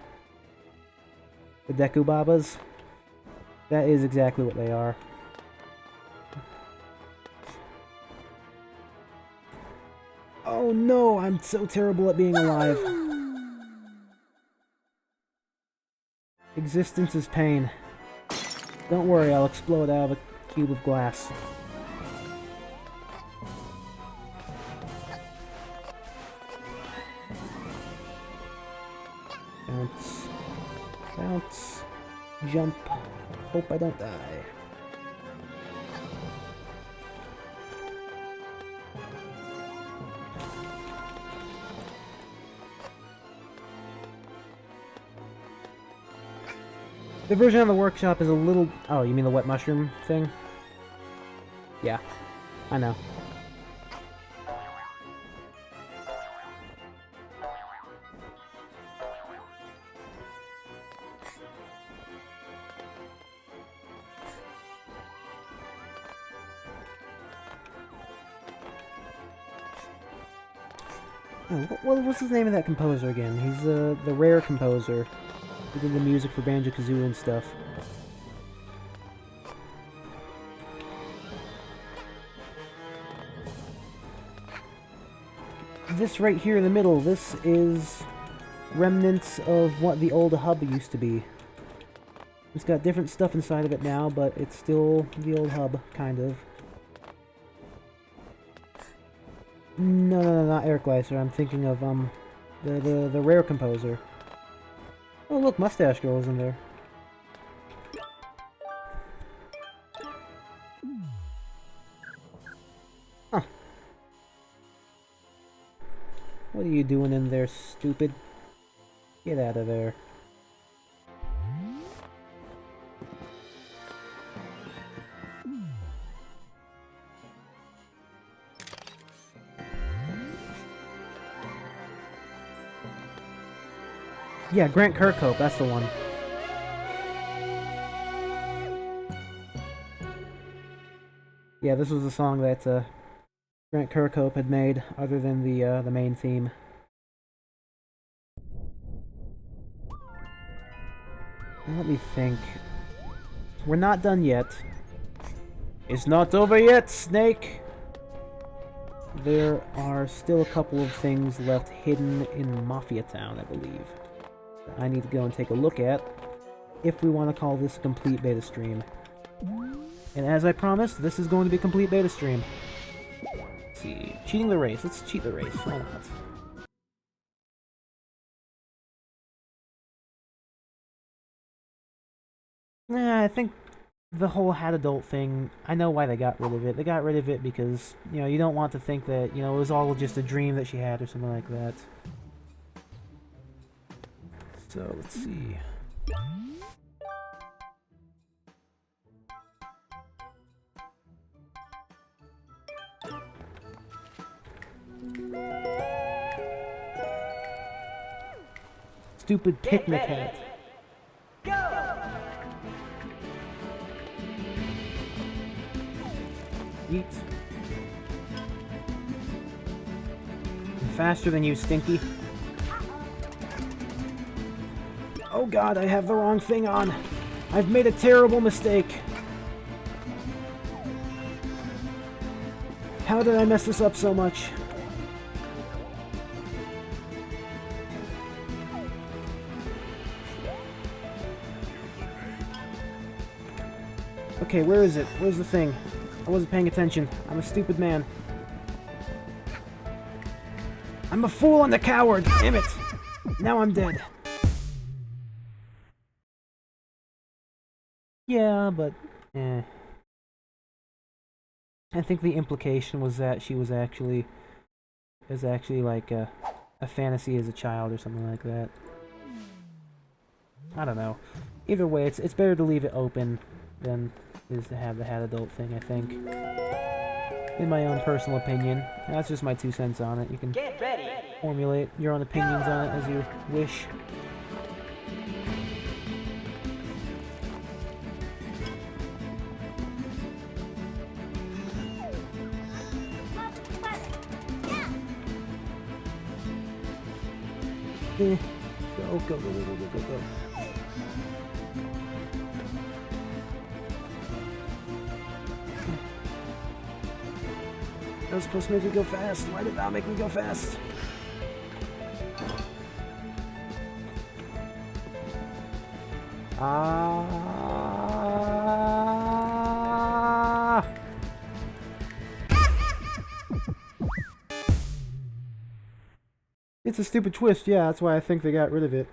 The Deku Babas? That is exactly what they are. Oh no, I'm so terrible at being alive. Existence is pain. Don't worry, I'll explode out of a cube of glass. Bounce. Bounce. Jump. Hope I don't die. The version of the workshop is a little... Oh, you mean the wet mushroom thing? Yeah, I know. Oh, what's his name of that composer again? He's the rare composer. He did the music for Banjo-Kazooie and stuff. This right here in the middle, this is remnants of what the old hub used to be. It's got different stuff inside of it now, but it's still the old hub, kind of. No, not Eric Gleiser. I'm thinking of, the rare composer. Oh, look, Mustache Girl is in there. Huh. What are you doing in there, stupid? Get out of there. Yeah, Grant Kirkhope, that's the one. Yeah, this was a song that Grant Kirkhope had made, other than the main theme. Let me think. We're not done yet. It's not over yet, Snake! There are still a couple of things left hidden in Mafia Town, I believe. I need to go and take a look at if we want to call this a complete beta stream. And as I promised, this is going to be a complete beta stream. Let's see. Cheating the race. Let's cheat the race. Why not? Nah, I think the whole Hat Adult thing, I know why they got rid of it. They got rid of it because, you know, you don't want to think that, you know, it was all just a dream that she had or something like that. So, let's see. Stupid picnic hat. Eat. Faster than you, Stinky. Oh god, I have the wrong thing on. I've made a terrible mistake. How did I mess this up so much? Okay, where is it? Where's the thing? I wasn't paying attention. I'm a stupid man. I'm a fool and a coward! Damn it! Now I'm dead. Yeah, but... I think the implication was that she was actually... like a fantasy as a child or something like that. I don't know. Either way, it's better to leave it open than is to have the Hat Adult thing, I think. In my own personal opinion. That's just my 2 cents on it. You can formulate your own opinions on it as you wish. Go, go, go, go, go, go, go, go. That was supposed to make me go fast. Why did that make me go fast? Ah! It's a stupid twist, yeah, that's why I think they got rid of it.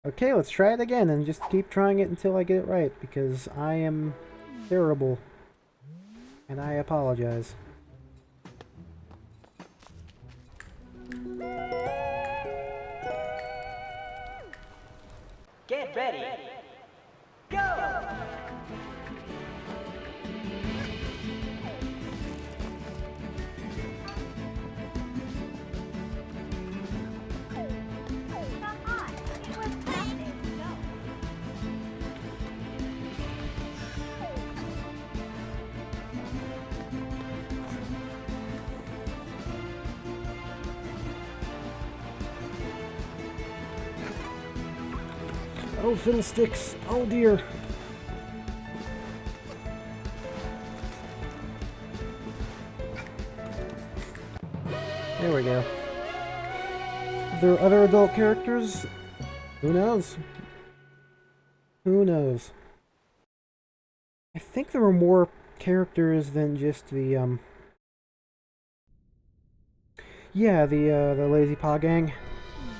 Okay, let's try it again and just keep trying it until I get it right, because I am terrible. And I apologize. Get ready. Go! Oh, fiddlesticks! Oh dear! There we go. Are there other adult characters? Who knows? Who knows? I think there were more characters than just the, yeah, the Lazy Paw Gang.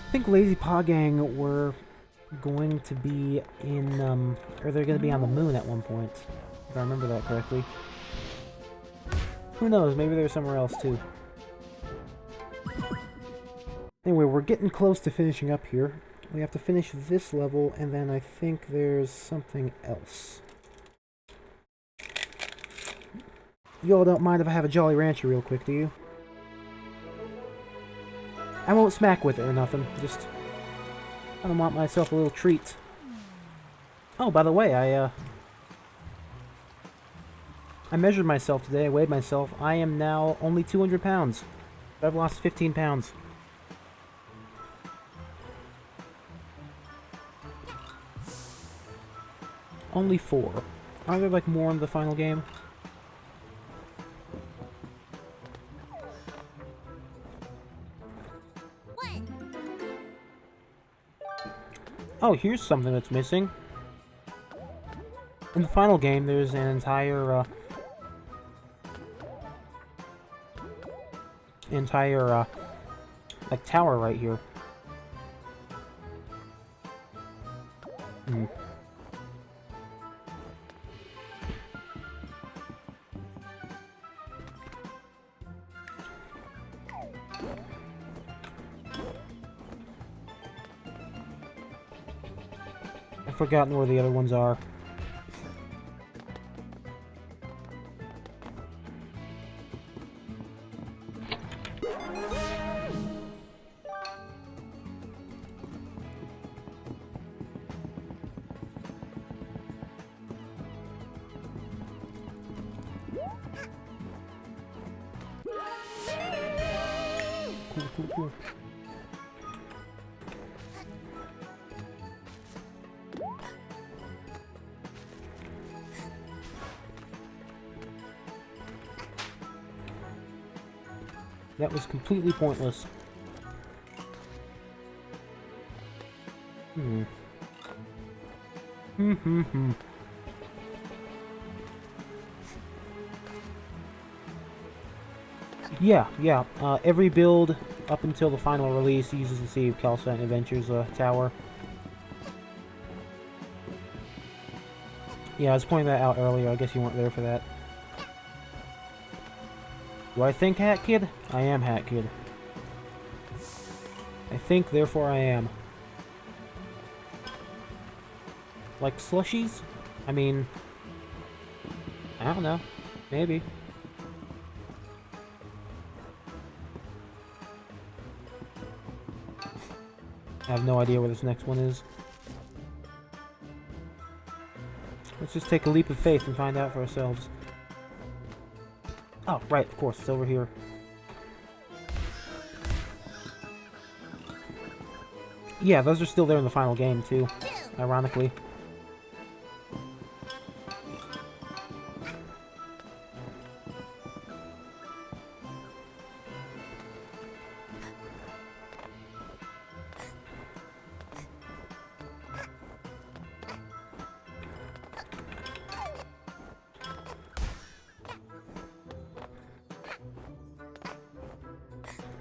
I think Lazy Paw Gang were going to be in, or they're going to be on the moon at one point, if I remember that correctly. Who knows, maybe they're somewhere else too. Anyway, we're getting close to finishing up here. We have to finish this level, and then I think there's something else. You all don't mind if I have a Jolly Rancher real quick, do you? I won't smack with it or nothing, just I want myself a little treat. Oh, by the way, I measured myself today, I weighed myself. I am now only 200 pounds. I've lost 15 pounds. Only 4. Are there, like, more in the final game? Oh, here's something that's missing. In the final game, there's an entire, like, tower right here. I've forgotten where the other ones are. Cool. That was completely pointless. Yeah. Every build up until the final release uses the Sea of Calcite Adventures tower. Yeah, I was pointing that out earlier. I guess you weren't there for that. Do I think Hat Kid? I am Hat Kid. I think, therefore I am. Like slushies? I mean, I don't know. Maybe. I have no idea where this next one is. Let's just take a leap of faith and find out for ourselves. Oh, right, of course, it's over here. Yeah, those are still there in the final game, too, ironically.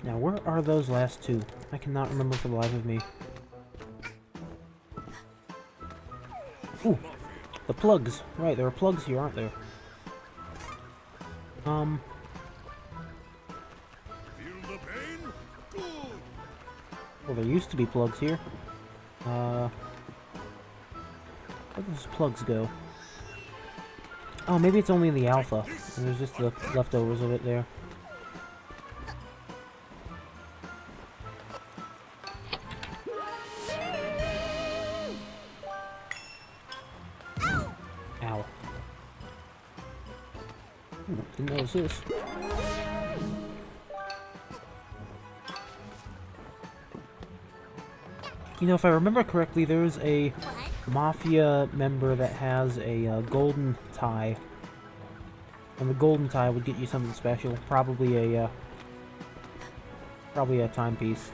Now, where are those last two? I cannot remember for the life of me. Ooh, the plugs. Right, there are plugs here, aren't there? Feel the pain? Good. Well, there used to be plugs here. Where do those plugs go? Oh, maybe it's only in the alpha, and there's just the leftovers of it there. Ow. Didn't notice this. You know, if I remember correctly, there's a Mafia member that has a golden tie. And the golden tie would get you something special. Probably a timepiece.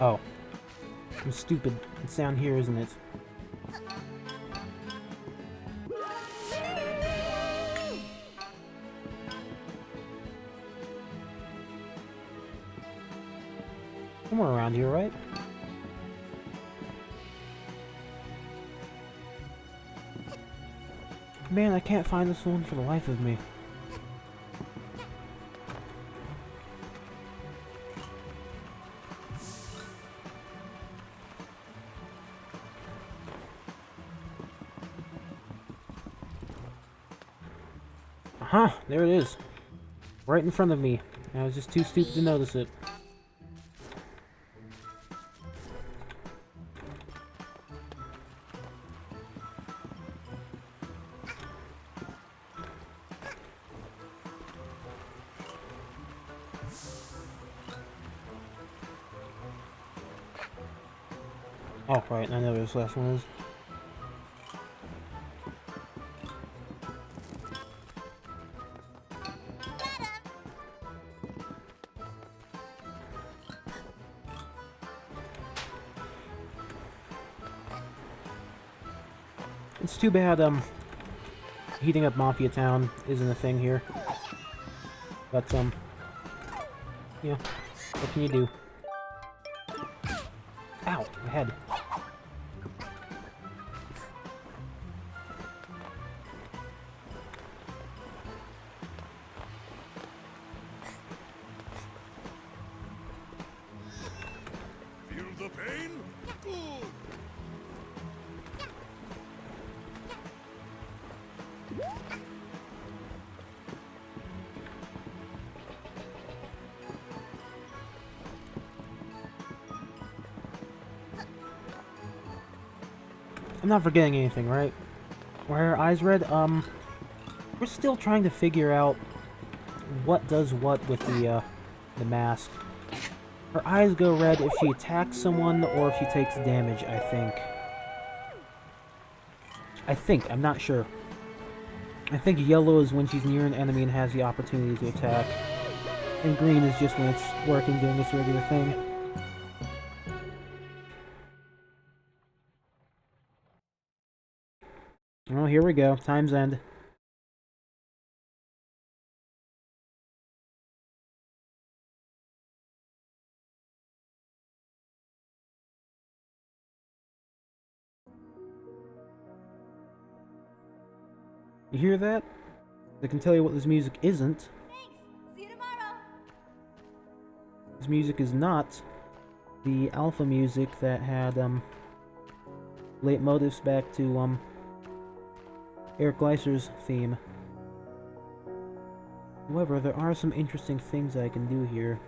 Oh. I'm stupid. It's down here, isn't it? Somewhere around here, right? Man, I can't find this one for the life of me. Aha! There it is. Right in front of me. I was just too stupid to notice it. Oh, right, I know where this last one is. It's too bad, heating up Mafia Town isn't a thing here. But, yeah, what can you do? Ow, my head. Feel the pain? Good. I'm not forgetting anything, right? Why are her eyes red? We're still trying to figure out what does what with the mask. Her eyes go red if she attacks someone or if she takes damage, I think. I'm not sure. I think yellow is when she's near an enemy and has the opportunity to attack. And green is just when it's working, doing its regular thing. Oh, here we go. Time's end. You hear that? I can tell you what this music isn't. Thanks. See you tomorrow. This music is not the alpha music that had leitmotifs back to Eric Gleiser's theme. However, there are some interesting things I can do here.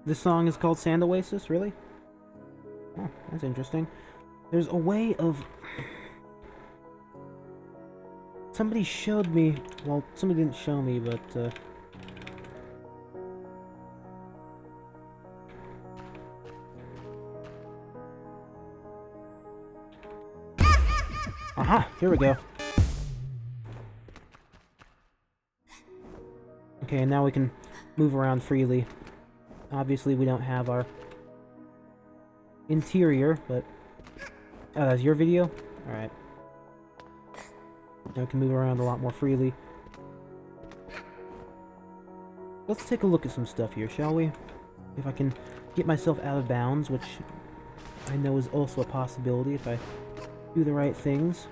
This song is called Sand Oasis, really? Oh, that's interesting. There's a way of... Somebody showed me... Well, somebody didn't show me, but... Aha! Here we go. Okay, and now we can move around freely. Obviously, we don't have our interior, but... Oh, that's your video? Alright. Now we can move around a lot more freely. Let's take a look at some stuff here, shall we? If I can get myself out of bounds, which I know is also a possibility if I do the right things.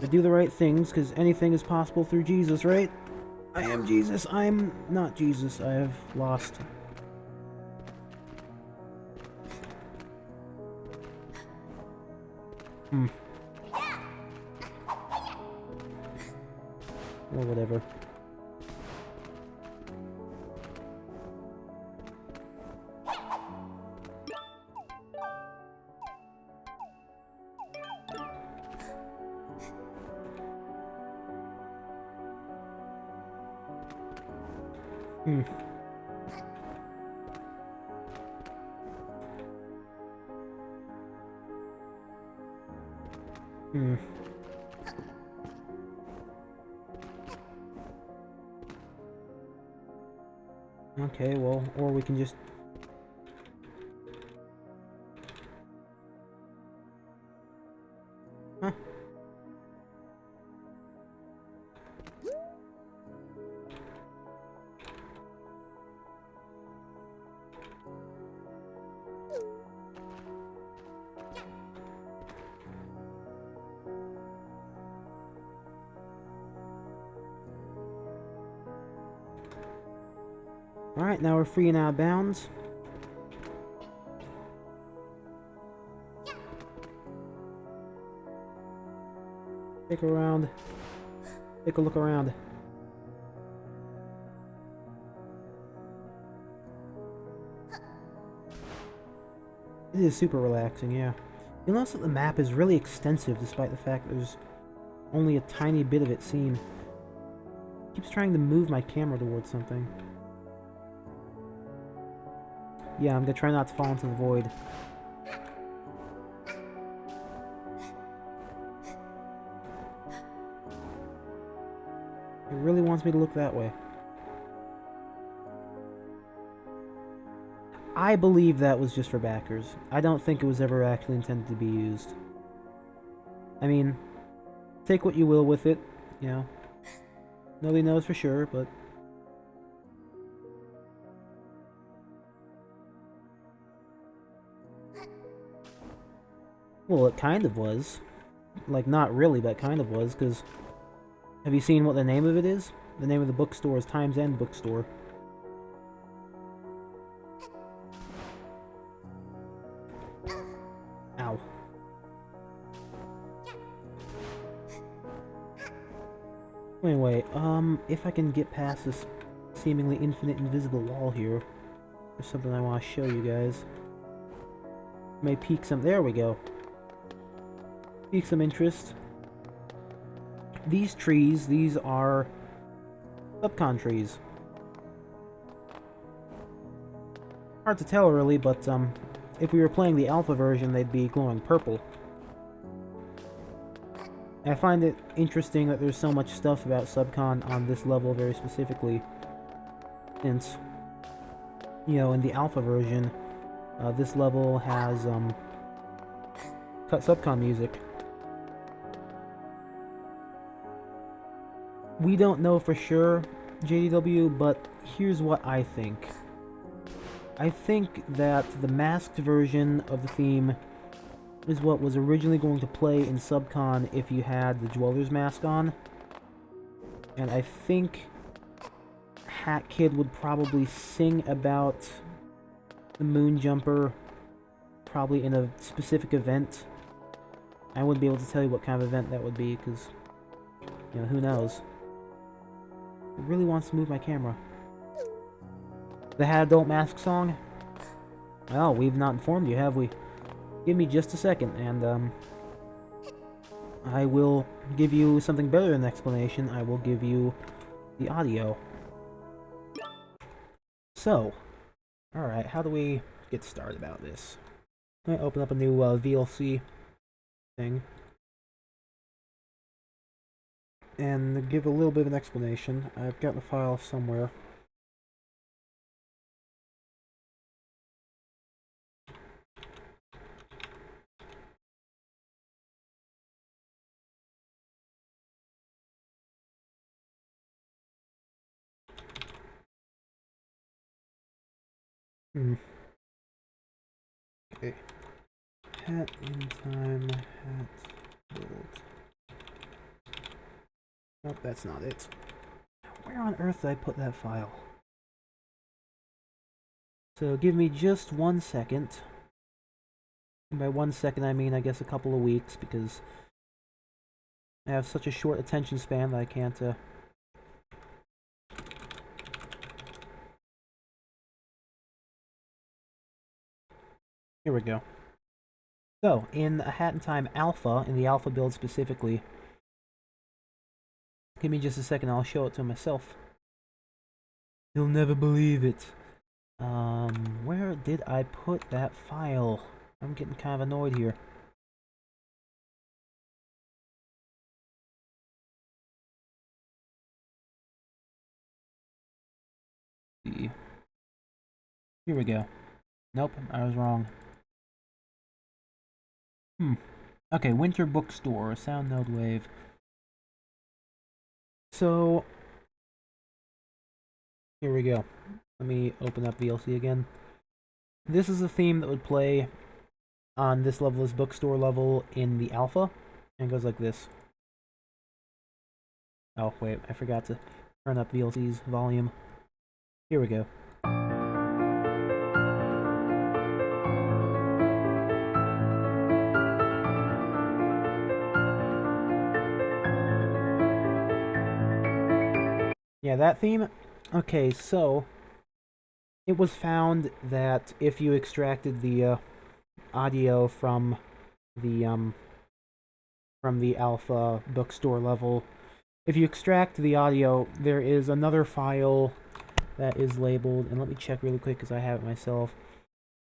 I do the right things, because anything is possible through Jesus, right? I am Jesus. I'm not Jesus. I have lost. Or whatever. Okay, well, or we can just... Huh. Alright, now we're free and out of bounds. Take a round. Take a look around. It is super relaxing, yeah. You'll notice that the map is really extensive despite the fact that there's only a tiny bit of it seen. It keeps trying to move my camera towards something. Yeah, I'm gonna try not to fall into the void. It really wants me to look that way. I believe that was just for backers. I don't think it was ever actually intended to be used. I mean, take what you will with it, you know. Nobody knows for sure, but... Well, it kind of was. Like, not really, but it kind of was, because... Have you seen what the name of it is? The name of the bookstore is Times End Bookstore. Ow. Anyway, if I can get past this seemingly infinite invisible wall here, there's something I want to show you guys. May pique some... There we go. Pique some interest. These trees, these are subcon trees. Hard to tell really, but if we were playing the alpha version, they'd be glowing purple. And I find it interesting that there's so much stuff about subcon on this level very specifically, since, you know, in the alpha version, this level has cut subcon music. We don't know for sure, JDW, but here's what I think. I think that the masked version of the theme is what was originally going to play in Subcon if you had the Dweller's mask on. And I think Hat Kid would probably sing about the Moon Jumper, probably in a specific event. I wouldn't be able to tell you what kind of event that would be, because, you know, who knows. It really wants to move my camera. The Hat Adult Mask song? Well, we've not informed you, have we? Give me just a second, and, I will give you something better than an explanation. I will give you the audio. So, alright, how do we get started about this? I'm gonna open up a new VLC thing and give a little bit of an explanation. I've got the file somewhere. Okay. Hat in time, hat build. Nope, that's not it. Where on earth did I put that file? So give me just 1 second. And by 1 second I mean I guess a couple of weeks, because I have such a short attention span that I can't Here we go. So, in A Hat in Time Alpha, in the Alpha build specifically, give me just a second, I'll show it to myself. You'll never believe it. Where did I put that file? I'm getting kind of annoyed here. Here we go. Nope, I was wrong. Okay, Winter Bookstore, Sound Node Wave. So, here we go. Let me open up VLC again. This is a theme that would play on this level, this bookstore level in the alpha, and it goes like this. Oh, wait, I forgot to turn up VLC's volume. Here we go. Yeah, that theme? Okay, so it was found that if you extracted the audio from the alpha bookstore level, if you extract the audio, there is another file that is labeled, and let me check really quick because I have it myself.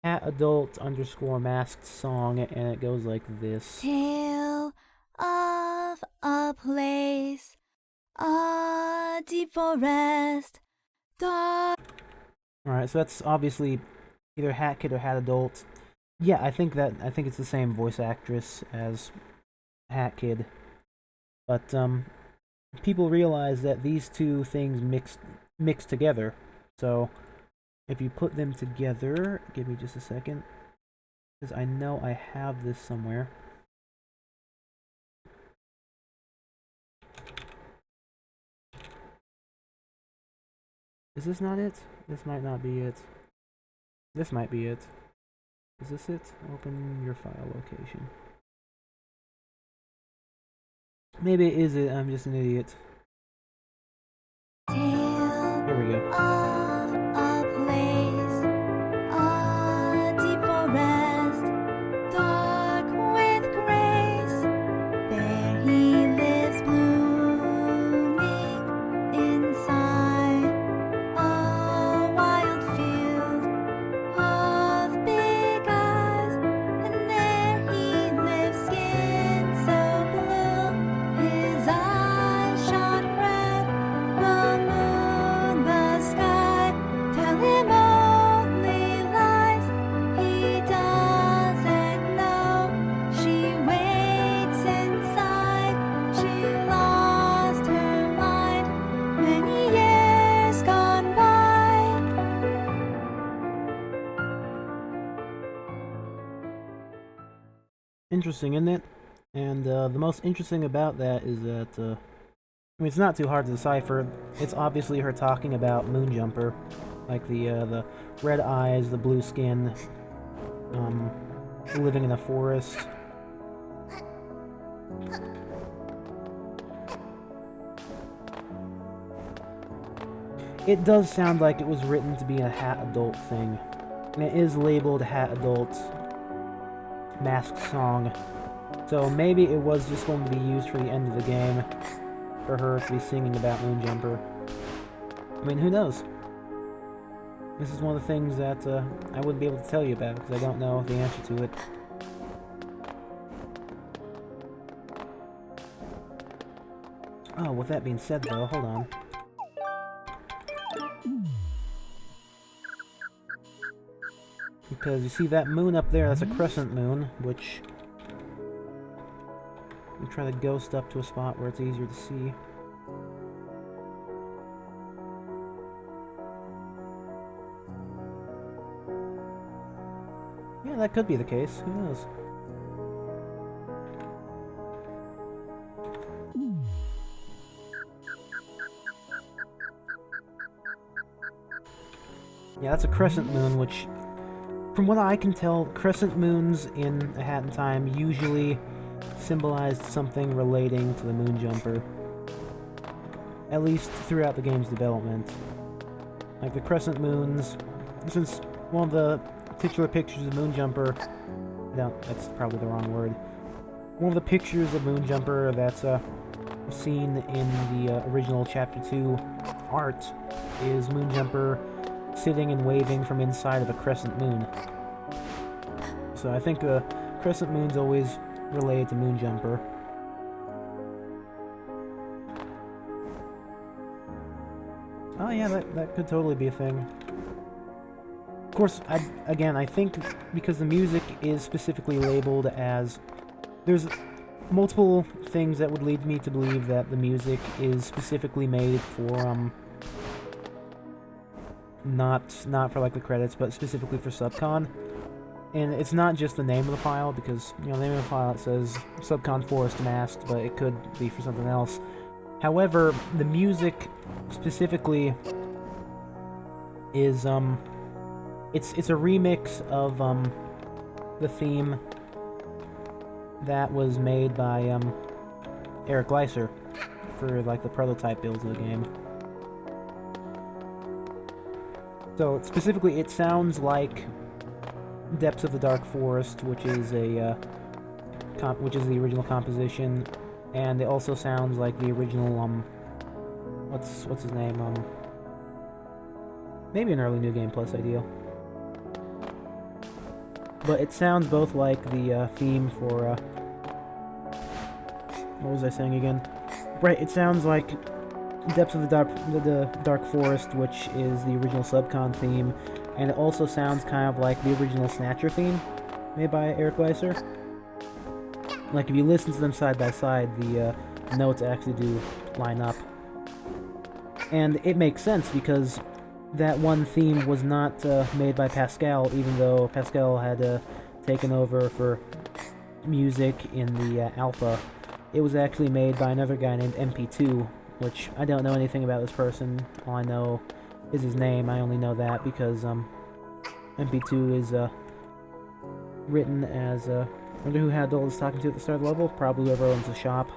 Hat adult underscore masked song, and it goes like this. Tale of a place, a deep forest, dark. Alright, so that's obviously either Hat Kid or Hat Adult. Yeah, I think it's the same voice actress as Hat Kid. But people realize that these two things mix together. So if you put them together, give me just a second, because I know I have this somewhere. Is this not it? This might not be it. This might be it. Is this it? Open your file location. Maybe it is it. I'm just an idiot. Here we go. Of a place, a deep forest, dark with grace. There he lives blooming inside a wild field of big eyes. And there he lives, skin so blue, his eyes shone red, the moon, the sky. interesting, isn't it? And the most interesting about that is that, I mean, it's not too hard to decipher. It's obviously her talking about Moonjumper. Like the red eyes, the blue skin, living in a forest. It does sound like it was written to be a Hat Adult thing. And it is labeled Hat Adult Masked Song. So maybe it was just going to be used for the end of the game for her to be singing about Moonjumper. I mean, who knows? This is one of the things that I wouldn't be able to tell you about because I don't know the answer to it. Oh, with that being said though, hold on. Because you see that moon up there, that's a crescent moon, which... we try to ghost up to a spot where it's easier to see. Yeah, that could be the case. Who knows? Yeah, that's a crescent moon, which... from what I can tell, crescent moons in A Hat in Time usually symbolized something relating to the Moonjumper. At least throughout the game's development. Like the crescent moons, since one of the titular pictures of Moonjumper... no, that's probably the wrong word. One of the pictures of Moonjumper that's seen in the original Chapter 2 art is Moonjumper sitting and waving from inside of a crescent moon. So I think crescent moon's always related to Moonjumper. Oh yeah, that could totally be a thing. Of course, I think because the music is specifically labeled as... there's multiple things that would lead me to believe that the music is specifically made for, not for like the credits, but specifically for Subcon. And it's not just the name of the file, because, you know, the name of the file, it says Subcon Forest Masked, but it could be for something else. However, the music specifically is, it's a remix of, the theme that was made by, Eric Gleiser for, like, the prototype builds of the game. So, specifically, it sounds like Depths of the Dark Forest, which is a, which is the original composition, and it also sounds like the original, what's his name, maybe an early New Game Plus ideal. But it sounds both like the, theme for, what was I saying again? Right, it sounds like Depths of the Dark Forest, which is the original Subcon theme, and it also sounds kind of like the original Snatcher theme, made by Eric Gleiser. Like, if you listen to them side by side, the notes actually do line up. And it makes sense, because that one theme was not made by Pascal, even though Pascal had taken over for music in the alpha. It was actually made by another guy named MP2, which I don't know anything about this person. All I know is his name. I only know that because MP2 is written as I wonder who Hadol was talking to at the start of the level. Probably whoever owns the shop.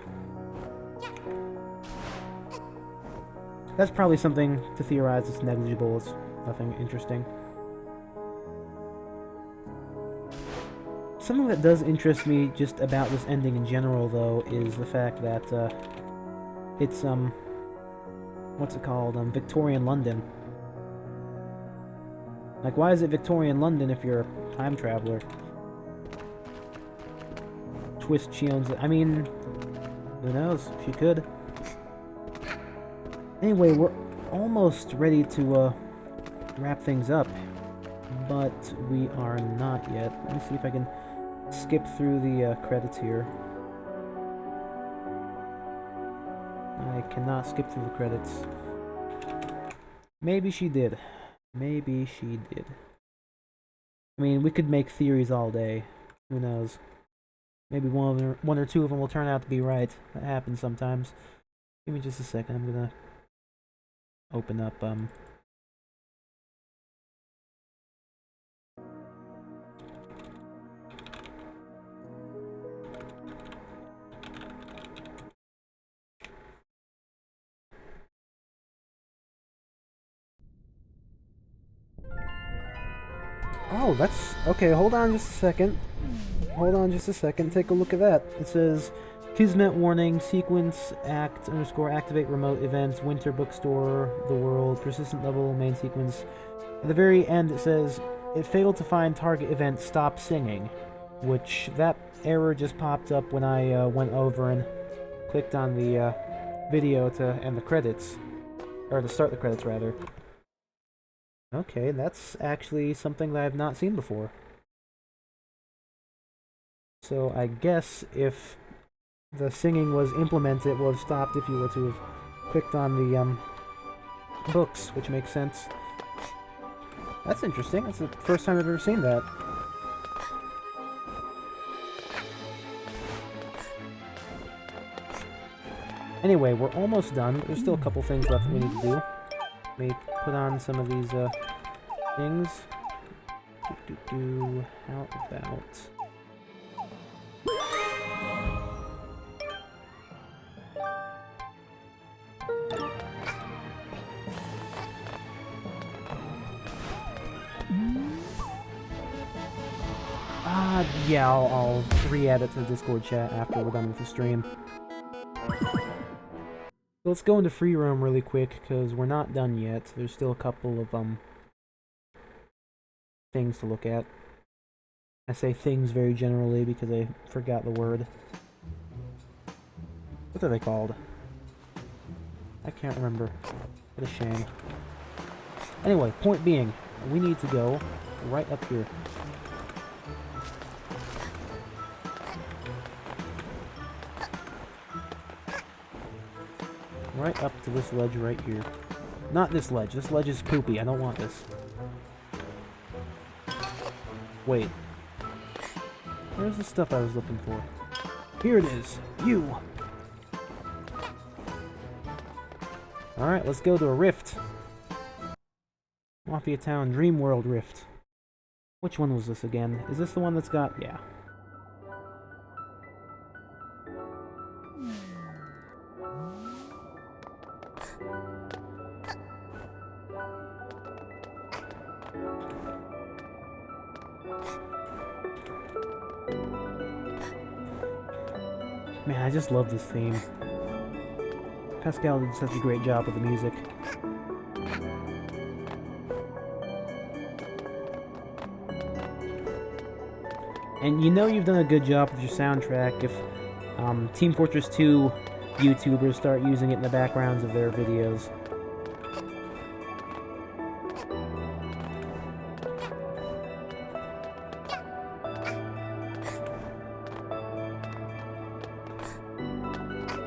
That's probably something to theorize. It's negligible. It's nothing interesting. Something that does interest me just about this ending in general, though, is the fact that it's what's it called? Victorian London. Like, why is it Victorian London if you're a time traveler? Twist, she owns it. I mean, who knows? She could. Anyway, we're almost ready to wrap things up, but we are not yet. Let me see if I can skip through the credits here. I cannot skip through the credits. Maybe she did. Maybe she did. I mean, we could make theories all day. Who knows? maybe one or two of them will turn out to be right. That happens sometimes. Give me just a second. I'm gonna open up Oh, that's okay. Hold on just a second. Hold on just a second. Take a look at that. It says Kismet warning, sequence act _ activate remote events, winter bookstore, the world, persistent level, main sequence. At the very end it says it failed to find target event, stop singing, which that error just popped up when I went over and clicked on the video to end the credits, or to start the credits rather. Okay, that's actually something that I've not seen before. So I guess if the singing was implemented, it would have stopped if you were to have clicked on the books, which makes sense. That's interesting. That's the first time I've ever seen that. Anyway, we're almost done. There's still a couple things left that we need to do. Let me put on some of these things. How about... yeah, I'll re-add it to the Discord chat after we're done with the stream. Let's go into free roam really quick, because we're not done yet. There's still a couple of, things to look at. I say things very generally because I forgot the word. What are they called? I can't remember. What a shame. Anyway, point being, we need to go right up here. Right up to this ledge right here. Not this ledge. This ledge is poopy. I don't want this. Wait. Where's the stuff I was looking for? Here it is. You! Alright, let's go to a rift. Mafia Town Dream World Rift. Which one was this again? Is this the one that's got... yeah. Man, I just love this theme. Pascal did such a great job with the music. And you know you've done a good job with your soundtrack if Team Fortress 2 YouTubers start using it in the backgrounds of their videos.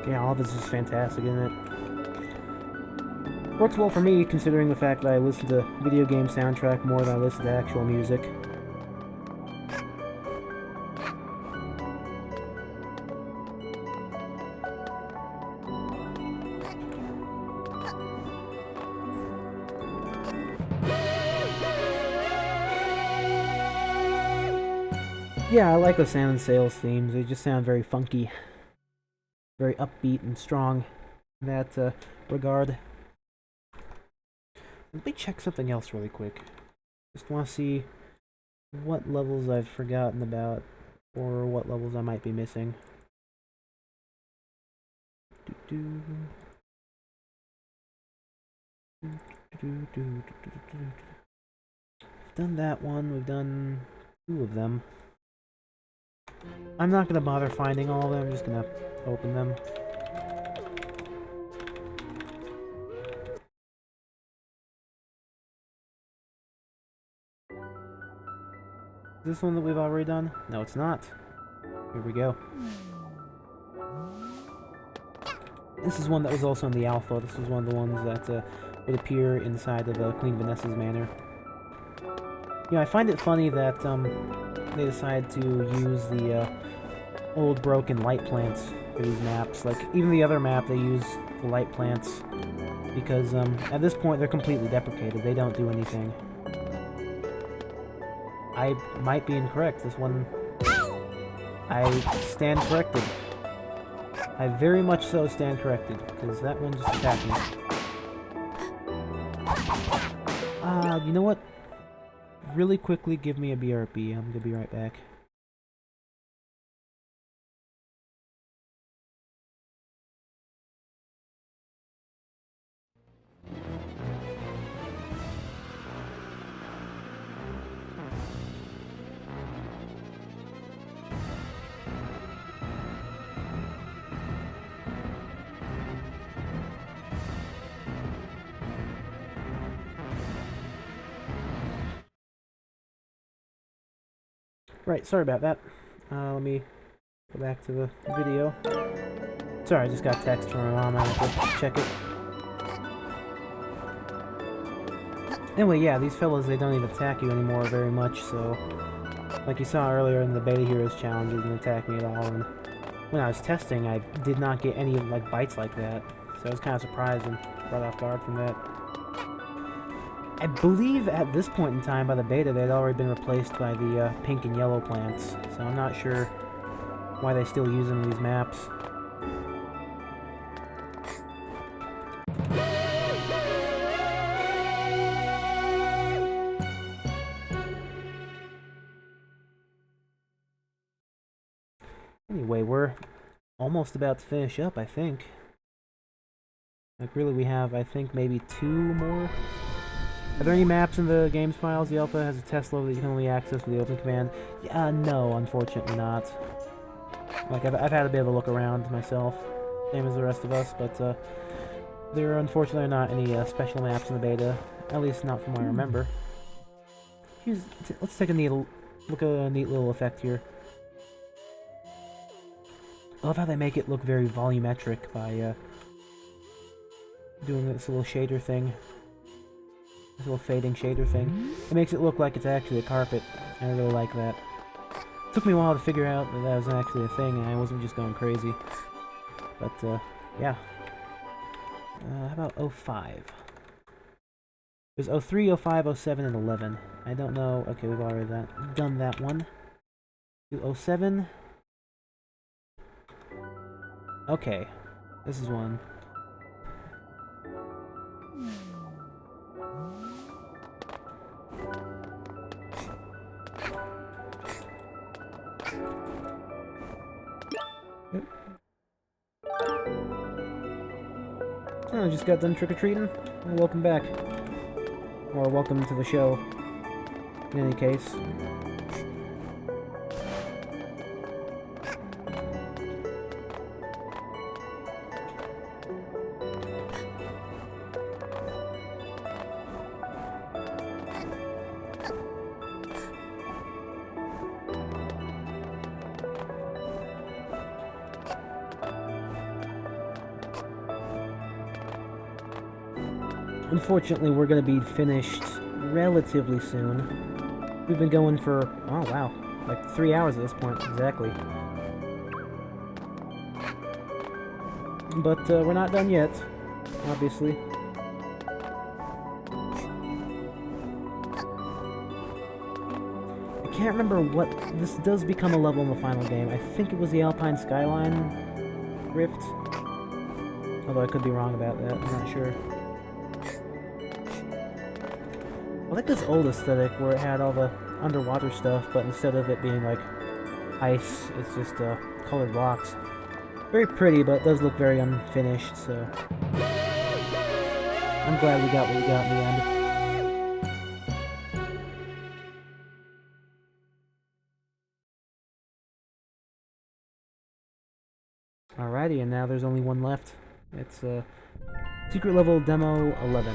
Yeah, all this is fantastic, isn't it? Works well for me, considering the fact that I listen to video game soundtrack more than I listen to actual music. Yeah, I like the Sound and Sales themes. They just sound very funky. Very upbeat and strong in that regard. Let me check something else really quick. Just want to see what levels I've forgotten about, or what levels I might be missing. We've done that one, we've done 2 of them. I'm not going to bother finding all of them, I'm just going to open them. Is this one that we've already done? No, it's not. Here we go. This is one that was also in the alpha. This was one of the ones that would appear inside of Queen Vanessa's manor. You know, I find it funny that they decided to use the old broken light plants for these maps. Like, even the other map, they use the light plants because at this point they're completely deprecated. They don't do anything. I might be incorrect. This one, I stand corrected. I very much so stand corrected, because that one just attacked me. You know what? Really quickly, give me a BRB. I'm gonna be right back. Right, sorry about that. Let me go back to the video. Sorry, I just got text from my mom. I have to check it. Anyway, yeah, these fellas, they don't even attack you anymore very much, so... Like you saw earlier in the Beta Heroes challenge, they didn't attack me at all, and when I was testing, I did not get any, like, bites like that. So I was kind of surprised and brought off guard from that. I believe at this point in time, by the beta, they'd already been replaced by the pink and yellow plants, so I'm not sure why they still use them in these maps. Anyway, we're almost about to finish up, I think. Like, really, we have, I think, maybe 2 more. Are there any maps in the games files? The Alpha has a test load that you can only access with the open command. No, unfortunately not. Like, I've had a bit of a look around myself, same as the rest of us, but there are unfortunately not any special maps in the beta, at least not from what I remember. Let's take a look at a neat little effect here. I love how they make it look very volumetric by doing this little shader thing. This little fading shader thing. It makes it look like it's actually a carpet. I really like that. It took me a while to figure out that that was actually a thing and I wasn't just going crazy. But, yeah. How about 05? There's 03, 05, 07, and 11. I don't know. Okay, we've already done that one. Do 07. Okay. This is one. Oh, I just got done trick-or-treating? Well, welcome back. Or welcome to the show. In any case. Unfortunately, we're going to be finished relatively soon. We've been going for, oh wow, like 3 hours at this point, exactly. But we're not done yet, obviously. I can't remember what, this does become a level in the final game. I think it was the Alpine Skyline Rift. Although I could be wrong about that, I'm not sure. I like this old aesthetic where it had all the underwater stuff, but instead of it being like ice, it's just colored blocks. Very pretty, but it does look very unfinished, so I'm glad we got what we got in the end. Alrighty, and now there's only one left. It's secret level demo 11.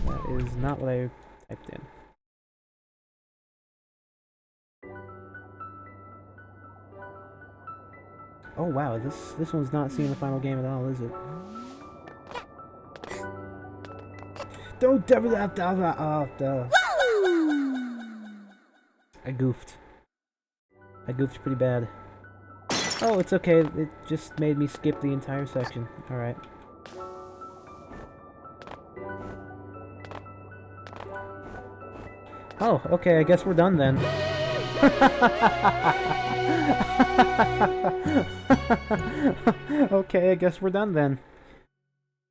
That is not what I typed in. Oh wow, this one's not seeing the final game at all, is it? Don't ever that I goofed. I goofed pretty bad. Oh, it's okay. It just made me skip the entire section. Alright. Oh, okay, I guess we're done then. Okay, I guess we're done then.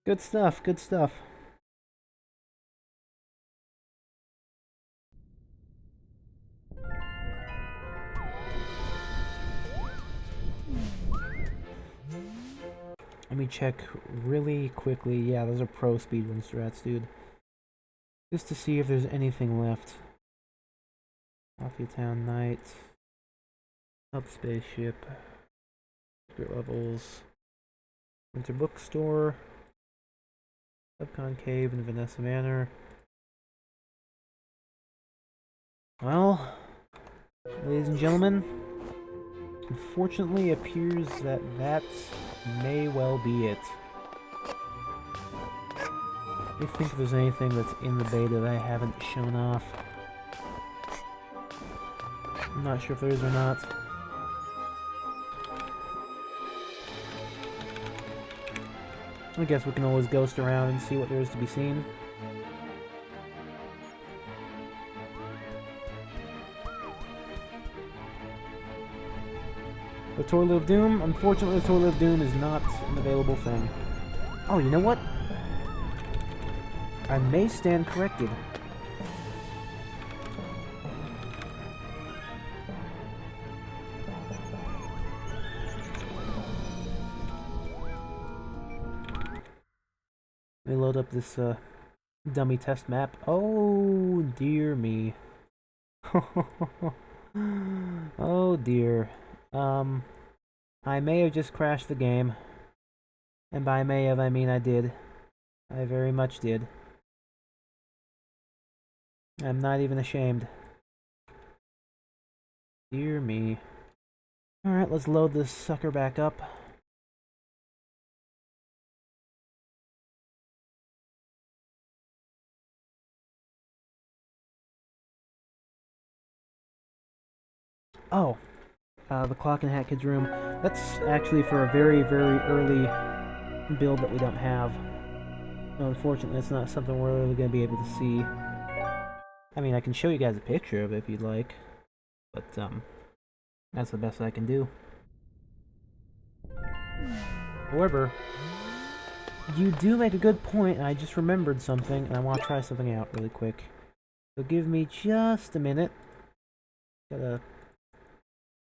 Good stuff, good stuff. Let me check really quickly. Yeah, those are pro speedrun strats, dude. Just to see if there's anything left. Mafia Town Night. Up Spaceship. Secret Levels. Winter Bookstore. Subcon Cave and Vanessa Manor. Well, ladies and gentlemen, unfortunately it appears that that may well be it. Let me think if there's anything that's in the beta that I haven't shown off. I'm not sure if there is or not. I guess we can always ghost around and see what there is to be seen. The Toilet of Doom? Unfortunately, the Toilet of Doom is not an available thing. Oh, you know what? I may stand corrected. Let me load up this dummy test map. Oh dear me. Oh dear. I may have just crashed the game. And by may have, I mean I did. I very much did. I'm not even ashamed. Dear me. Alright, let's load this sucker back up. Oh, the Clock and Hat Kid's room. That's actually for a very, very early build that we don't have. So unfortunately, it's not something we're really going to be able to see. I mean, I can show you guys a picture of it if you'd like, but that's the best I can do. However, you do make a good point, and I just remembered something, and I want to try something out really quick. So give me just a minute. Gotta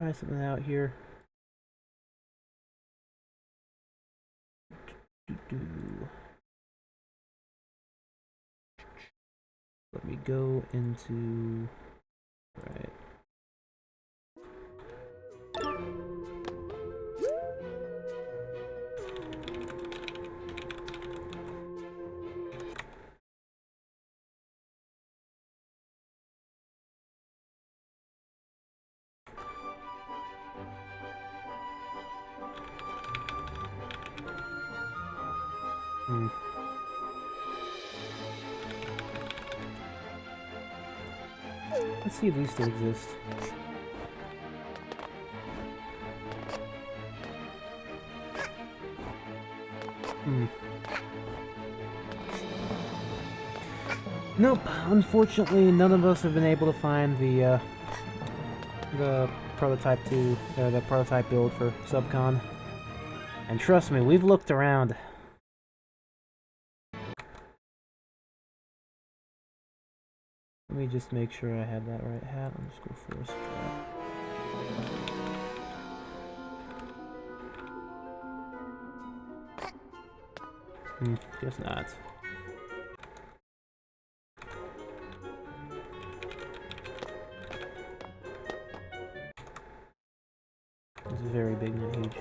try something out here. Let me go into... Right. Let's see if these still exist. Nope, unfortunately none of us have been able to find the prototype 2, the prototype build for Subcon. And trust me, we've looked around. Let me just make sure I have that right hat. I'm just going to force try. Guess not. This is very big, not huge.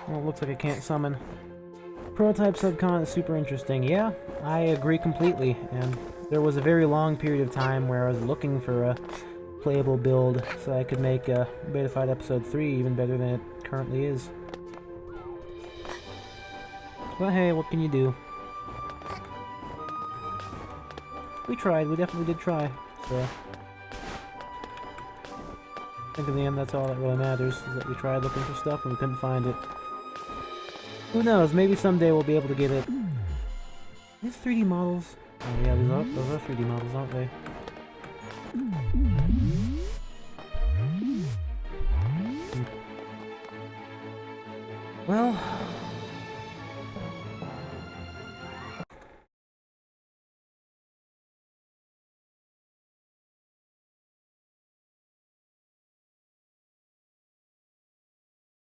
Well, it looks like I can't summon. Prototype subcon is super interesting. Yeah, I agree completely. And there was a very long period of time where I was looking for a playable build so I could make Betafied Episode 3 even better than it currently is. But hey, what can you do? We tried, we definitely did try, so... I think in the end that's all that really matters, is that we tried looking for stuff and we couldn't find it. Who knows, maybe someday we'll be able to get it. These 3D models? Oh yeah, those are 3D models, aren't they? Well...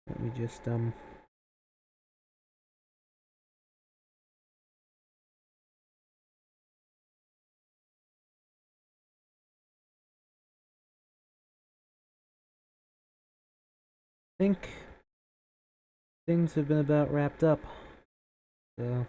Let me just, think things have been about wrapped up. So...